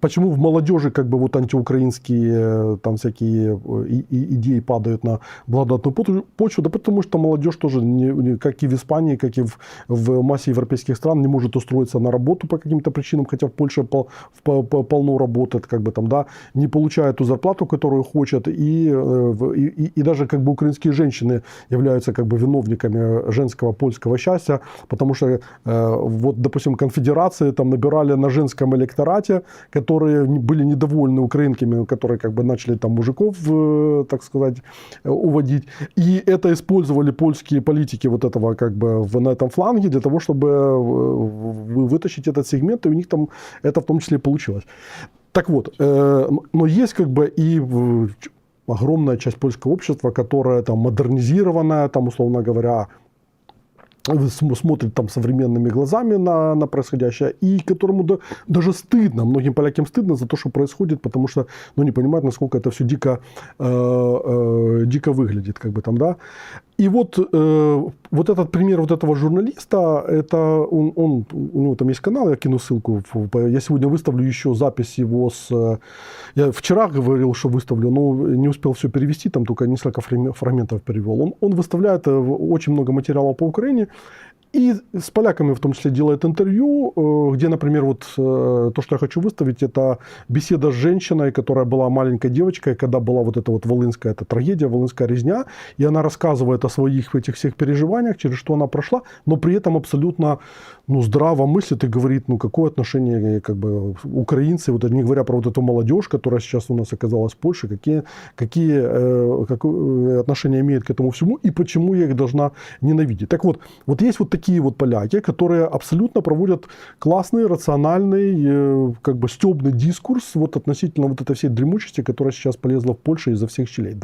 Почему в молодежи как бы вот антиукраинские там всякие идеи падают на благодатную почву? Да потому что молодежь тоже, как и в Испании, как и в массе европейских стран, не может устроиться на работу по каким-то причинам, хотя в Польше полно работает, как бы там, да, не получает ту зарплату, которую хочет, и даже как бы украинские женщины являются как бы виновниками женского польского счастья, потому что вот, допустим, конфедерации там набирали на женском электорате, которые были недовольны украинками, которые как бы начали там мужиков, так сказать, уводить, и это использовали польские политики вот этого как бы на этом фланге для того, чтобы вытащить этот сегмент, и у них там это в том числе получилось. Так вот, но есть как бы и огромная часть польского общества, которая там модернизированная, там, условно говоря, смотрит там современными глазами на происходящее, и которому даже стыдно, многим полякам стыдно за то, что происходит, потому что, ну, не понимают, насколько это все дико выглядит, как бы там, да. И вот этот пример вот этого журналиста, это у него там есть канал, я кину ссылку, я сегодня выставлю еще запись его я вчера говорил, что выставлю, но не успел все перевести, там только несколько фрагментов перевел. Он выставляет очень много материала по Украине, и с поляками в том числе делает интервью, где, например, вот то, что я хочу выставить, это беседа с женщиной, которая была маленькой девочкой, когда была вот эта вот волынская трагедия, волынская резня, и она рассказывает о своих этих всех переживаниях, через что она прошла, но при этом абсолютно, ну, здраво мыслит и говорит, ну, какое отношение как бы украинцы, вот не говоря про вот эту молодежь, которая сейчас у нас оказалась в Польше, какие отношения имеет к этому всему и почему я их должна ненавидеть. Так вот есть вот такие вот поляки, которые абсолютно проводят классный, рациональный, как бы стёбный дискурс вот относительно вот этой всей дремучести, которая сейчас полезла в Польшу изо всех щелей.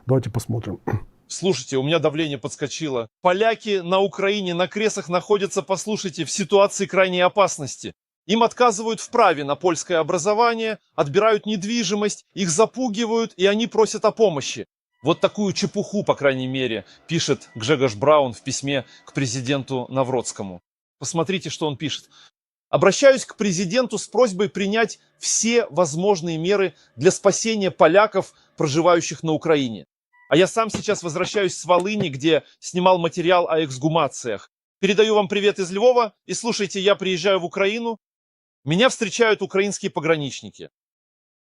Давайте посмотрим. Слушайте, у меня давление подскочило. Поляки на Украине на кресах находятся, послушайте, в ситуации крайней опасности. Им отказывают в праве на польское образование, отбирают недвижимость, их запугивают, и они просят о помощи. Вот такую чепуху, по крайней мере, пишет Гжегош Браун в письме к президенту Навроцкому. Посмотрите, что он пишет. «Обращаюсь к президенту с просьбой принять все возможные меры для спасения поляков, проживающих на Украине. А я сам сейчас возвращаюсь с Волыни, где снимал материал о эксгумациях. Передаю вам привет из Львова, и слушайте, я приезжаю в Украину. Меня встречают украинские пограничники.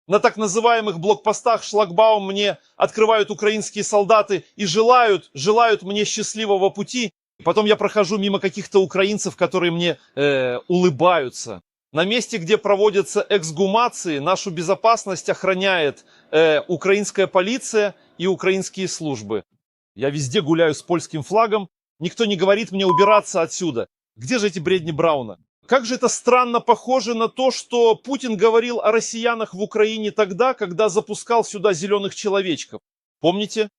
На так называемых блокпостах шлагбаум мне открывают украинские солдаты и желают мне счастливого пути. Потом я прохожу мимо каких-то украинцев, которые мне улыбаются. На месте, где проводятся эксгумации, нашу безопасность охраняет украинская полиция и украинские службы. Я везде гуляю с польским флагом, никто не говорит мне убираться отсюда. Где же эти бредни Брауна? Как же это странно похоже на то, что Путин говорил о россиянах в Украине тогда, когда запускал сюда зеленых человечков. Помните?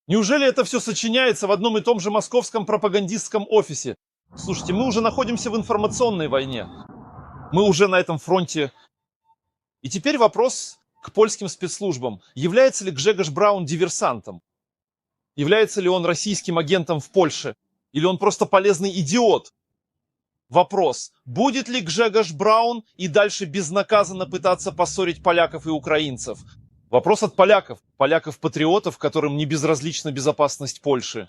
Неужели это все сочиняется в одном и том же московском пропагандистском офисе? Слушайте, мы уже находимся в информационной войне. Мы уже на этом фронте. И теперь вопрос к польским спецслужбам. Является ли Гжегош Браун диверсантом? Является ли он российским агентом в Польше? Или он просто полезный идиот? Вопрос, будет ли Гжегош Браун и дальше безнаказанно пытаться поссорить поляков и украинцев? Вопрос от поляков, поляков-патриотов, которым не безразлична безопасность Польши.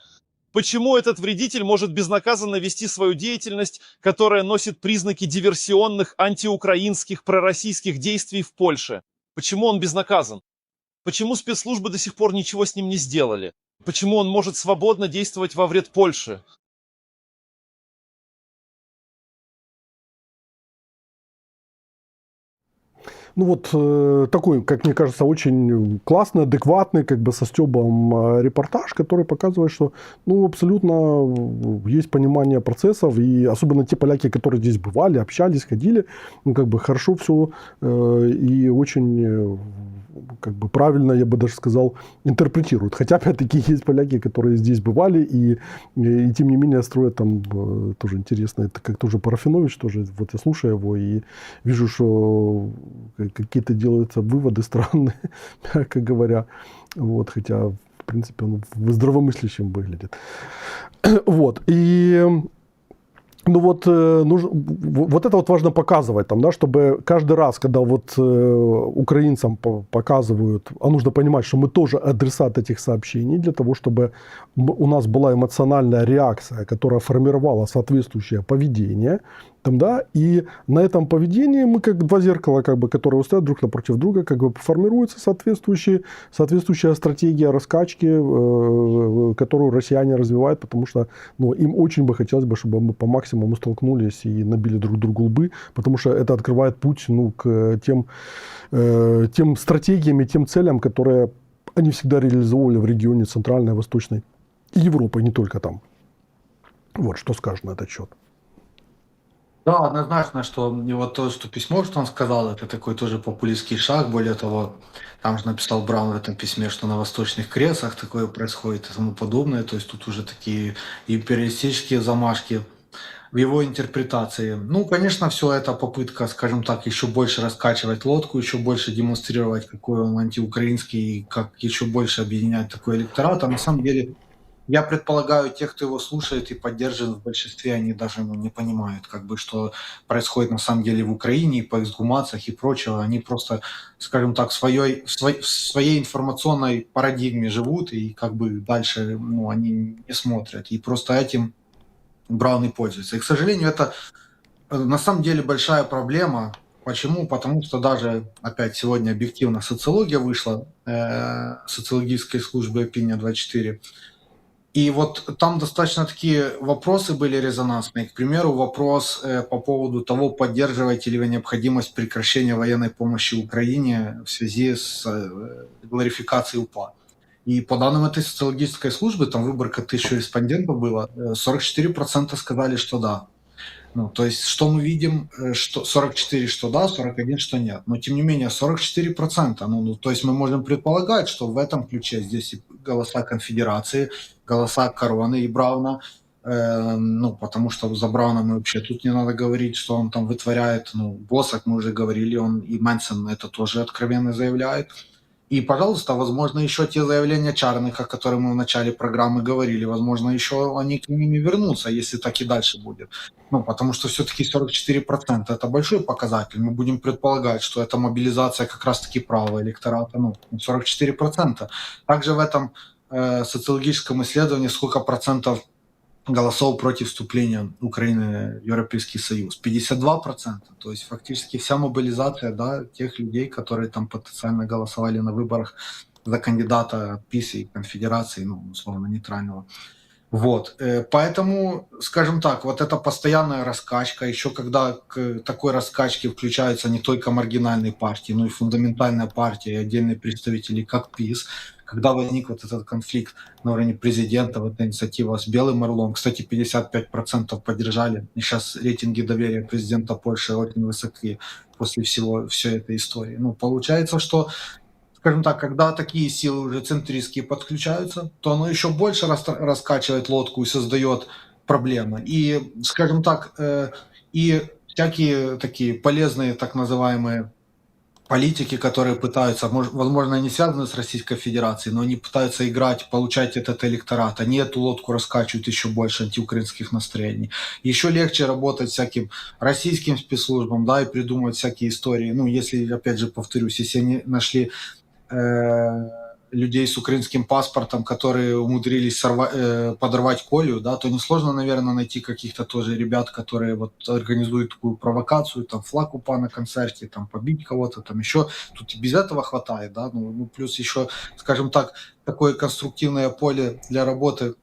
Почему этот вредитель может безнаказанно вести свою деятельность, которая носит признаки диверсионных, антиукраинских, пророссийских действий в Польше? Почему он безнаказан? Почему спецслужбы до сих пор ничего с ним не сделали? Почему он может свободно действовать во вред Польше? Ну вот такой, как мне кажется, очень классный, адекватный, как бы со стёбом репортаж, который показывает, что ну абсолютно есть понимание процессов, и особенно те поляки, которые здесь бывали, общались, ходили, ну как бы хорошо все и очень как бы правильно, я бы даже сказал, интерпретируют. Хотя, опять-таки, есть поляки, которые здесь бывали, и тем не менее строят там тоже интересно. Это как тоже Парафинович, тоже, вот я слушаю его и вижу, что какие-то делаются выводы странные, мягко говоря. Вот, хотя, в принципе, он здравомыслящим выглядит. Вот, и... Ну вот, вот это вот важно показывать, там, да, чтобы каждый раз, когда вот украинцам показывают, а нужно понимать, что мы тоже адресат этих сообщений, для того, чтобы у нас была эмоциональная реакция, которая формировала соответствующее поведение, там, да, и на этом поведении мы как два зеркала, как бы, которые стоят друг напротив друга, как бы формируется соответствующая стратегия раскачки, которую россияне развивают, потому что ну, им очень бы хотелось бы, чтобы мы по максимуму столкнулись и набили друг другу лбы, потому что это открывает путь ну, к тем стратегиям и тем целям, которые они всегда реализовывали в регионе Центральной, Восточной Европы, не только там. Вот, что скажешь на этот счет? Да, однозначно, что и вот то, что письмо, что он сказал, это такой тоже популистский шаг. Более того, там же написал Браун в этом письме, что на восточных кресах такое происходит и тому подобное. То есть тут уже такие империалистические замашки в его интерпретации. Ну, конечно, все это попытка, скажем так, еще больше раскачивать лодку, еще больше демонстрировать, какой он антиукраинский, и как еще больше объединять такой электорат. А на самом деле, я предполагаю, те, кто его слушает и поддерживает в большинстве, они даже ну, не понимают, как бы, что происходит на самом деле в Украине, и по эксгумациях и прочего. Они просто, скажем так, в своей информационной парадигме живут, и как бы дальше ну, они не смотрят. И просто этим Браун и пользуется. И, к сожалению, это на самом деле большая проблема. Почему? Потому что даже, опять сегодня объективно социология вышла, социологической службы Opinion 24, и вот там достаточно такие вопросы были резонансные. К примеру, вопрос по поводу того, поддерживаете ли вы необходимость прекращения военной помощи Украине в связи с глорификацией УПА. И по данным этой социологической службы, там выборка 1000 респондентов было, 44% сказали, что да. Ну, то есть, что мы видим, что 44, что да, 41, что нет. Но, тем не менее, 44%. Ну, то есть, мы можем предполагать, что в этом ключе здесь и голоса конфедерации, голоса Короны и Брауна, ну, потому что за Брауна мы вообще тут не надо говорить, что он там вытворяет. Ну, Босак, мы уже говорили, он и Мэнсон это тоже откровенно заявляет. И, пожалуйста, возможно, еще те заявления Чарных, о которых мы в начале программы говорили, возможно, еще они к ними вернутся, если так и дальше будет. Ну, потому что все-таки 44% это большой показатель. Мы будем предполагать, что это мобилизация как раз-таки правого электората, ну, 44%. Также в этом социологическом исследовании сколько процентов голосов против вступления Украины в Европейский Союз. 52%. То есть фактически вся мобилизация да, тех людей, которые там потенциально голосовали на выборах за кандидата от ПиС и конфедерации, ну, условно, нейтрального. Вот. Поэтому, скажем так, вот эта постоянная раскачка, еще когда к такой раскачке включаются не только маргинальные партии, но и фундаментальная партия и отдельные представители, как ПиС, когда возник вот этот конфликт на уровне президента, вот эта инициатива с Белым Орлом, кстати, 55% поддержали, и сейчас рейтинги доверия президента Польши очень высоки после всей этой истории. Ну, получается, что скажем так, когда такие силы уже центристские подключаются, то оно еще больше раскачивает лодку и создает проблемы. И, скажем так, и всякие такие полезные так называемые политики, которые пытаются, возможно, они связаны с Российской Федерацией, но они пытаются играть, получать этот электорат. Они эту лодку раскачивают еще больше антиукраинских настроений. Еще легче работать всяким российским спецслужбам, да, и придумывать всякие истории. Ну, если, опять же, повторюсь, если они нашли людей с украинским паспортом, которые умудрились подорвать Колю, да, то несложно, наверное, найти каких-то тоже ребят, которые вот организуют такую провокацию, там флаг УПА на концерте, там побить кого-то, там еще. Тут и без этого хватает, да, ну плюс еще, скажем так, такое конструктивное поле для работы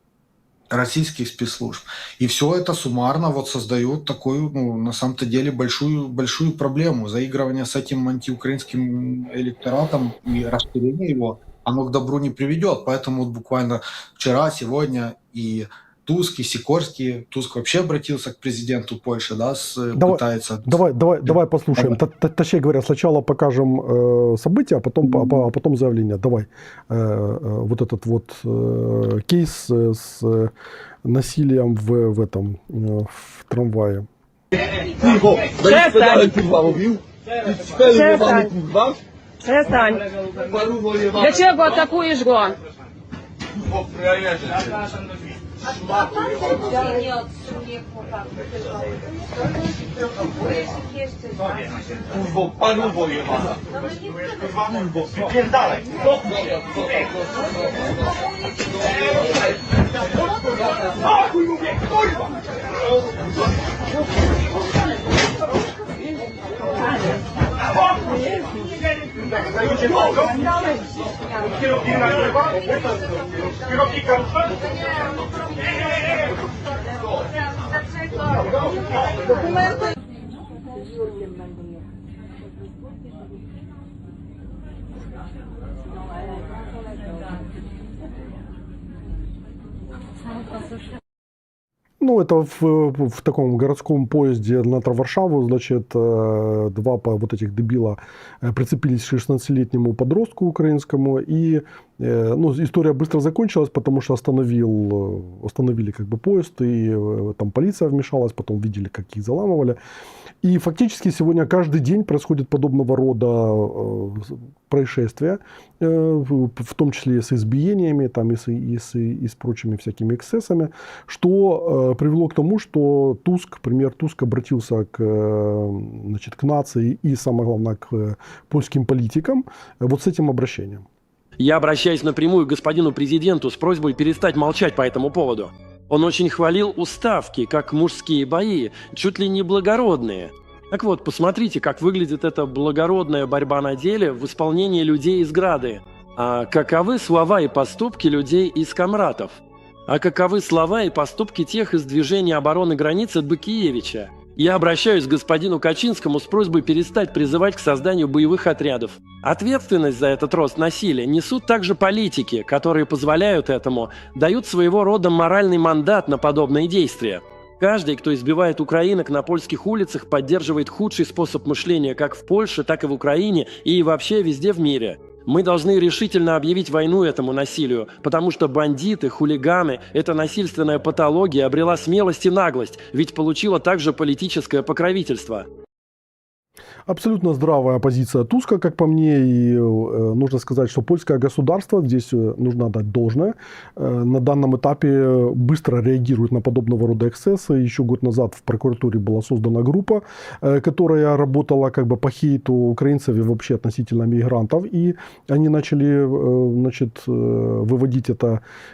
российских спецслужб. И все это суммарно вот создает такую, ну, на самом-то деле, большую проблему. Заигрывание с этим антиукраинским электоратом и расширение его, оно к добру не приведет. Поэтому вот буквально вчера, сегодня и Туск, и Сикорский, Туск вообще обратился к президенту Польши, да, пытается... Давай послушаем. Точнее говоря, сначала покажем события, а потом заявление. Давай. Вот этот вот кейс с насилием в трамвае. Przestań. Dlaczego atakujesz go? Nie odsuje chłopaków. Kurwo, paruwo jebana. Kurwo, wypierdalaj. A, chuj mówię, kurwa! Kierownika ruszać? Ну, это в таком городском поезде на Варшаву, значит, два вот этих дебила прицепились к 16-летнему подростку украинскому, и ну, история быстро закончилась, потому что остановили как бы поезд, и там полиция вмешалась, потом видели, как их заламывали. И фактически сегодня каждый день происходит подобного рода происшествия, в том числе и с избиениями, там, и с прочими всякими эксцессами, что привело к тому, что премьер Туск обратился к нации и, самое главное, к польским политикам вот с этим обращением. Я обращаюсь напрямую к господину президенту с просьбой перестать молчать по этому поводу. Он очень хвалил уставки, как мужские бои, чуть ли не благородные. Так вот, посмотрите, как выглядит эта благородная борьба на деле в исполнении людей из Грады. А каковы слова и поступки людей из Камратов? А каковы слова и поступки тех из движения обороны границы Бакиевича? Я обращаюсь к господину Качинскому с просьбой перестать призывать к созданию боевых отрядов. Ответственность за этот рост насилия несут также политики, которые позволяют этому, дают своего рода моральный мандат на подобные действия. Каждый, кто избивает украинок на польских улицах, поддерживает худший способ мышления как в Польше, так и в Украине и вообще везде в мире. Мы должны решительно объявить войну этому насилию, потому что бандиты, хулиганы, эта насильственная патология обрела смелость и наглость, ведь получила также политическое покровительство. Абсолютно здравая позиция Туска, как по мне, и нужно сказать, что польское государство, здесь нужно отдать должное, на данном этапе быстро реагирует на подобного рода эксцессы. Еще год назад в прокуратуре была создана группа, которая работала как бы по хейту украинцев и вообще относительно мигрантов, и они начали, значит, выводить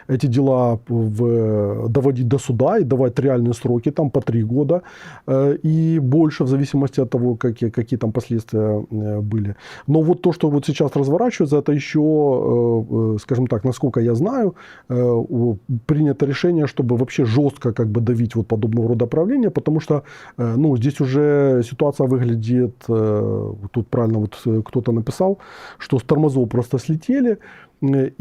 эти дела, доводить до суда и давать реальные сроки, там по 3 года и больше, в зависимости от того, какие там последствия были. Но вот то, что вот сейчас разворачивается, это еще, скажем так, насколько я знаю, принято решение, чтобы вообще жестко как бы давить вот подобного рода правления, потому что, ну, здесь уже ситуация выглядит, тут правильно вот кто-то написал, что с тормозов просто слетели,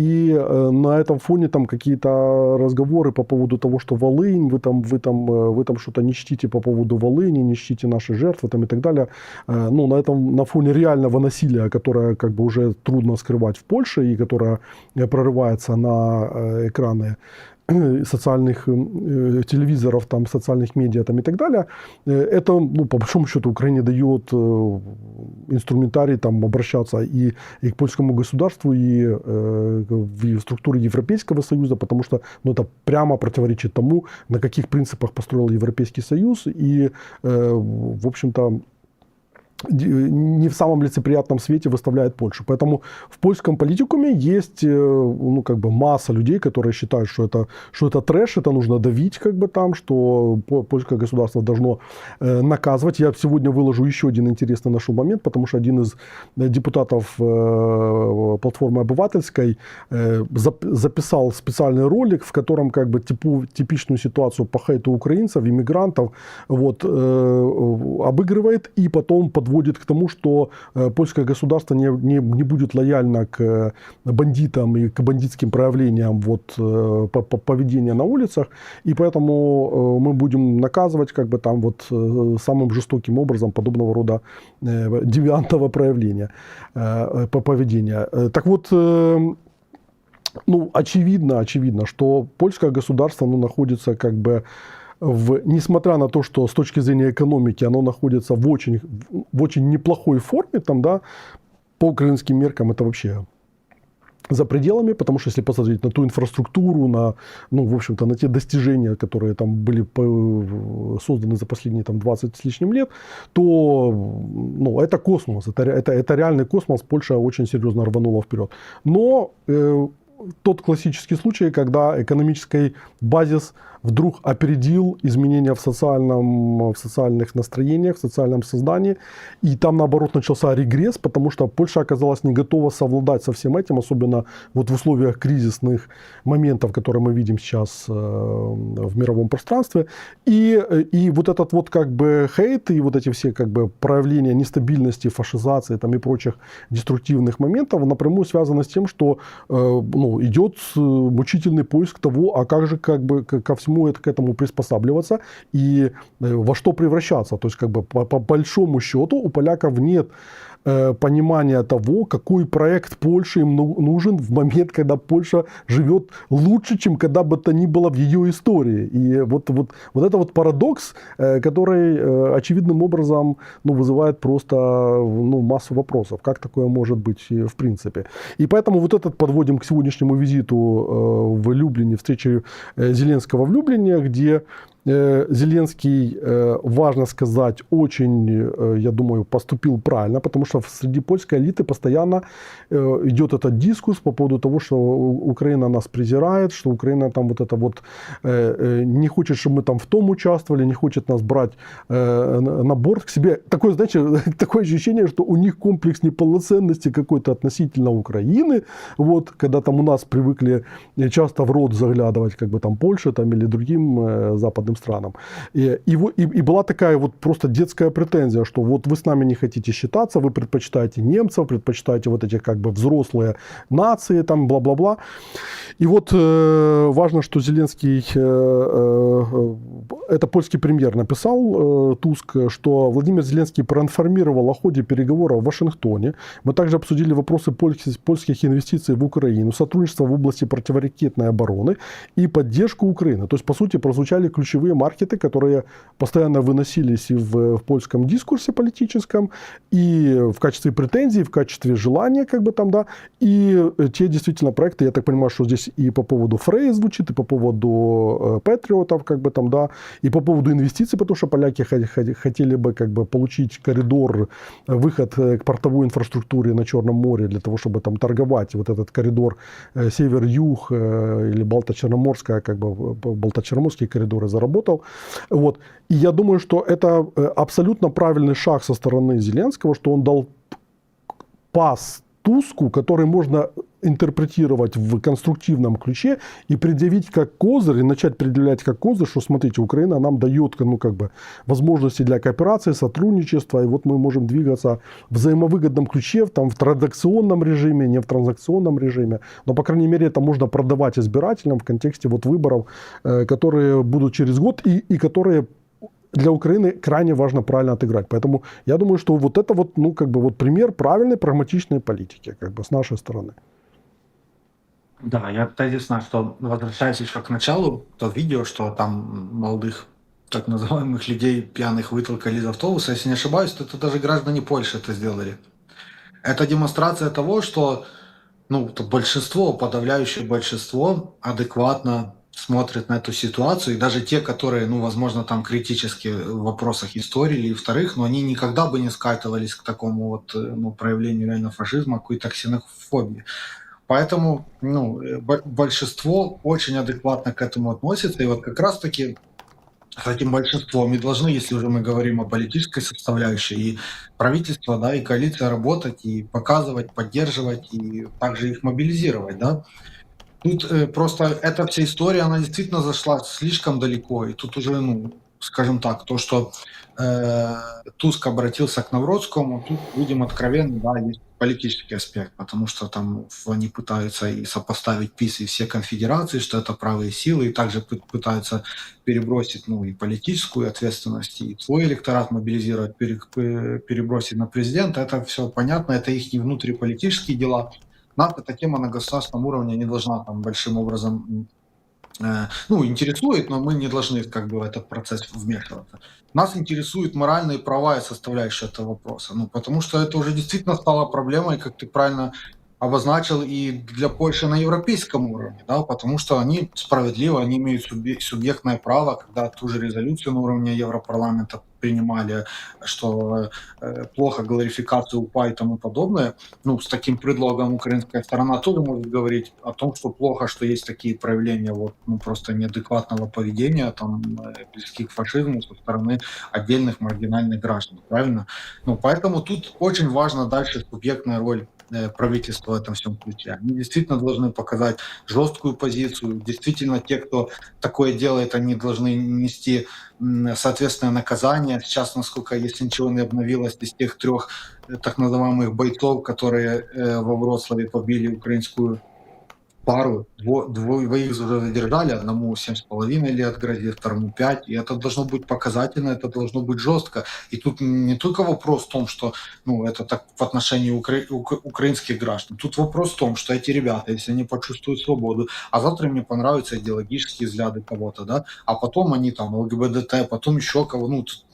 и на этом фоне там какие-то разговоры по поводу того, что Волынь, вы там что-то не чтите по поводу Волыни, не чтите наши жертвы там и так далее. Ну, на фоне реального насилия, которое как бы уже трудно скрывать в Польше и которое прорывается на экраны социальных телевизоров, там, социальных медиа там, и так далее, это, ну, по большому счету, Украине дает инструментарий там, обращаться и к польскому государству, и в структуре Европейского Союза, потому что, ну, это прямо противоречит тому, на каких принципах построил Европейский Союз, и, в общем-то, не в самом лицеприятном свете выставляет Польшу. Поэтому в польском политикуме есть ну, как бы масса людей, которые считают, что это трэш, это нужно давить как бы там, что польское государство должно наказывать. Я сегодня выложу еще один интересный нашел момент, потому что один из депутатов платформы обывательской записал специальный ролик, в котором как бы типичную ситуацию по хейту украинцев, иммигрантов вот, обыгрывает и потом подводит к тому, что польское государство не будет лояльно к бандитам и к бандитским проявлениям вот, поведения на улицах, и поэтому мы будем наказывать как бы там вот самым жестоким образом подобного рода девиантного проявления, поведения. Так вот, ну, очевидно, что польское государство находится как бы несмотря на то, что с точки зрения экономики оно находится в очень неплохой форме, там, да, по украинским меркам это вообще за пределами, потому что если посмотреть на ту инфраструктуру, ну, в общем-то, на те достижения, которые там были созданы за последние там, 20 с лишним лет, то ну, это космос, это реальный космос, Польша очень серьезно рванула вперед. Но тот классический случай, когда экономический базис вдруг опередил изменения в социальных настроениях, в социальном создании. И там, наоборот, начался регресс, потому что Польша оказалась не готова совладать со всем этим, особенно вот в условиях кризисных моментов, которые мы видим сейчас в мировом пространстве. И вот этот вот как бы хейт и вот эти все как бы проявления нестабильности, фашизации там, и прочих деструктивных моментов напрямую связаны с тем, что ну, идет мучительный поиск того, а как же как бы ко всему к этому приспосабливаться и во что превращаться. То есть, как бы по большому счету у поляков нет понимания того, какой проект Польши им нужен в момент, когда Польша живет лучше, чем когда бы то ни было в ее истории. И вот это вот парадокс, который очевидным образом ну, вызывает просто ну, массу вопросов. Как такое может быть в принципе? И поэтому вот этот подводим к сегодняшнему визиту в Люблине, встрече Зеленского в Люблине, где Зеленский, важно сказать, очень, я думаю, поступил правильно, потому что среди польской элиты постоянно идет этот дискурс по поводу того, что Украина нас презирает, что Украина там вот это вот не хочет, чтобы мы там в том участвовали, не хочет нас брать на борт к себе. Такое, знаете, такое ощущение, что у них комплекс неполноценности какой-то относительно Украины, вот, когда там у нас привыкли часто в рот заглядывать, как бы там Польше там, или другим западным странам. И была такая вот просто детская претензия, что вот вы с нами не хотите считаться, вы предпочитаете немцев, предпочитаете вот эти как бы взрослые нации, там бла-бла-бла. И вот важно, что Зеленский, это польский премьер написал, Туск, что Владимир Зеленский проинформировал о ходе переговоров в Вашингтоне. Мы также обсудили вопросы польских инвестиций в Украину, сотрудничество в области противоракетной обороны и поддержку Украины. То есть, по сути, прозвучали ключевые маркеты, которые постоянно выносились и в польском дискурсе политическом, и в качестве претензий, в качестве желания, как бы там, да, и те действительно проекты, я так понимаю, что здесь и по поводу Фрей звучит, и по поводу Патриотов, как бы там, да, и по поводу инвестиций, потому что поляки хотели бы как бы получить коридор, выход к портовой инфраструктуре на Черном море для того, чтобы там торговать, вот этот коридор север-юг или Балто-Черноморская, как бы Балто-Черноморские коридоры заработал. Вот. И я думаю, что это абсолютно правильный шаг со стороны Зеленского, что он дал пас Туску, который можно интерпретировать в конструктивном ключе и предъявить как козырь, и начать предъявлять как козырь, что, смотрите, Украина нам дает ну, как бы, возможности для кооперации, сотрудничества, и вот мы можем двигаться в взаимовыгодном ключе, там, в транзакционном режиме, не в транзакционном режиме, но, по крайней мере, это можно продавать избирателям в контексте вот, выборов, которые будут через год и которые для Украины крайне важно правильно отыграть. Поэтому я думаю, что вот это вот, ну, как бы вот пример правильной прагматичной политики, как бы с нашей стороны. Да, я единственное, что возвращаясь еще к началу, то видео, что там молодых так называемых людей пьяных вытолкали из автобуса, если не ошибаюсь, то это даже граждане Польши это сделали. Это демонстрация того, что ну, то большинство, подавляющее большинство адекватно смотрят на эту ситуацию, и даже те, которые, ну, возможно, там критически в вопросах истории или вторых, но они никогда бы не скатывались к такому вот, ну, проявлению реально фашизма, какой-то ксенофобии. Поэтому, ну, большинство очень адекватно к этому относится, и вот как раз-таки с этим большинством и должны, если уже мы говорим о политической составляющей, и правительство, да, и коалиция работать, и показывать, поддерживать, и также их мобилизировать, да. Тут просто эта вся история, она действительно зашла слишком далеко, и тут уже, ну, скажем так, то, что Туск обратился к Навроцкому, тут, будем откровенны, да, есть политический аспект, потому что там они пытаются и сопоставить ПИС и все конфедерации, что это правые силы, и также пытаются перебросить, ну, и политическую ответственность, и свой электорат мобилизировать, перебросить на президента. Это все понятно, это их внутриполитические дела. Нас эта тема на государственном уровне не должна там большим образом, ну, интересует, но мы не должны как бы в этот процесс вмешиваться. Нас интересует моральные права и составляющая этого вопроса, ну, потому что это уже действительно стало проблемой, как ты правильно обозначил, и для Польши на европейском уровне, да, потому что они справедливо, они имеют субъектное право, когда ту же резолюцию на уровне Европарламента принимали, что плохо глорификацию УПА и тому подобное, ну, с таким предлогом украинская сторона тоже может говорить о том, что плохо, что есть такие проявления вот, ну, просто неадекватного поведения, там, близких к фашизму со стороны отдельных маргинальных граждан, правильно? Ну, поэтому тут очень важна дальше субъектная роль правительства в этом всем ключе. Они действительно должны показать жесткую позицию. Действительно, те, кто такое делает, они должны нести соответственное наказание. Сейчас, насколько, если ничего не обновилось, из тех 3 так называемых бойцов, которые во Вроцлаве побили украинскую пару, двоих уже задержали, одному 7,5 лет грозит, второму 5, и это должно быть показательно, это должно быть жестко. И тут не только вопрос в том, что, ну, это так в отношении украинских граждан, тут вопрос в том, что эти ребята, если они почувствуют свободу, а завтра им не понравятся идеологические взгляды кого-то, да, а потом они там ЛГБТ, потом еще кого, тут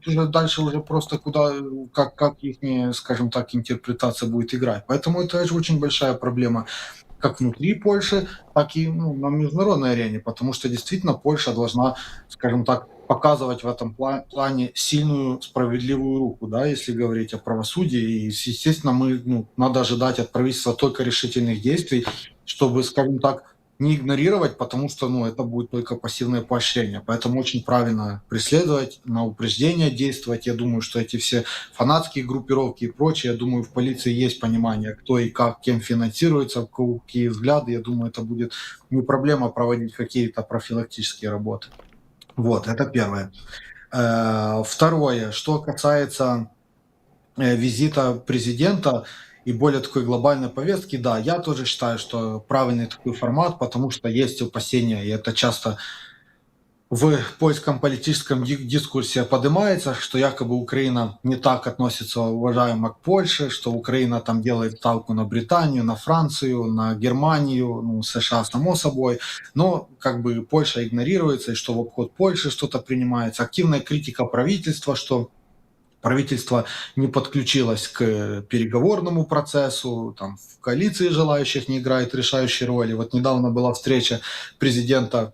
уже дальше уже просто куда, как их, скажем так, интерпретация будет играть. Поэтому это же очень большая проблема как внутри Польши, так и, ну, на международной арене, потому что действительно Польша должна, скажем так, показывать в этом плане сильную, справедливую руку, да, если говорить о правосудии. И, естественно, надо ожидать от правительства только решительных действий, чтобы, скажем так, не игнорировать, потому что, ну, это будет только пассивное поощрение. Поэтому очень правильно преследовать, на упреждение действовать. Я думаю, что эти все фанатские группировки и прочее, я думаю, в полиции есть понимание, кто и как, кем финансируется, какие взгляды. Я думаю, это будет не проблема проводить какие-то профилактические работы. Вот, это первое. Второе, что касается визита президента и более такой глобальной повестки, да, я тоже считаю, что правильный такой формат, потому что есть опасения, и это часто в польском политическом дискурсе поднимается, что якобы Украина не так относится уважаемо к Польше, что Украина там делает ставку на Британию, на Францию, на Германию, ну, США само собой, но как бы Польша игнорируется, и что в обход Польши что-то принимается. Активная критика правительства, что правительство не подключилось к переговорному процессу, там в коалиции желающих не играет решающей роли. Вот недавно была встреча президента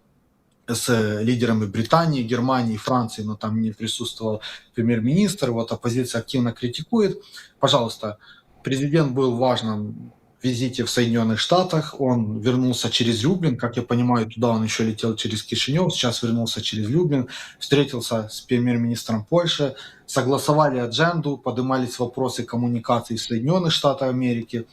с лидерами Британии, Германии, Франции, но там не присутствовал премьер-министр. Вот оппозиция активно критикует. Пожалуйста, президент был в важном визите в Соединенных Штатах, он вернулся через Люблин, как я понимаю, туда он еще летел через Кишинев, сейчас вернулся через Люблин, встретился с премьер-министром Польши, согласовали адженду, поднимались вопросы коммуникаций в Соединенных Штатах Америки.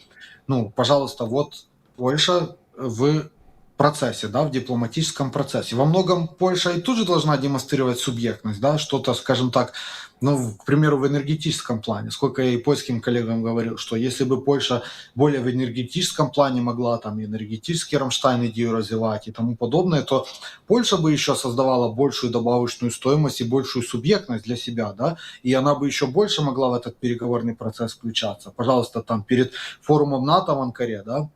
Ну, пожалуйста, вот Польша в процессе, да, в дипломатическом процессе. Во многом Польша и тут же должна демонстрировать субъектность, да, что-то, скажем так, ну, к примеру, в энергетическом плане. Сколько я и польским коллегам говорил, что если бы Польша более в энергетическом плане могла там энергетический Рамштайн идею развивать и тому подобное, то Польша бы еще создавала большую добавочную стоимость и большую субъектность для себя, да, и она бы еще больше могла в этот переговорный процесс включаться. Пожалуйста, там перед форумом НАТО в Анкаре, да,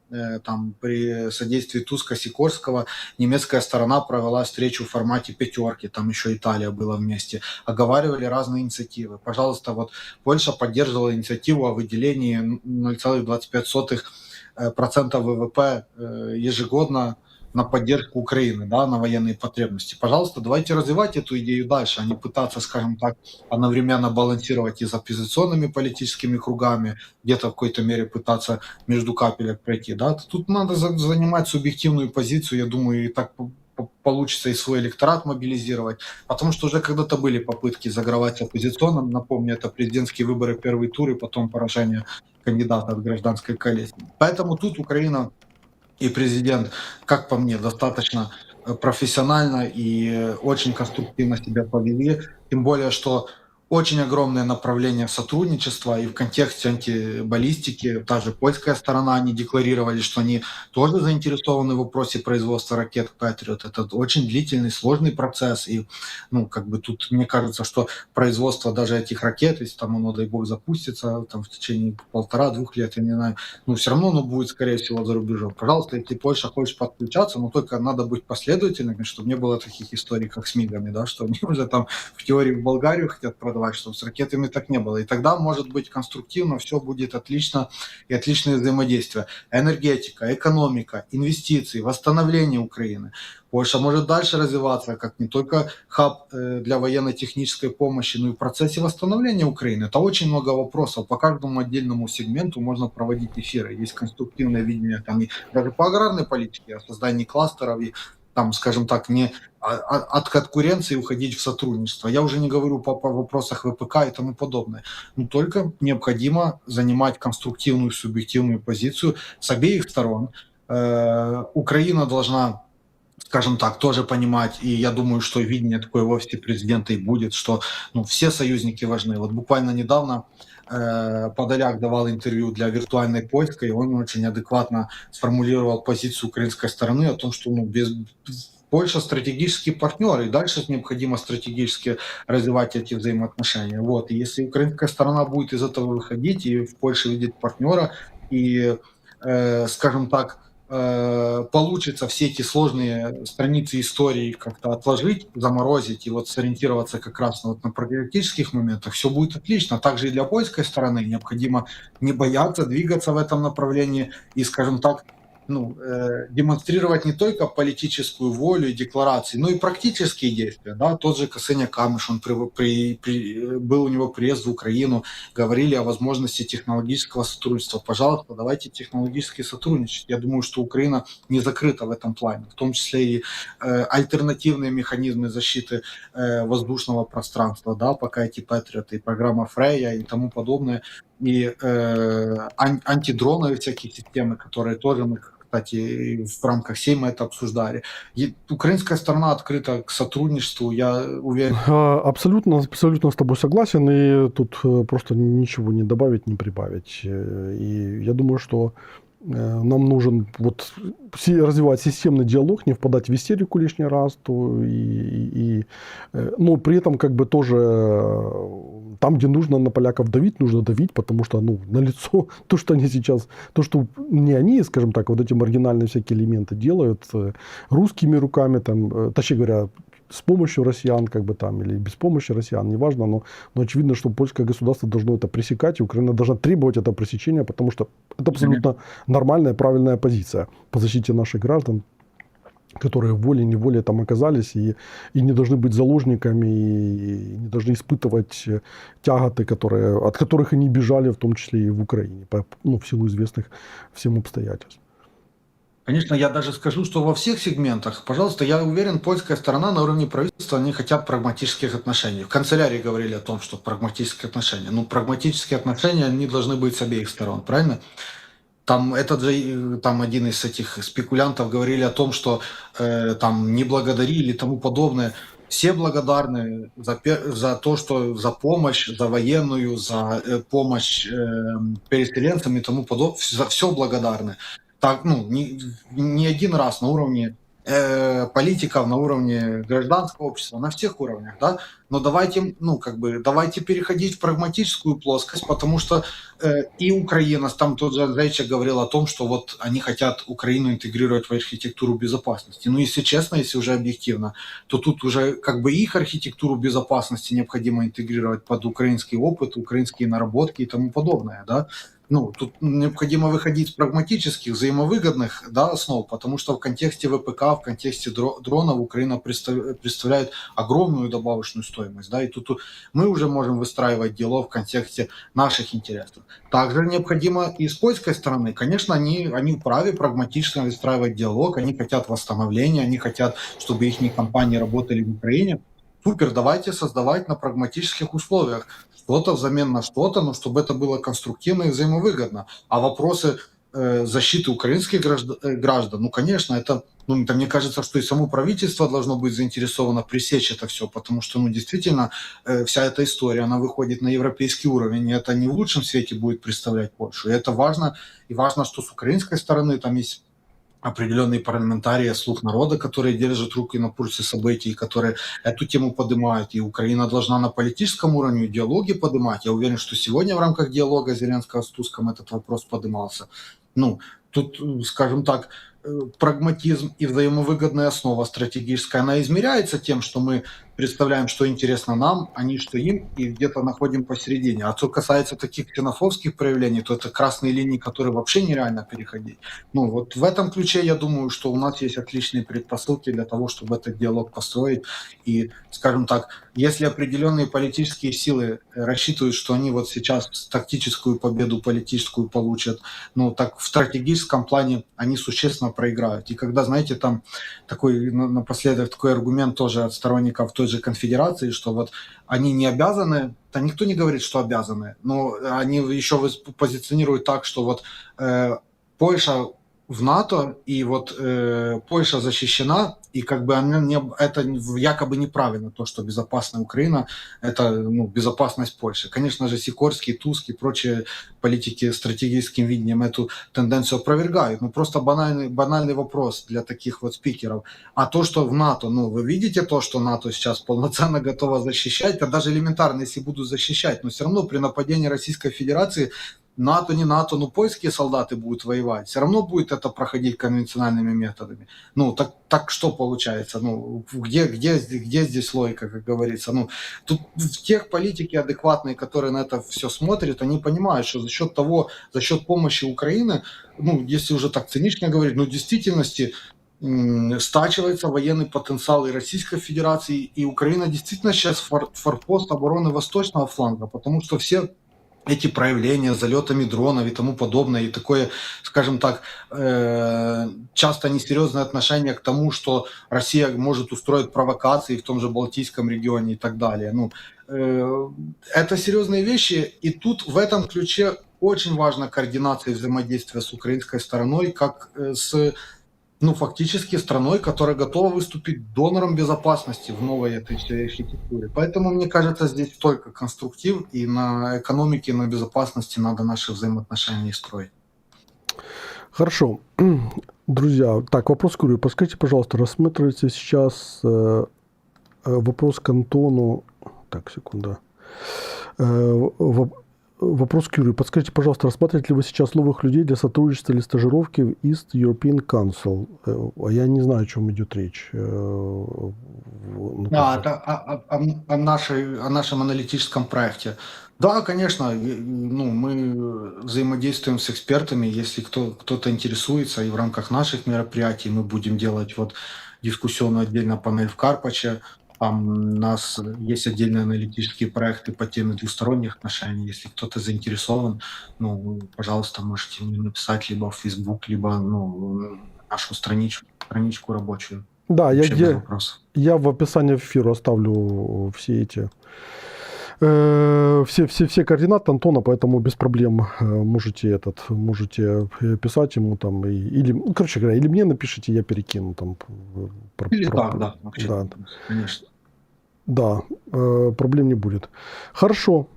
там при содействии Туска, Сикорского немецкая сторона провела встречу в формате пятерки, там еще Италия была вместе, оговаривали разные инициативы. Пожалуйста, вот Польша поддерживала инициативу о выделении 0,25% ВВП ежегодно на поддержку Украины, да, на военные потребности. Пожалуйста, давайте развивать эту идею дальше, а не пытаться, скажем так, одновременно балансировать и с оппозиционными политическими кругами, где-то в какой-то мере пытаться между капелек пройти. Да. Тут надо занимать субъективную позицию, я думаю, и так получится и свой электорат мобилизировать, потому что уже когда-то были попытки загравать с оппозиционным, напомню, это президентские выборы, первый тур и потом поражение кандидата от гражданской коалиции. Поэтому тут Украина и президент, как по мне, достаточно профессионально и очень конструктивно себя повели, тем более, что очень огромное направление сотрудничества и в контексте антибаллистики, та же польская сторона, они декларировали, что они тоже заинтересованы в вопросе производства ракет Patriot. Это очень длительный, сложный процесс, и, ну, как бы тут, мне кажется, что производство даже этих ракет, если там оно, дай бог, запустится там в течение 1,5-2 лет, я не знаю, ну, все равно оно будет, скорее всего, за рубежом. Пожалуйста, если Польша хочет подключаться, но только надо быть последовательными, чтобы не было таких историй, как с МИГами, да, что они уже там в теории в Болгарию хотят продавать, чтобы с ракетами так не было. И тогда, может быть, конструктивно все будет отлично и отличное взаимодействие. Энергетика, экономика, инвестиции, восстановление Украины. Польша может дальше развиваться, как не только хаб для военно-технической помощи, но и в процессе восстановления Украины. Это очень много вопросов. По каждому отдельному сегменту можно проводить эфиры. Есть конструктивное видение там, и даже по аграрной политике, о создании кластеров и там, скажем так, не от конкуренции уходить в сотрудничество. Я уже не говорю по вопросах ВПК и тому подобное. Но только необходимо занимать конструктивную, субъективную позицию с обеих сторон. Украина должна, скажем так, тоже понимать, и я думаю, что видение такое в офисе президента и будет, что, ну, все союзники важны. Вот буквально недавно Подоляк давал интервью для виртуальной польской, и он очень адекватно сформулировал позицию украинской стороны о том, что, ну, Польша стратегический партнер, и дальше необходимо стратегически развивать эти взаимоотношения. Вот. И если украинская сторона будет из этого выходить, и в Польше видеть партнера, и, скажем так, получится все эти сложные страницы истории как-то отложить, заморозить и вот сориентироваться как раз на прагматических моментах, все будет отлично. Также и для польской стороны необходимо не бояться двигаться в этом направлении и, скажем так, ну, демонстрировать не только политическую волю и декларации, но и практические действия. Да? Тот же Косыня-Камыш, был у него приезд в Украину, говорили о возможности технологического сотрудничества. Пожалуйста, давайте технологически сотрудничать. Я думаю, что Украина не закрыта в этом плане, в том числе и альтернативные механизмы защиты воздушного пространства, да, пока эти Patriot, и программа Freya и тому подобное, и антидроновые всякие системы, которые тоже мы, кстати, в рамках Сейма это обсуждали. И украинская сторона открыта к сотрудничеству, я уверен. Абсолютно с тобой согласен, и тут просто ничего не добавить, не прибавить. И я думаю, что нам нужен вот развивать системный диалог, не впадать в истерику лишний раз, но при этом как бы тоже там, где нужно на поляков давить, нужно давить, потому что, ну, налицо то, что они сейчас, то, что не они, скажем так, вот эти маргинальные всякие элементы делают русскими руками, там, точнее говоря, с помощью россиян, как бы там, или без помощи россиян, неважно, но очевидно, что польское государство должно это пресекать, и Украина должна требовать это пресечения, потому что это абсолютно нормальная, правильная позиция по защите наших граждан, которые волей-неволей там оказались и не должны быть заложниками, и не должны испытывать тяготы, от которых они бежали, в том числе и в Украине, ну, в силу известных всем обстоятельств. Конечно, я даже скажу, что во всех сегментах, пожалуйста, я уверен, польская сторона на уровне правительства, они хотят прагматических отношений. В канцелярии говорили о том, что прагматические отношения. Ну, прагматические отношения, они должны быть с обеих сторон, правильно? Там там один из этих спекулянтов говорили о том, что там не благодарили и тому подобное. Все благодарны за то, что за помощь, за военную, за помощь переселенцам и тому подобное. За все благодарны. Так, ну, не один раз на уровне политиков, на уровне гражданского общества, на всех уровнях, да, но давайте, ну, как бы, давайте переходить в прагматическую плоскость, потому что и Украина, там тот же Зайчик говорил о том, что вот они хотят Украину интегрировать в архитектуру безопасности. Ну, если честно, если уже объективно, то тут уже как бы их архитектуру безопасности необходимо интегрировать под украинский опыт, украинские наработки и тому подобное, да. Ну, тут необходимо выходить с прагматических, взаимовыгодных, да, основ, потому что в контексте ВПК, в контексте дронов Украина представляет огромную добавочную стоимость, да, и тут мы уже можем выстраивать диалог в контексте наших интересов. Также необходимо и с польской стороны, конечно, они вправе прагматично выстраивать диалог, они хотят восстановления, они хотят, чтобы их компании работали в Украине. Супер, давайте создавать на прагматических условиях что-то взамен на что-то, но чтобы это было конструктивно и взаимовыгодно. А вопросы защиты украинских граждан, ну, конечно, это, мне кажется, что и само правительство должно быть заинтересовано пресечь это все, потому что, действительно, вся эта история, она выходит на европейский уровень, и это не в лучшем свете будет представлять Польшу. И это важно, что с украинской стороны там есть определенные парламентарии, слух народа, которые держат руки на пульсе событий, которые эту тему поднимают. И Украина должна на политическом уровне диалоги поднимать. Я уверен, что сегодня в рамках диалога Зеленского с Туском этот вопрос поднимался. Тут, скажем так, прагматизм и взаимовыгодная основа стратегическая, она измеряется тем, что мы представляем, что интересно нам, а не что им, и где-то находим посередине. А что касается таких ксенофобских проявлений, то это красные линии, которые вообще нереально переходить. Вот в этом ключе я думаю, что у нас есть отличные предпосылки для того, чтобы этот диалог построить. И, скажем так, если определенные политические силы рассчитывают, что они вот сейчас тактическую победу политическую получат, так в стратегическом плане они существенно проиграют. И когда, знаете, там такой напоследок такой аргумент тоже от сторонников той же конфедерации, что вот они не обязаны, да никто не говорит, что обязаны, но они еще позиционируют так, что вот Польша в НАТО, и вот Польша защищена, и как бы это якобы неправильно, то, что безопасная Украина, это безопасность Польши. Конечно же, Сикорский, Туск и прочие политики с стратегическим видением эту тенденцию опровергают. Просто банальный вопрос для таких вот спикеров. А то, что в НАТО, вы видите то, что НАТО сейчас полноценно готово защищать, это даже элементарно, если будут защищать, но все равно при нападении Российской Федерации НАТО, не НАТО, польские солдаты будут воевать. Все равно будет это проходить конвенциональными методами. Так что получается? Где здесь логика, как говорится? Тут тех политики адекватные, которые на это все смотрят, они понимают, что за счет помощи Украины, если уже так цинично говорить, в действительности стачивается военный потенциал и Российской Федерации, и Украина действительно сейчас форпост обороны восточного фланга, потому что все эти проявления залетами дронов и тому подобное, и такое, скажем так, часто несерьезное отношение к тому, что Россия может устроить провокации в том же Балтийском регионе и так далее. Это серьезные вещи, и тут в этом ключе очень важна координация и взаимодействия с украинской стороной, как с фактически страной, которая готова выступить донором безопасности в новой этой всей архитектуре. Поэтому, мне кажется, здесь только конструктив, и на экономике, на безопасности надо наши взаимоотношения строить. Хорошо. Друзья, так, вопрос к Юрию. Подскажите, пожалуйста, рассматривается сейчас вопрос к Антону. Так, секунда. Вопрос к Юрию. Подскажите, пожалуйста, рассматриваете ли вы сейчас новых людей для сотрудничества или стажировки в East European Council? Я не знаю, о чем идет речь. Это о нашем аналитическом проекте. Да, конечно, мы взаимодействуем с экспертами. Если кто-то интересуется, и в рамках наших мероприятий мы будем делать дискуссионную отдельно панель в Карпаче. Там у нас есть отдельные аналитические проекты по теме двусторонних отношений. Если кто-то заинтересован, пожалуйста, можете мне написать либо в Facebook, либо нашу страничку рабочую. Да, я в описании эфира оставлю все эти все координаты Антона, поэтому без проблем можете писать ему там или, короче говоря, или мне напишите, я перекину там. Да, конечно. Да, проблем не будет. Хорошо.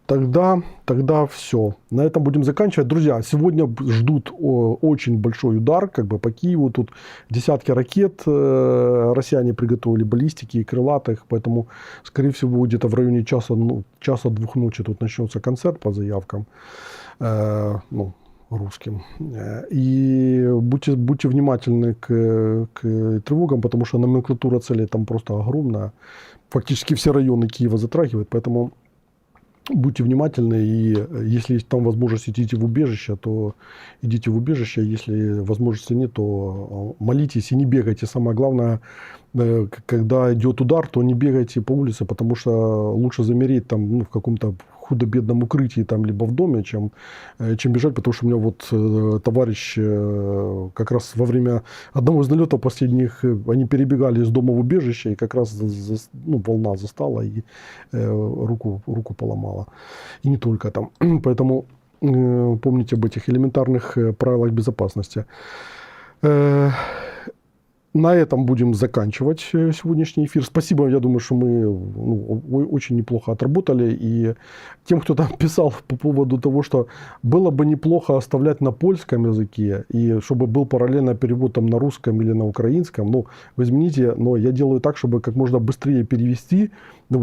Тогда все. На этом будем заканчивать. Друзья, сегодня ждут очень большой удар по Киеву. Тут десятки ракет. Россияне приготовили баллистики и крылатых. Поэтому, скорее всего, где-то в районе часа-двух ночи тут начнется концерт по заявкам. Русским. И будьте внимательны к тревогам, потому что номенклатура целей там просто огромная. Фактически все районы Киева затрагивает. Поэтому будьте внимательны, и если есть там возможность, идите в убежище, то идите в убежище. Если возможности нет, то молитесь и не бегайте. Самое главное, когда идет удар, то не бегайте по улице, потому что лучше замереть там, в каком-то худо-бедном укрытии там, либо в доме, чем бежать, потому что у меня вот товарищ как раз во время одного из налетов последних, они перебегали из дома в убежище, и как раз волна застала и руку поломала. И не только там. Поэтому помните об этих элементарных правилах безопасности. На этом будем заканчивать сегодняшний эфир. Спасибо, я думаю, что мы очень неплохо отработали. И тем, кто там писал по поводу того, что было бы неплохо оставлять на польском языке, и чтобы был параллельно перевод там на русском или на украинском, вы извините, но я делаю так, чтобы как можно быстрее перевести,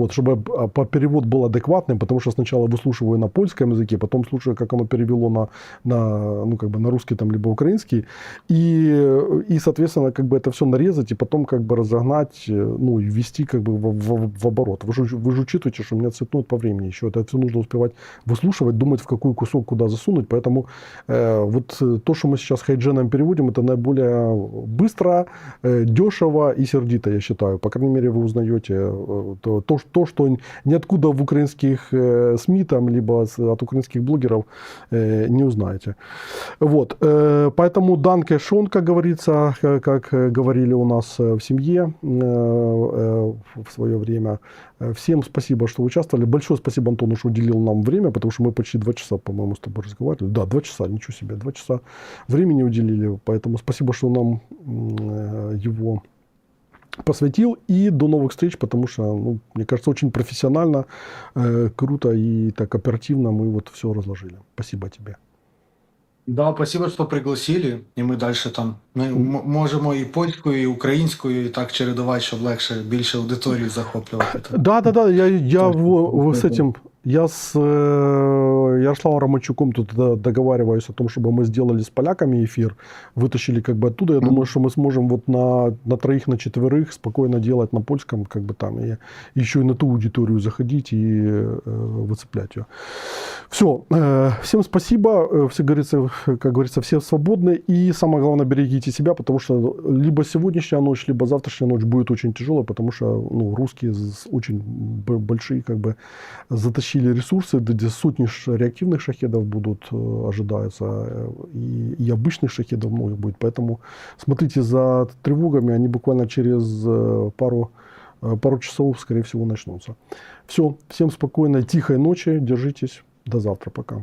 чтобы перевод был адекватным, потому что сначала выслушиваю на польском языке, потом слушаю, как оно перевело на русский там, либо украинский, и соответственно, это все нарезать и потом разогнать, и ввести в оборот. Вы же учитываете, что у меня цветнет по времени еще. Это все нужно успевать выслушивать, думать, в какой кусок куда засунуть. Поэтому то, что мы сейчас хайдженом переводим, это наиболее быстро, дешево и сердито, я считаю. По крайней мере, вы узнаете то, что ниоткуда в украинских СМИ, там, либо от украинских блогеров не узнаете. Поэтому данке шон, как говорится, как говорили у нас в семье в свое время. Всем спасибо, что участвовали. Большое спасибо Антону, что уделил нам время, потому что мы почти 2 часа, по-моему, с тобой разговаривали. Да, 2 часа, ничего себе, 2 часа времени уделили. Поэтому спасибо, что нам его посвятил. И до новых встреч, потому что, мне кажется, очень профессионально, круто и так оперативно мы все разложили. Спасибо тебе. Да, спасибо, що пригласили, і ми далі там можемо і польською, і українською, і так чередувати, щоб легше, більше аудиторії захоплювати. Да, я с Ярославом Романчуком тут договариваюсь о том, чтобы мы сделали с поляками эфир, вытащили оттуда. Я думаю, что мы сможем на 3, на 4 спокойно делать на польском, там, и еще и на ту аудиторию заходить и выцеплять ее. Все, всем спасибо, как говорится, все свободны, и самое главное, берегите себя, потому что либо сегодняшняя ночь, либо завтрашняя ночь будет очень тяжелая, потому что русские очень большие затащили ресурсы, где сотни реактивных шахедов будут, ожидается, и обычных шахедов много будет. Поэтому смотрите за тревогами, они буквально через пару часов, скорее всего, начнутся. Все, всем спокойной, тихой ночи, держитесь, до завтра, пока.